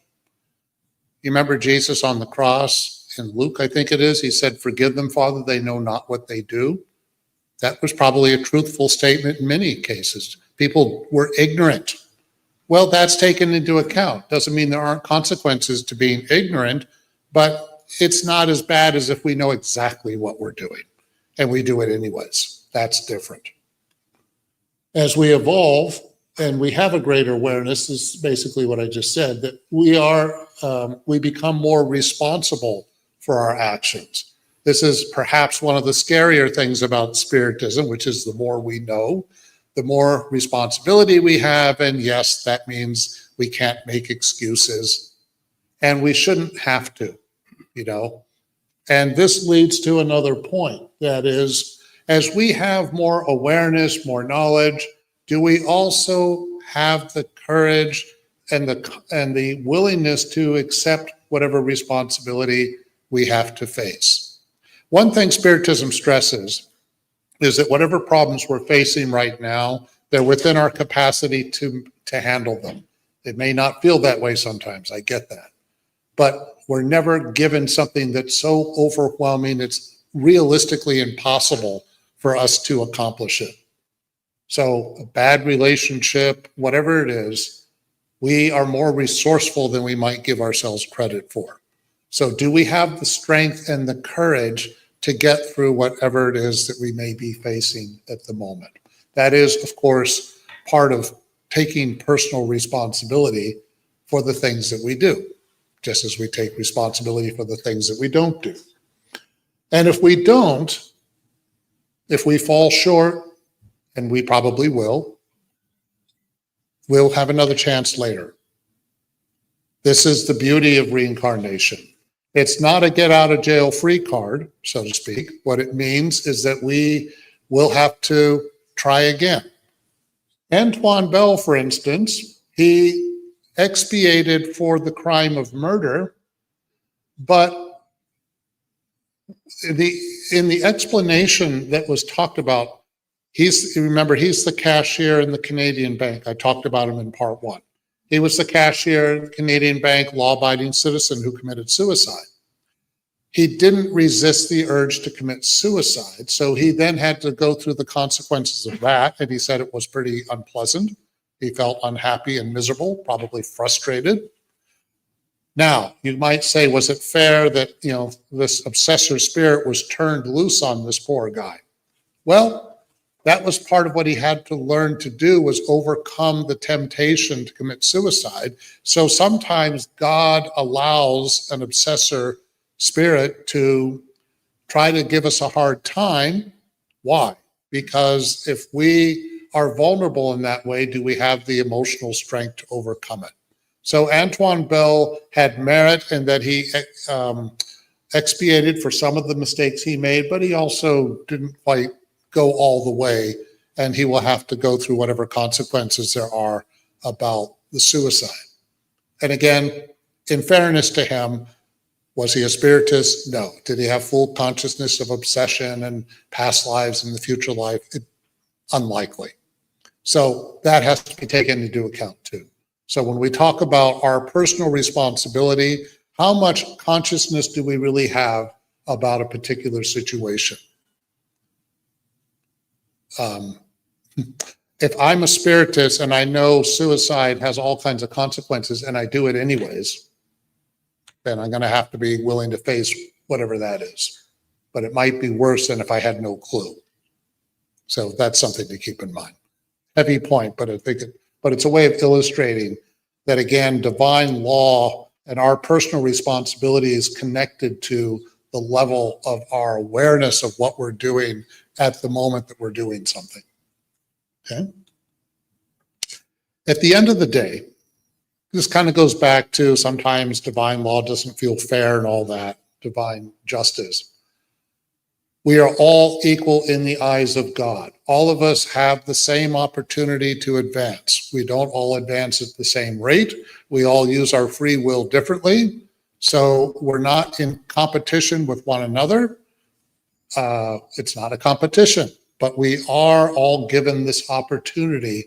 You remember Jesus on the cross in Luke, I think it is, he said, "Forgive them, Father, they know not what they do." That was probably a truthful statement in many cases. People were ignorant. Well, that's taken into account. Doesn't mean there aren't consequences to being ignorant, but it's not as bad as if we know exactly what we're doing and we do it anyways. That's different. As we evolve and we have a greater awareness, this is basically what I just said, that we become more responsible for our actions. This is perhaps one of the scarier things about Spiritism, which is the more we know, the more responsibility we have. And yes, that means we can't make excuses and we shouldn't have to, And this leads to another point. That is, as we have more awareness, more knowledge, do we also have the courage and the willingness to accept whatever responsibility we have to face? One thing Spiritism stresses is that whatever problems we're facing right now, they're within our capacity to handle them. It may not feel that way sometimes, I get that. But we're never given something that's so overwhelming, it's realistically impossible for us to accomplish it. So a bad relationship, whatever it is, we are more resourceful than we might give ourselves credit for. So do we have the strength and the courage to get through whatever it is that we may be facing at the moment? That is, of course, part of taking personal responsibility for the things that we do, just as we take responsibility for the things that we don't do. And if we don't, if we fall short, and we probably will, we'll have another chance later. This is the beauty of reincarnation. It's not a get out of jail free card, so to speak. What it means is that we will have to try again. Antoine Bell, for instance, he expiated for the crime of murder, but in the explanation that was talked about, he's the cashier in the Canadian bank. I talked about him in part one. He was the cashier in the Canadian bank, law-abiding citizen who committed suicide. He didn't resist the urge to commit suicide, so he then had to go through the consequences of that, and he said it was pretty unpleasant. He felt unhappy and miserable, probably frustrated. Now, you might say, was it fair that, this obsessor spirit was turned loose on this poor guy? Well, that was part of what he had to learn to do, was overcome the temptation to commit suicide. So sometimes God allows an obsessor spirit to try to give us a hard time. Why? Because if we are vulnerable in that way, do we have the emotional strength to overcome it? So Antoine Bell had merit in that he expiated for some of the mistakes he made, but he also didn't quite go all the way, and he will have to go through whatever consequences there are about the suicide. And again, in fairness to him, was he a spiritist? No. Did he have full consciousness of obsession and past lives and the future life? Unlikely. So that has to be taken into account too. So when we talk about our personal responsibility, how much consciousness do we really have about a particular situation? If I'm a spiritist and I know suicide has all kinds of consequences and I do it anyways, then I'm going to have to be willing to face whatever that is. But it might be worse than if I had no clue. So that's something to keep in mind. Heavy point, but it's a way of illustrating that, again, divine law and our personal responsibility is connected to the level of our awareness of what we're doing at the moment that we're doing something. Okay? At the end of the day, this kind of goes back to sometimes divine law doesn't feel fair and all that, divine justice. We are all equal in the eyes of God. All of us have the same opportunity to advance. We don't all advance at the same rate. We all use our free will differently. So we're not in competition with one another. It's not a competition, but we are all given this opportunity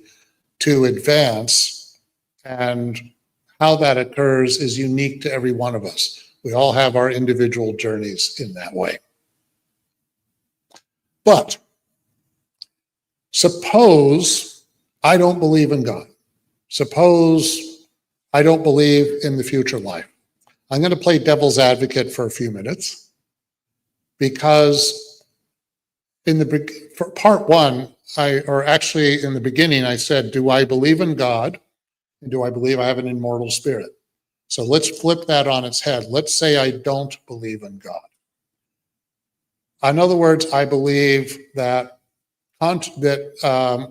to advance, and how that occurs is unique to every one of us. We all have our individual journeys in that way. But suppose I don't believe in God. Suppose I don't believe in the future life. I'm going to play devil's advocate for a few minutes, because for part one, in the beginning, I said, do I believe in God? And do I believe I have an immortal spirit? So let's flip that on its head. Let's say I don't believe in God. In other words, I believe that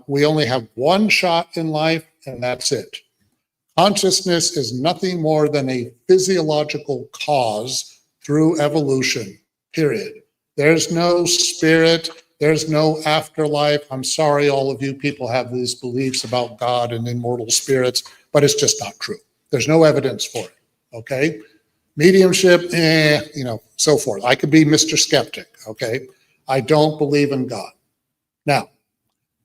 we only have one shot in life, and that's it. Consciousness is nothing more than a physiological cause through evolution, period. There's no spirit, there's no afterlife. I'm sorry, all of you people have these beliefs about God and immortal spirits, but it's just not true. There's no evidence for it, okay? Mediumship, so forth. I could be Mr. Skeptic, okay? I don't believe in God. Now,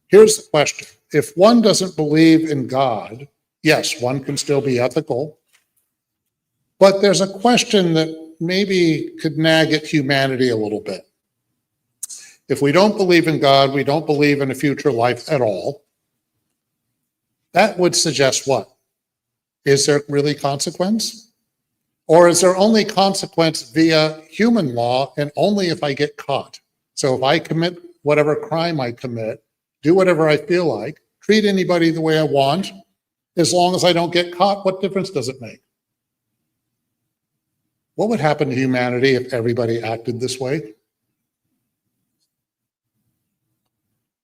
here's the question. If one doesn't believe in God, yes, one can still be ethical, but there's a question that maybe could nag at humanity a little bit. If we don't believe in God, we don't believe in a future life at all, that would suggest what? Is there really consequence? Or is there only consequence via human law and only if I get caught? So if I commit whatever crime I commit, do whatever I feel like, treat anybody the way I want, as long as I don't get caught, what difference does it make? What would happen to humanity if everybody acted this way?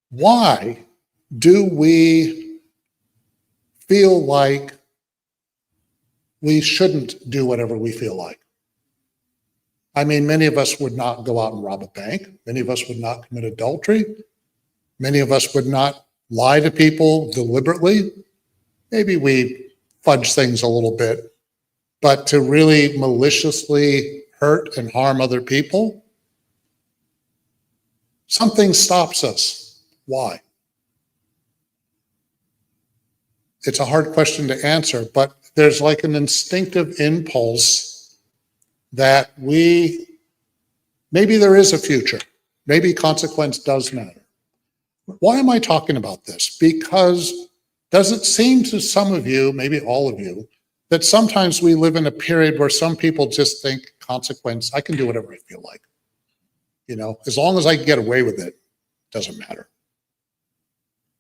Why do we feel like we shouldn't do whatever we feel like? I mean, many of us would not go out and rob a bank. Many of us would not commit adultery. Many of us would not lie to people deliberately. Maybe we fudge things a little bit, but to really maliciously hurt and harm other people, something stops us. Why? It's a hard question to answer, but there's like an instinctive impulse that maybe there is a future. Maybe consequence does matter. Why am I talking about this? Because does it seem to some of you, maybe all of you, that sometimes we live in a period where some people just think consequence, I can do whatever I feel like. You know, as long as I can get away with it, doesn't matter.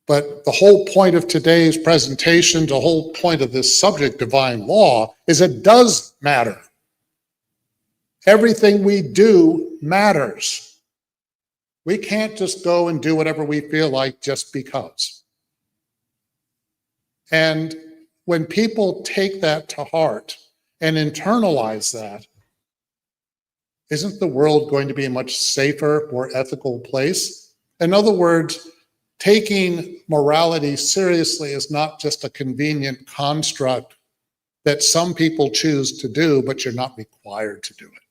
But the whole point of today's presentation, the whole point of this subject, divine law, is it does matter. Everything we do matters. We can't just go and do whatever we feel like just because. And when people take that to heart and internalize that, isn't the world going to be a much safer, more ethical place? In other words, taking morality seriously is not just a convenient construct that some people choose to do, but you're not required to do it.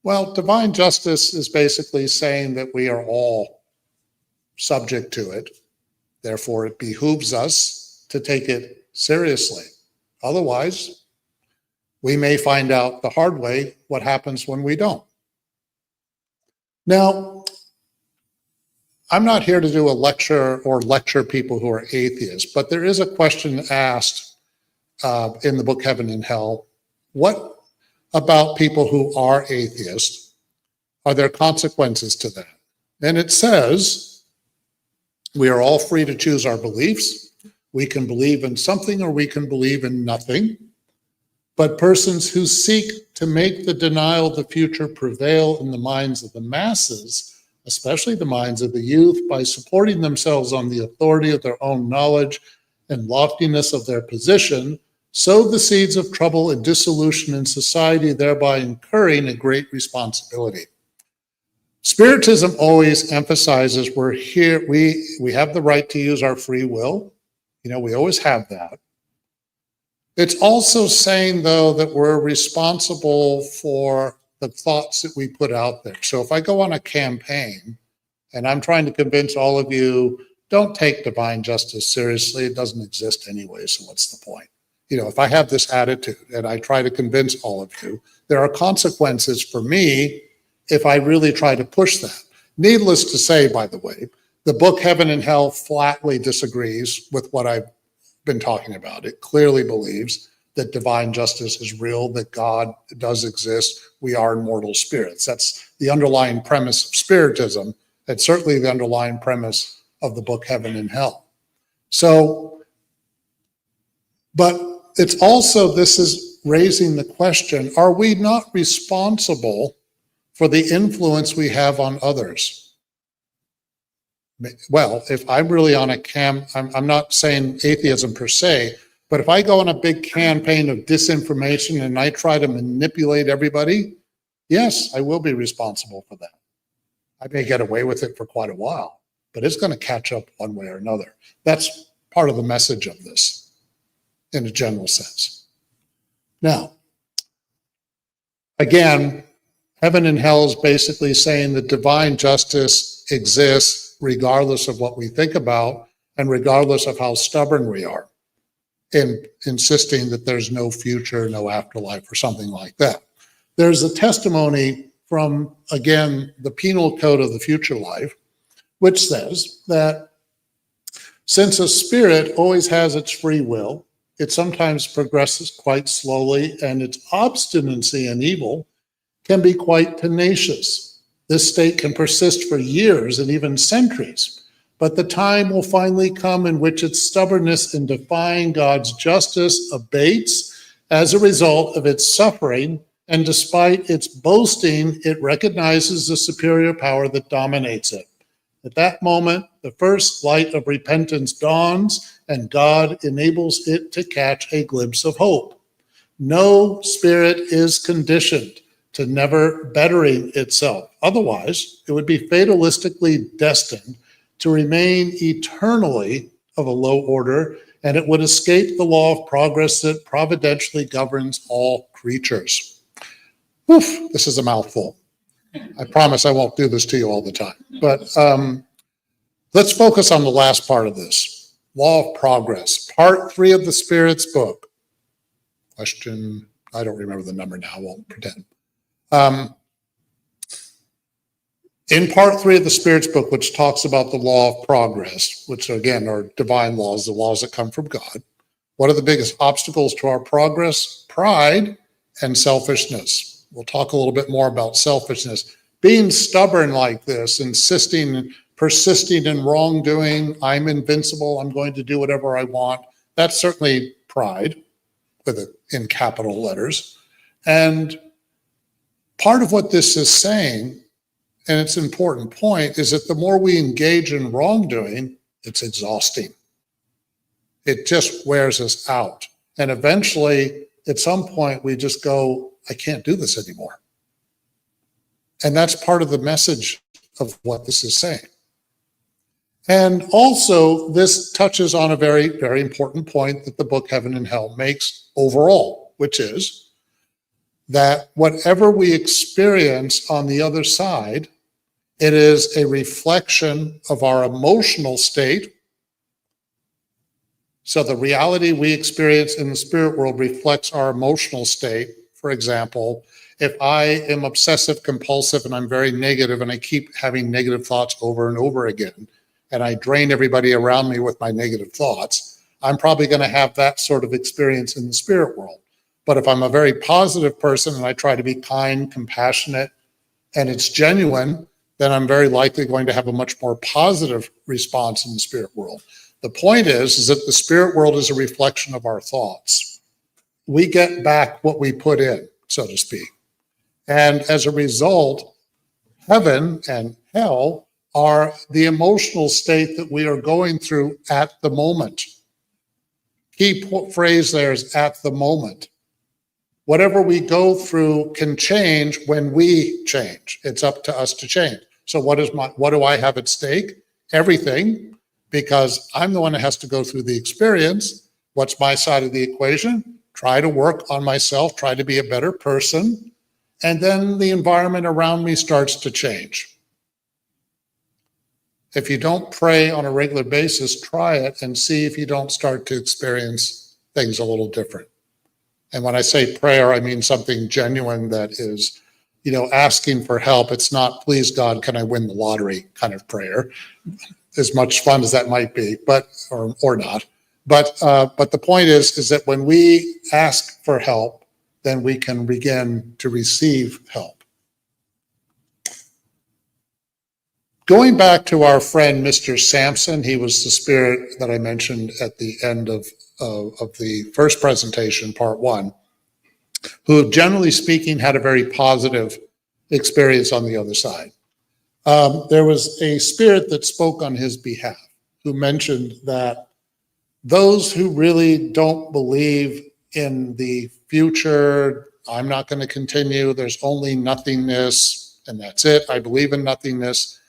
Well, divine justice is basically saying that we are all subject to it. Therefore, it behooves us to take it seriously. Otherwise, we may find out the hard way what happens when we don't. Now, I'm not here to do a lecture or lecture people who are atheists, but there is a question asked in the book Heaven and Hell. What about people who are atheists? Are there consequences to that? And it says, we are all free to choose our beliefs. We can believe in something or we can believe in nothing. But persons who seek to make the denial of the future prevail in the minds of the masses, especially the minds of the youth, by supporting themselves on the authority of their own knowledge and loftiness of their position, sow the seeds of trouble and dissolution in society, thereby incurring a great responsibility. Spiritism always emphasizes we're here, we have the right to use our free will. You know, we always have that. It's also saying, though, that we're responsible for the thoughts that we put out there. So if I go on a campaign and I'm trying to convince all of you, don't take divine justice seriously, it doesn't exist anyway, so what's the point? You know, if I have this attitude and I try to convince all of you, there are consequences for me if I really try to push that. Needless to say, by the way, the book Heaven and Hell flatly disagrees with what I've been talking about. It clearly believes that divine justice is real, that God does exist, we are immortal spirits. That's the underlying premise of Spiritism, and certainly the underlying premise of the book Heaven and Hell. So, but it's also, this is raising the question, are we not responsible for the influence we have on others? Well, if I'm really on a I'm not saying atheism per se, but if I go on a big campaign of disinformation and I try to manipulate everybody, yes, I will be responsible for that. I may get away with it for quite a while, but it's going to catch up one way or another. That's part of the message of this in a general sense. Now, again, Heaven and Hell is basically saying that divine justice exists regardless of what we think about and regardless of how stubborn we are in insisting that there's no future, no afterlife, or something like that. There's a testimony from, again, the Penal Code of the Future Life, which says that since a spirit always has its free will, it sometimes progresses quite slowly, and its obstinacy in evil can be quite tenacious. This state can persist for years and even centuries, but the time will finally come in which its stubbornness in defying God's justice abates as a result of its suffering, and despite its boasting, it recognizes the superior power that dominates it. At that moment, the first light of repentance dawns, and God enables it to catch a glimpse of hope. No spirit is conditioned to never bettering itself. Otherwise, it would be fatalistically destined to remain eternally of a low order, and it would escape the law of progress that providentially governs all creatures. Oof, this is a mouthful. I promise I won't do this to you all the time. But let's focus on the last part of this. Law of progress, part 3 of the Spirit's book. Question, I don't remember the number now, I won't pretend. In part 3 of the Spirit's book, which talks about the law of progress, which again are divine laws, the laws that come from God, What are the biggest obstacles to our progress? Pride and selfishness. We'll talk a little bit more about selfishness. Being stubborn like this, insisting, persisting in wrongdoing, I'm invincible, I'm going to do whatever I want. That's certainly pride, with it in capital letters. And part of what this is saying, and it's an important point, is that the more we engage in wrongdoing, it's exhausting. It just wears us out. And eventually, at some point, we just go, I can't do this anymore. And that's part of the message of what this is saying. And also, this touches on a very, very important point that the book Heaven and Hell makes overall, which is that whatever we experience on the other side, it is a reflection of our emotional state. So the reality we experience in the spirit world reflects our emotional state. For example, if I am obsessive compulsive and I'm very negative and I keep having negative thoughts over and over again, and I drain everybody around me with my negative thoughts, I'm probably going to have that sort of experience in the spirit world. But if I'm a very positive person and I try to be kind, compassionate, and it's genuine, then I'm very likely going to have a much more positive response in the spirit world. The point is that the spirit world is a reflection of our thoughts. We get back what we put in, so to speak. And as a result, heaven and hell are the emotional state that we are going through at the moment. Key phrase there is at the moment. Whatever we go through can change when we change. It's up to us to change. So what do I have at stake? Everything, because I'm the one that has to go through the experience. What's my side of the equation? Try to work on myself, try to be a better person, and then the environment around me starts to change. If you don't pray on a regular basis, try it and see if you don't start to experience things a little different. And when I say prayer, I mean something genuine that is, asking for help. It's not, please God, can I win the lottery kind of prayer, as much fun as that might be, but or not. But the point is that when we ask for help, then we can begin to receive help. Going back to our friend, Mr. Sampson, he was the spirit that I mentioned at the end of the first presentation, part one, who generally speaking had a very positive experience on the other side. There was a spirit that spoke on his behalf, who mentioned that those who really don't believe in the future, I'm not going to continue, there's only nothingness, and that's it, I believe in nothingness.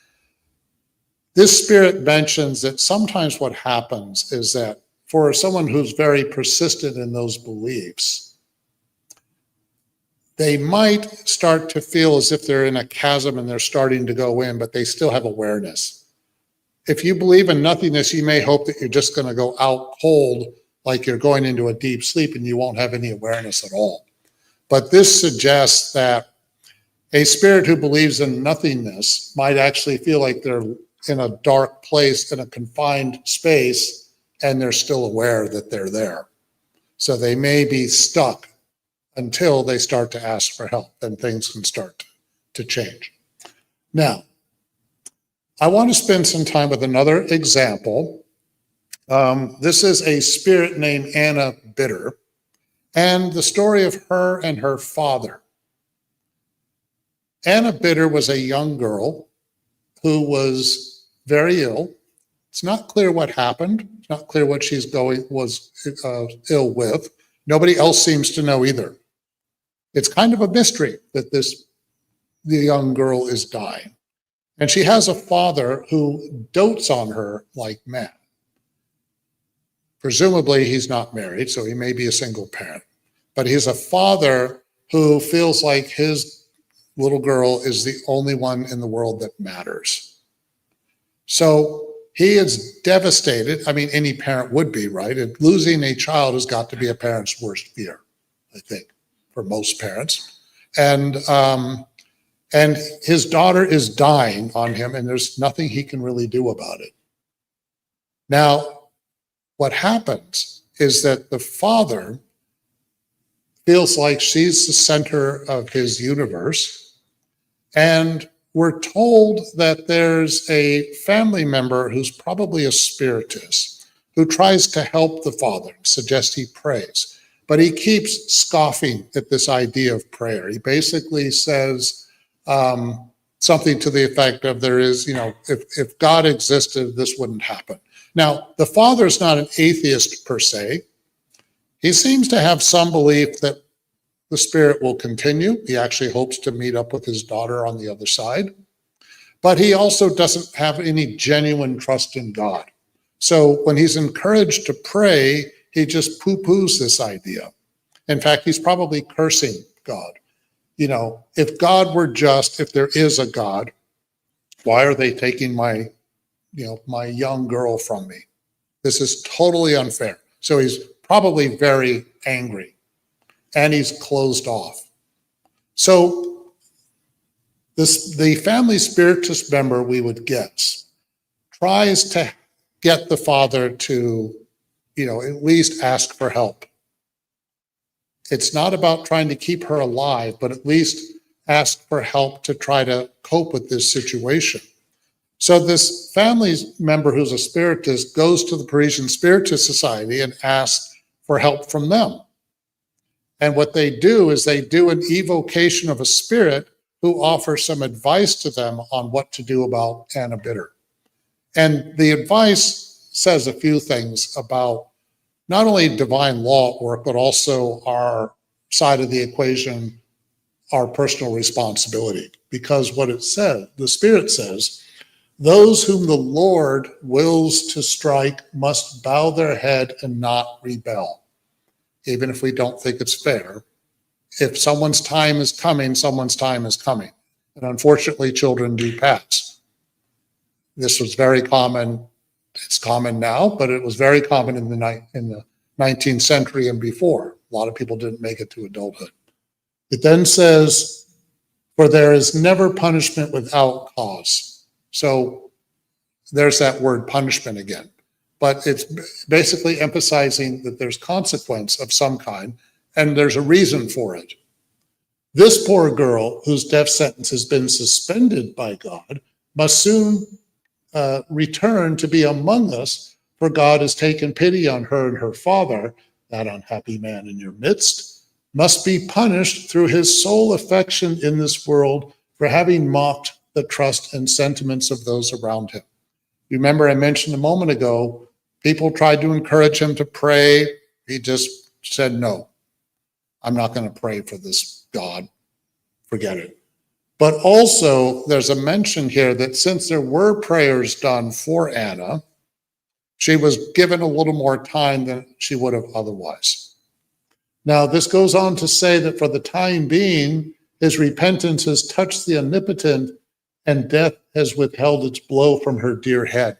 This spirit mentions that sometimes what happens is that for someone who's very persistent in those beliefs, they might start to feel as if they're in a chasm and they're starting to go in, but they still have awareness. If you believe in nothingness, you may hope that you're just going to go out cold, like you're going into a deep sleep and you won't have any awareness at all. But this suggests that a spirit who believes in nothingness might actually feel like they're in a dark place, in a confined space, and they're still aware that they're there. So they may be stuck until they start to ask for help, and things can start to change. Now, I want to spend some time with another example. This is a spirit named Anna Bitter, and the story of her and her father. Anna Bitter was a young girl who was very ill. It's not clear what happened. It's not clear what was ill with. Nobody else seems to know either. It's kind of a mystery that the young girl is dying. And she has a father who dotes on her like mad. Presumably he's not married, so he may be a single parent. But he's a father who feels like his little girl is the only one in the world that matters. So he is devastated. I mean, any parent would be, right? And losing a child has got to be a parent's worst fear, I think, for most parents. And his daughter is dying on him, and there's nothing he can really do about it. Now, what happens is that the father feels like she's the center of his universe. And we're told that there's a family member who's probably a spiritist who tries to help the father, suggest he prays. But he keeps scoffing at this idea of prayer. He basically says something to the effect of there is, if God existed, this wouldn't happen. Now, the father's not an atheist per se. He seems to have some belief that the spirit will continue. He actually hopes to meet up with his daughter on the other side. But he also doesn't have any genuine trust in God. So when he's encouraged to pray, he just poo-poos this idea. In fact, he's probably cursing God. If God were just, if there is a God, why are they taking my young girl from me? This is totally unfair. So he's probably very angry and he's closed off. So the family spiritist member, we would guess, tries to get the father to, at least ask for help. It's not about trying to keep her alive, but at least ask for help to try to cope with this situation. So this family member who's a spiritist goes to the Parisian Spiritist Society and asks for help from them. And what they do is they do an evocation of a spirit who offers some advice to them on what to do about Anna Bitter. And the advice says a few things about not only divine law at work, but also our side of the equation, our personal responsibility. Because what it says, the Spirit says, those whom the Lord wills to strike must bow their head and not rebel. Even if we don't think it's fair. If someone's time is coming, someone's time is coming. And unfortunately, children do pass. This was very common. It's common now, but it was very common in the 19th century and before. A lot of people didn't make it to adulthood. It then says, for there is never punishment without cause. So there's that word punishment again. But it's basically emphasizing that there's consequence of some kind, and there's a reason for it. This poor girl, whose death sentence has been suspended by God, must soon return to be among us, for God has taken pity on her, and her father, that unhappy man in your midst, must be punished through his sole affection in this world for having mocked the trust and sentiments of those around him. Remember, I mentioned a moment ago, people tried to encourage him to pray. He just said, no, I'm not going to pray for this God. Forget it. But also, there's a mention here that since there were prayers done for Anna, she was given a little more time than she would have otherwise. Now, this goes on to say that for the time being, his repentance has touched the omnipotent, and death has withheld its blow from her dear head.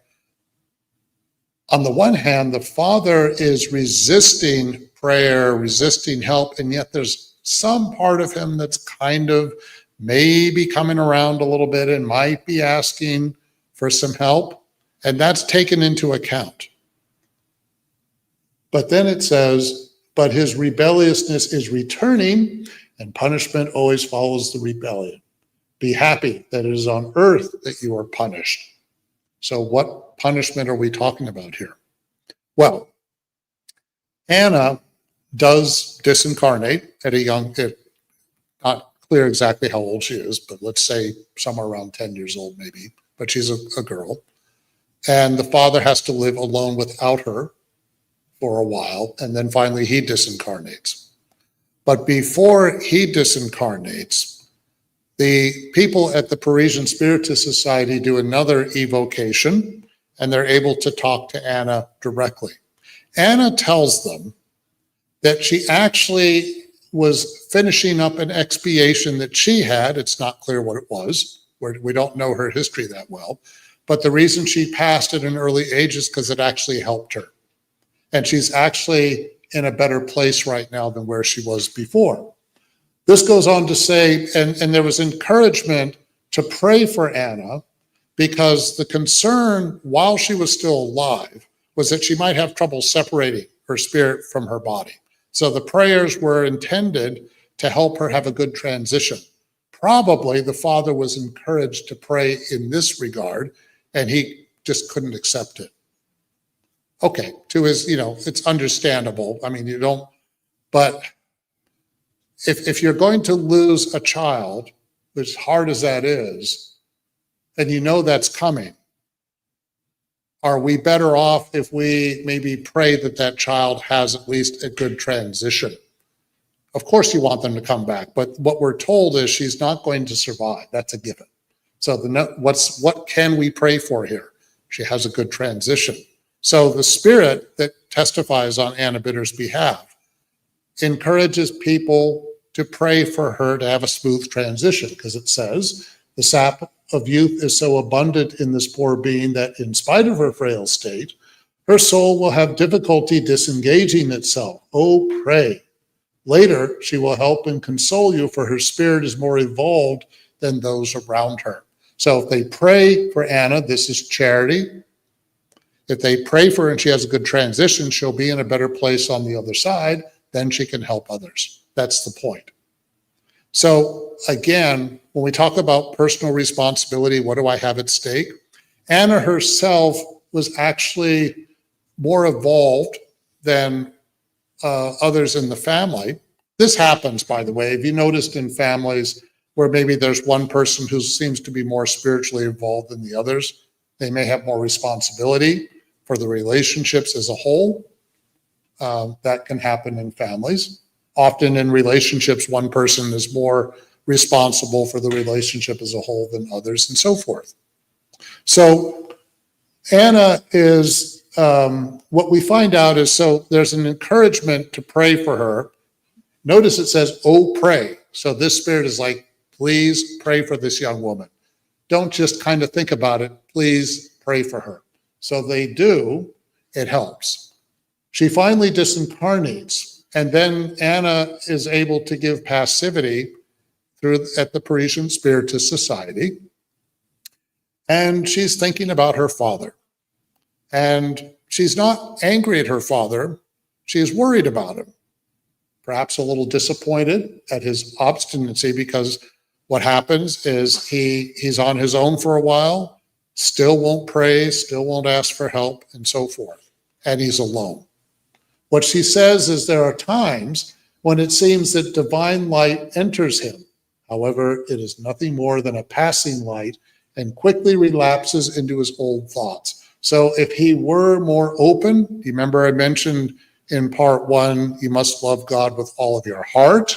On the one hand, the father is resisting prayer, resisting help, and yet there's some part of him that's kind of maybe coming around a little bit and might be asking for some help, and that's taken into account. But then it says, but his rebelliousness is returning, and punishment always follows the rebellion. Be happy that it is on earth that you are punished. So what punishment are we talking about here? Well, Anna does disincarnate at a young, not clear exactly how old she is, but let's say somewhere around 10 years old maybe, but she's a girl. And the father has to live alone without her for a while, and then finally he disincarnates. But before he disincarnates, the people at the Parisian Spiritist Society do another evocation, and they're able to talk to Anna directly. Anna tells them that she actually was finishing up an expiation that she had. It's not clear what it was. We don't know her history that well. But the reason she passed at an early age is because it actually helped her. And she's actually in a better place right now than where she was before. This goes on to say, and there was encouragement to pray for Anna because the concern while she was still alive was that she might have trouble separating her spirit from her body. So the prayers were intended to help her have a good transition. Probably the father was encouraged to pray in this regard, and he just couldn't accept it. Okay, to his, it's understandable. I mean, but if you're going to lose a child, as hard as that is, and you know that's coming, are we better off if we maybe pray that that child has at least a good transition? Of course you want them to come back, but what we're told is she's not going to survive. That's a given. So what can we pray for here? She has a good transition. So the spirit that testifies on Anna Bitter's behalf encourages people to pray for her to have a smooth transition, because it says, the sap of youth is so abundant in this poor being that in spite of her frail state, her soul will have difficulty disengaging itself. Oh, pray. Later, she will help and console you, for her spirit is more evolved than those around her. So if they pray for Anna, this is charity. If they pray for her and she has a good transition, she'll be in a better place on the other side, then she can help others. That's the point. So again, when we talk about personal responsibility, what do I have at stake? Anna herself was actually more evolved than others in the family. This happens, by the way. Have you noticed in families where maybe there's one person who seems to be more spiritually involved than the others? They may have more responsibility for the relationships as a whole. That can happen in families. Often in relationships, one person is more responsible for the relationship as a whole than others, and so forth. So Anna is, what we find out is, so there's an encouragement to pray for her. Notice it says, oh, pray. So this spirit is like, please pray for this young woman. Don't just kind of think about it. Please pray for her. So they do. It helps. She finally disincarnates. And then Anna is able to give passivity at the Parisian Spiritist Society. And she's thinking about her father. And she's not angry at her father. She is worried about him. Perhaps a little disappointed at his obstinacy, because what happens is he's on his own for a while, still won't pray, still won't ask for help, and so forth. And he's alone. What she says is there are times when it seems that divine light enters him. However, it is nothing more than a passing light and quickly relapses into his old thoughts. So if he were more open, do you remember I mentioned in part 1, you must love God with all of your heart,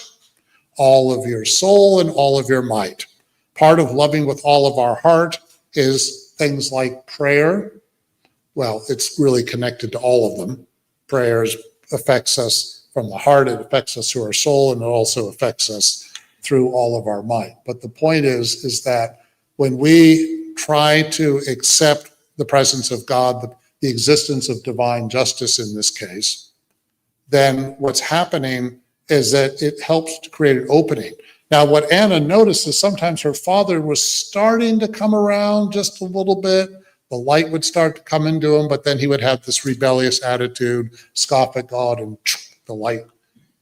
all of your soul, and all of your might. Part of loving with all of our heart is things like prayer. Well, it's really connected to all of them. Prayers affects us from the heart, it affects us through our soul, and it also affects us through all of our might. But the point is that when we try to accept the presence of God, the existence of divine justice in this case, then what's happening is that it helps to create an opening. Now, what Anna noticed is sometimes her father was starting to come around just a little bit. The light would start to come into him, but then he would have this rebellious attitude, scoff at God, and the light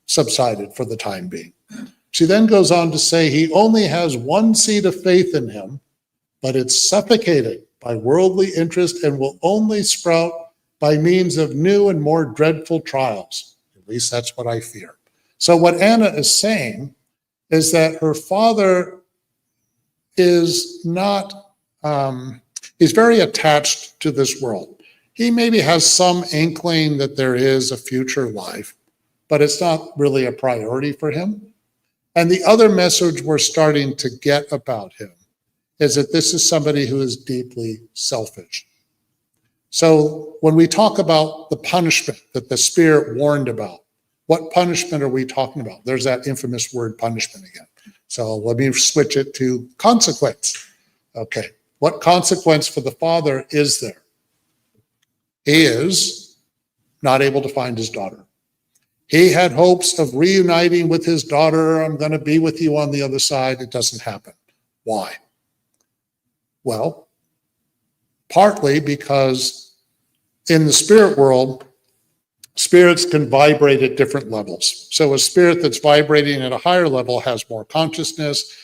subsided for the time being. She then goes on to say he only has one seed of faith in him, but it's suffocated by worldly interest and will only sprout by means of new and more dreadful trials. At least that's what I fear. So what Anna is saying is that her father is not... he's very attached to this world. He maybe has some inkling that there is a future life, but it's not really a priority for him. And the other message we're starting to get about him is that this is somebody who is deeply selfish. So when we talk about the punishment that the Spirit warned about, what punishment are we talking about? There's that infamous word punishment again. So let me switch it to consequence. Okay. What consequence for the father is there? He is not able to find his daughter. He had hopes of reuniting with his daughter. I'm going to be with you on the other side. It doesn't happen. Why? Well, partly because in the spirit world, spirits can vibrate at different levels. So a spirit that's vibrating at a higher level has more consciousness,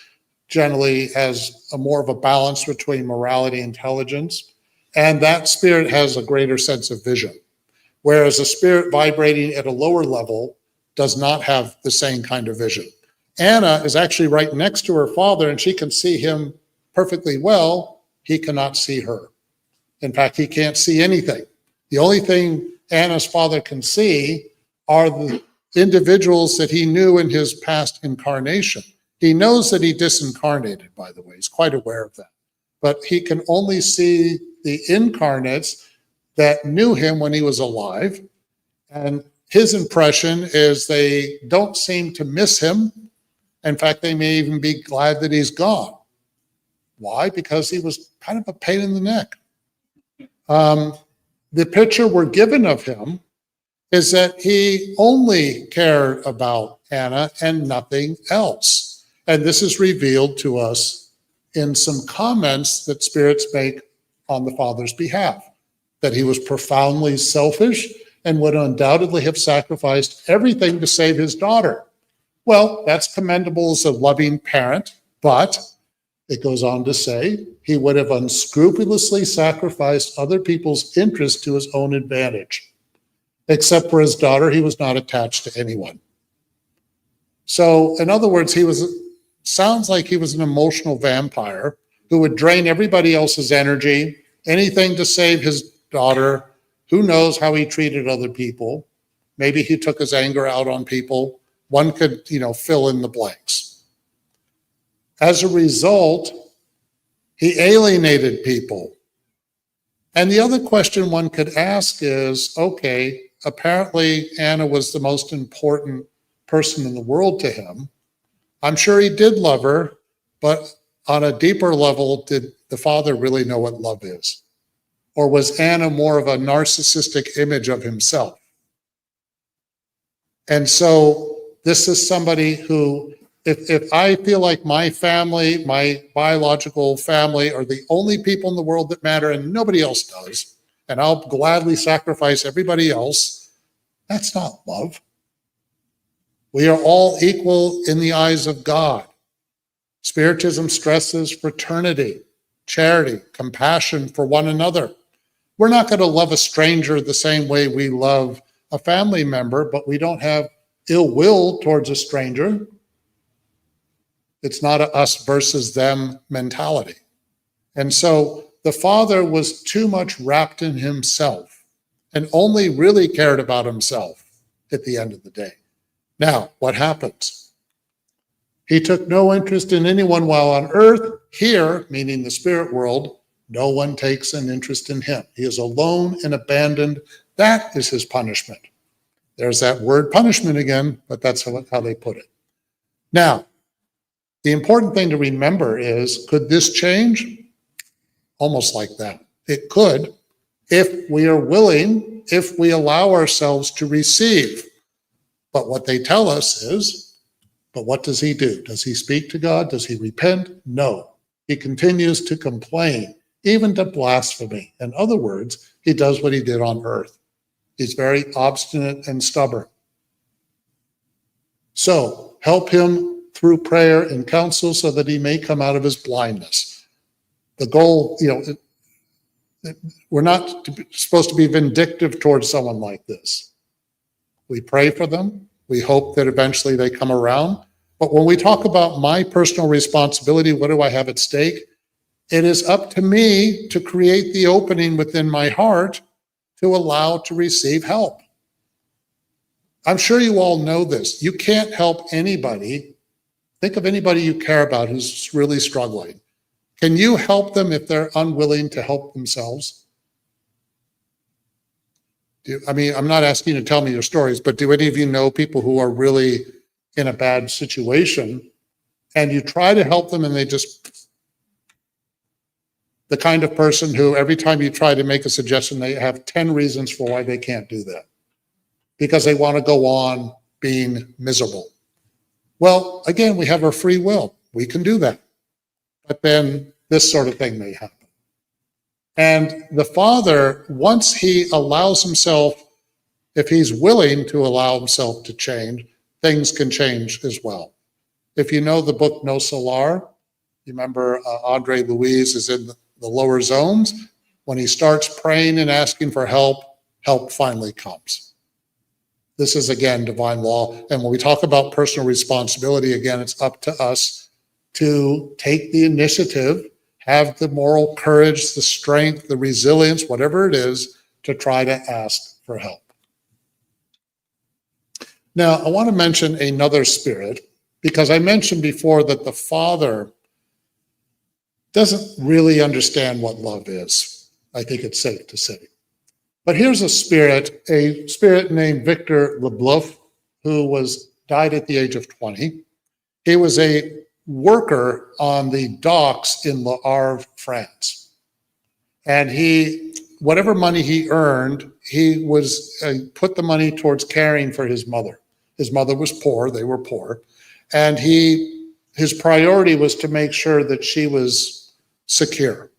generally has a more of a balance between morality and intelligence, and that spirit has a greater sense of vision. Whereas a spirit vibrating at a lower level does not have the same kind of vision. Anna is actually right next to her father, and she can see him perfectly well. He cannot see her. In fact, he can't see anything. The only thing Anna's father can see are the individuals that he knew in his past incarnation. He knows that he disincarnated, by the way. He's quite aware of that. But he can only see the incarnates that knew him when he was alive. And his impression is they don't seem to miss him. In fact, they may even be glad that he's gone. Why? Because he was kind of a pain in the neck. The picture we're given of him is that he only cared about Anna and nothing else. And this is revealed to us in some comments that spirits make on the father's behalf, that he was profoundly selfish and would undoubtedly have sacrificed everything to save his daughter. Well, that's commendable as a loving parent, but it goes on to say he would have unscrupulously sacrificed other people's interests to his own advantage. Except for his daughter, he was not attached to anyone. So, in other words, sounds like he was an emotional vampire who would drain everybody else's energy, anything to save his daughter. Who knows how he treated other people? Maybe he took his anger out on people. One could, fill in the blanks. As a result, he alienated people. And the other question one could ask is, okay, apparently Anna was the most important person in the world to him. I'm sure he did love her, but on a deeper level, did the father really know what love is? Or was Anna more of a narcissistic image of himself? And so this is somebody who, if I feel like my family, my biological family, are the only people in the world that matter and nobody else does, and I'll gladly sacrifice everybody else, that's not love. We are all equal in the eyes of God. Spiritism stresses fraternity, charity, compassion for one another. We're not going to love a stranger the same way we love a family member, but we don't have ill will towards a stranger. It's not a us versus them mentality. And so the father was too much wrapped in himself and only really cared about himself at the end of the day. Now, what happens? He took no interest in anyone while on earth. Here, meaning the spirit world, no one takes an interest in him. He is alone and abandoned. That is his punishment. There's that word punishment again, but that's how they put it. Now, the important thing to remember is, could this change? Almost like that. It could, if we are willing, if we allow ourselves to receive. But what they tell us is, but what does he do? Does he speak to God? Does he repent? No. He continues to complain, even to blasphemy. In other words, he does what he did on earth. He's very obstinate and stubborn. So help him through prayer and counsel so that he may come out of his blindness. The goal, we're not supposed to be vindictive towards someone like this. We pray for them. We hope that eventually they come around. But when we talk about my personal responsibility, what do I have at stake? It is up to me to create the opening within my heart to allow to receive help. I'm sure you all know this. You can't help anybody. Think of anybody you care about who's really struggling. Can you help them if they're unwilling to help themselves? I'm not asking you to tell me your stories, but do any of you know people who are really in a bad situation and you try to help them and they just, the kind of person who every time you try to make a suggestion, they have 10 reasons for why they can't do that because they want to go on being miserable. Well, again, we have our free will. We can do that. But then this sort of thing may happen. And the father, once he allows himself, if he's willing to allow himself to change, things can change as well. If you know the book No Solar, you remember Andre Louise is in the lower zones. When he starts praying and asking for help, help finally comes. This is, again, divine law. And when we talk about personal responsibility, again, it's up to us to take the initiative, have the moral courage, the strength, the resilience, whatever it is, to try to ask for help. Now, I want to mention another spirit, because I mentioned before that the Father doesn't really understand what love is. I think it's safe to say. But here's a spirit named Victor Leblouf, who died at the age of 20. He was a worker on the docks in Le Havre, France. And whatever money he earned, he put the money towards caring for his mother. His mother was poor, they were poor. And his priority was to make sure that she was secure.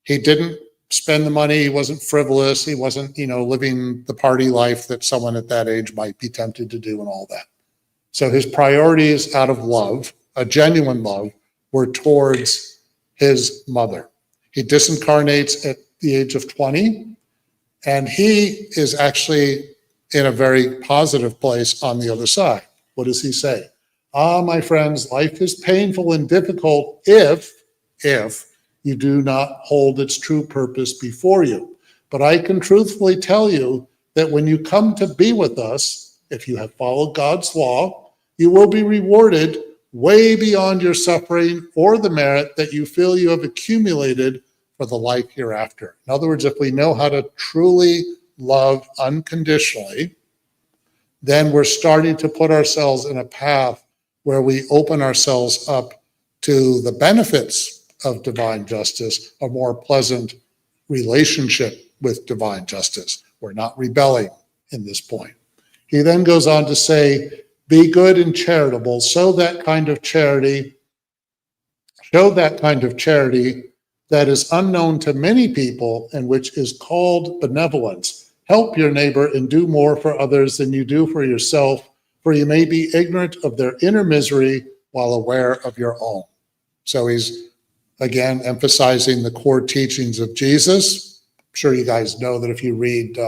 He didn't spend the money, he wasn't frivolous, he wasn't, living the party life that someone at that age might be tempted to do and all that. So his priorities out of love, a genuine love, were towards his mother. He disincarnates at the age of 20, and he is actually in a very positive place on the other side. What does he say? My friends, life is painful and difficult if you do not hold its true purpose before you. But I can truthfully tell you that when you come to be with us, if you have followed God's law, you will be rewarded way beyond your suffering or the merit that you feel you have accumulated for the life hereafter. In other words, if we know how to truly love unconditionally, then we're starting to put ourselves in a path where we open ourselves up to the benefits of divine justice, a more pleasant relationship with divine justice. We're not rebelling in this point. He then goes on to say, be good and charitable, show that kind of charity that is unknown to many people and which is called benevolence. Help your neighbor and do more for others than you do for yourself, for you may be ignorant of their inner misery while aware of your own. So he's, again, emphasizing the core teachings of Jesus. I'm sure you guys know that if you read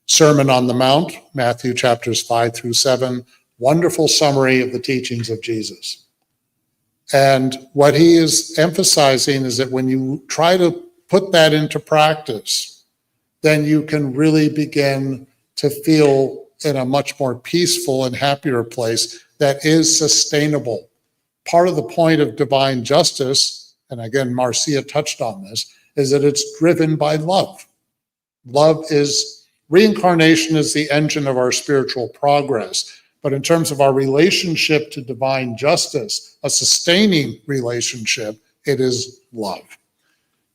Sermon on the Mount, Matthew chapters 5 through 7, wonderful summary of the teachings of Jesus. And what he is emphasizing is that when you try to put that into practice, then you can really begin to feel in a much more peaceful and happier place that is sustainable. Part of the point of divine justice, and again, Marcia touched on this, is that it's driven by love. Reincarnation is the engine of our spiritual progress. But in terms of our relationship to divine justice, a sustaining relationship, it is love.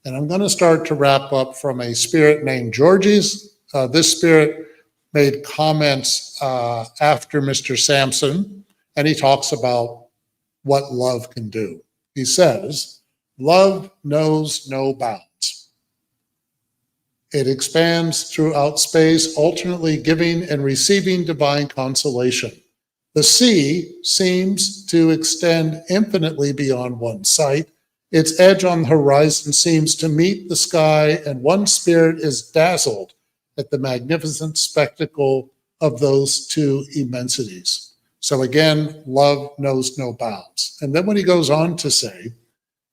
And I'm going to start to wrap up from a spirit named Georges. This spirit made comments after Mr. Sampson, and he talks about what love can do. He says, love knows no bounds. It expands throughout space, alternately giving and receiving divine consolation. The sea seems to extend infinitely beyond one's sight. Its edge on the horizon seems to meet the sky, and one spirit is dazzled at the magnificent spectacle of those two immensities. So again, love knows no bounds. And then what he goes on to say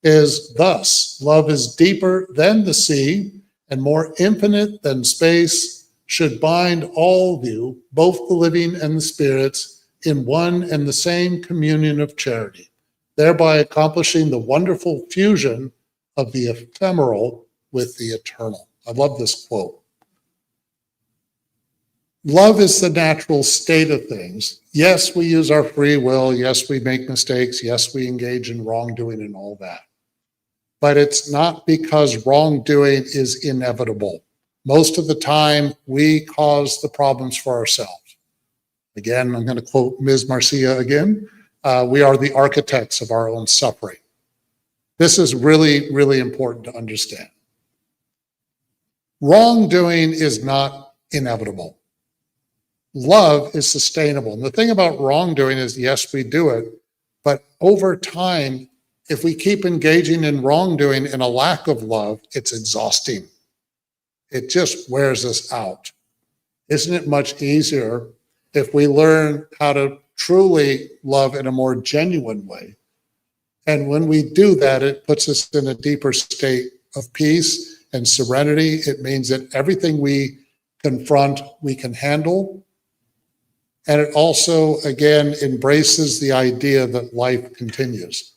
is, thus, love is deeper than the sea and more infinite than space, should bind all of you, both the living and the spirits, in one and the same communion of charity, thereby accomplishing the wonderful fusion of the ephemeral with the eternal. I love this quote. Love is the natural state of things. Yes, we use our free will. Yes, we make mistakes. Yes, we engage in wrongdoing and all that. But it's not because wrongdoing is inevitable. Most of the time, we cause the problems for ourselves. Again, I'm going to quote Ms. Marcia again. We are the architects of our own suffering. This is really, really important to understand. Wrongdoing is not inevitable. love is sustainable. And the thing about wrongdoing is, yes, we do it, but over time, if we keep engaging in wrongdoing and a lack of love, it's exhausting. It just wears us out. Isn't it much easier if we learn how to truly love in a more genuine way? And when we do that, it puts us in a deeper state of peace and serenity. It means that everything we confront, we can handle. And it also, again, embraces the idea that life continues.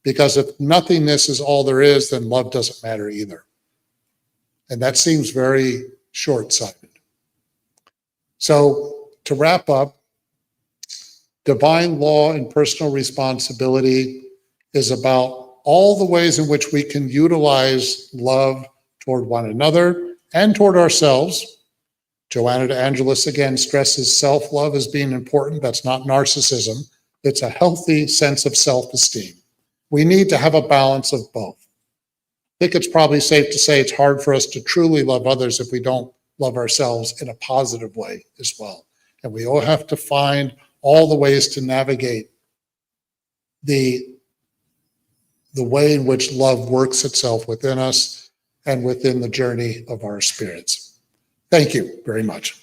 Because if nothingness is all there is, then love doesn't matter either. And that seems very short-sighted. So to wrap up, divine law and personal responsibility is about all the ways in which we can utilize love toward one another and toward ourselves. Joanna de Angelis again stresses self-love as being important. That's not narcissism. It's a healthy sense of self-esteem. We need to have a balance of both. I think it's probably safe to say it's hard for us to truly love others if we don't love ourselves in a positive way as well. And we all have to find all the ways to navigate the way in which love works itself within us and within the journey of our spirits. Thank you very much.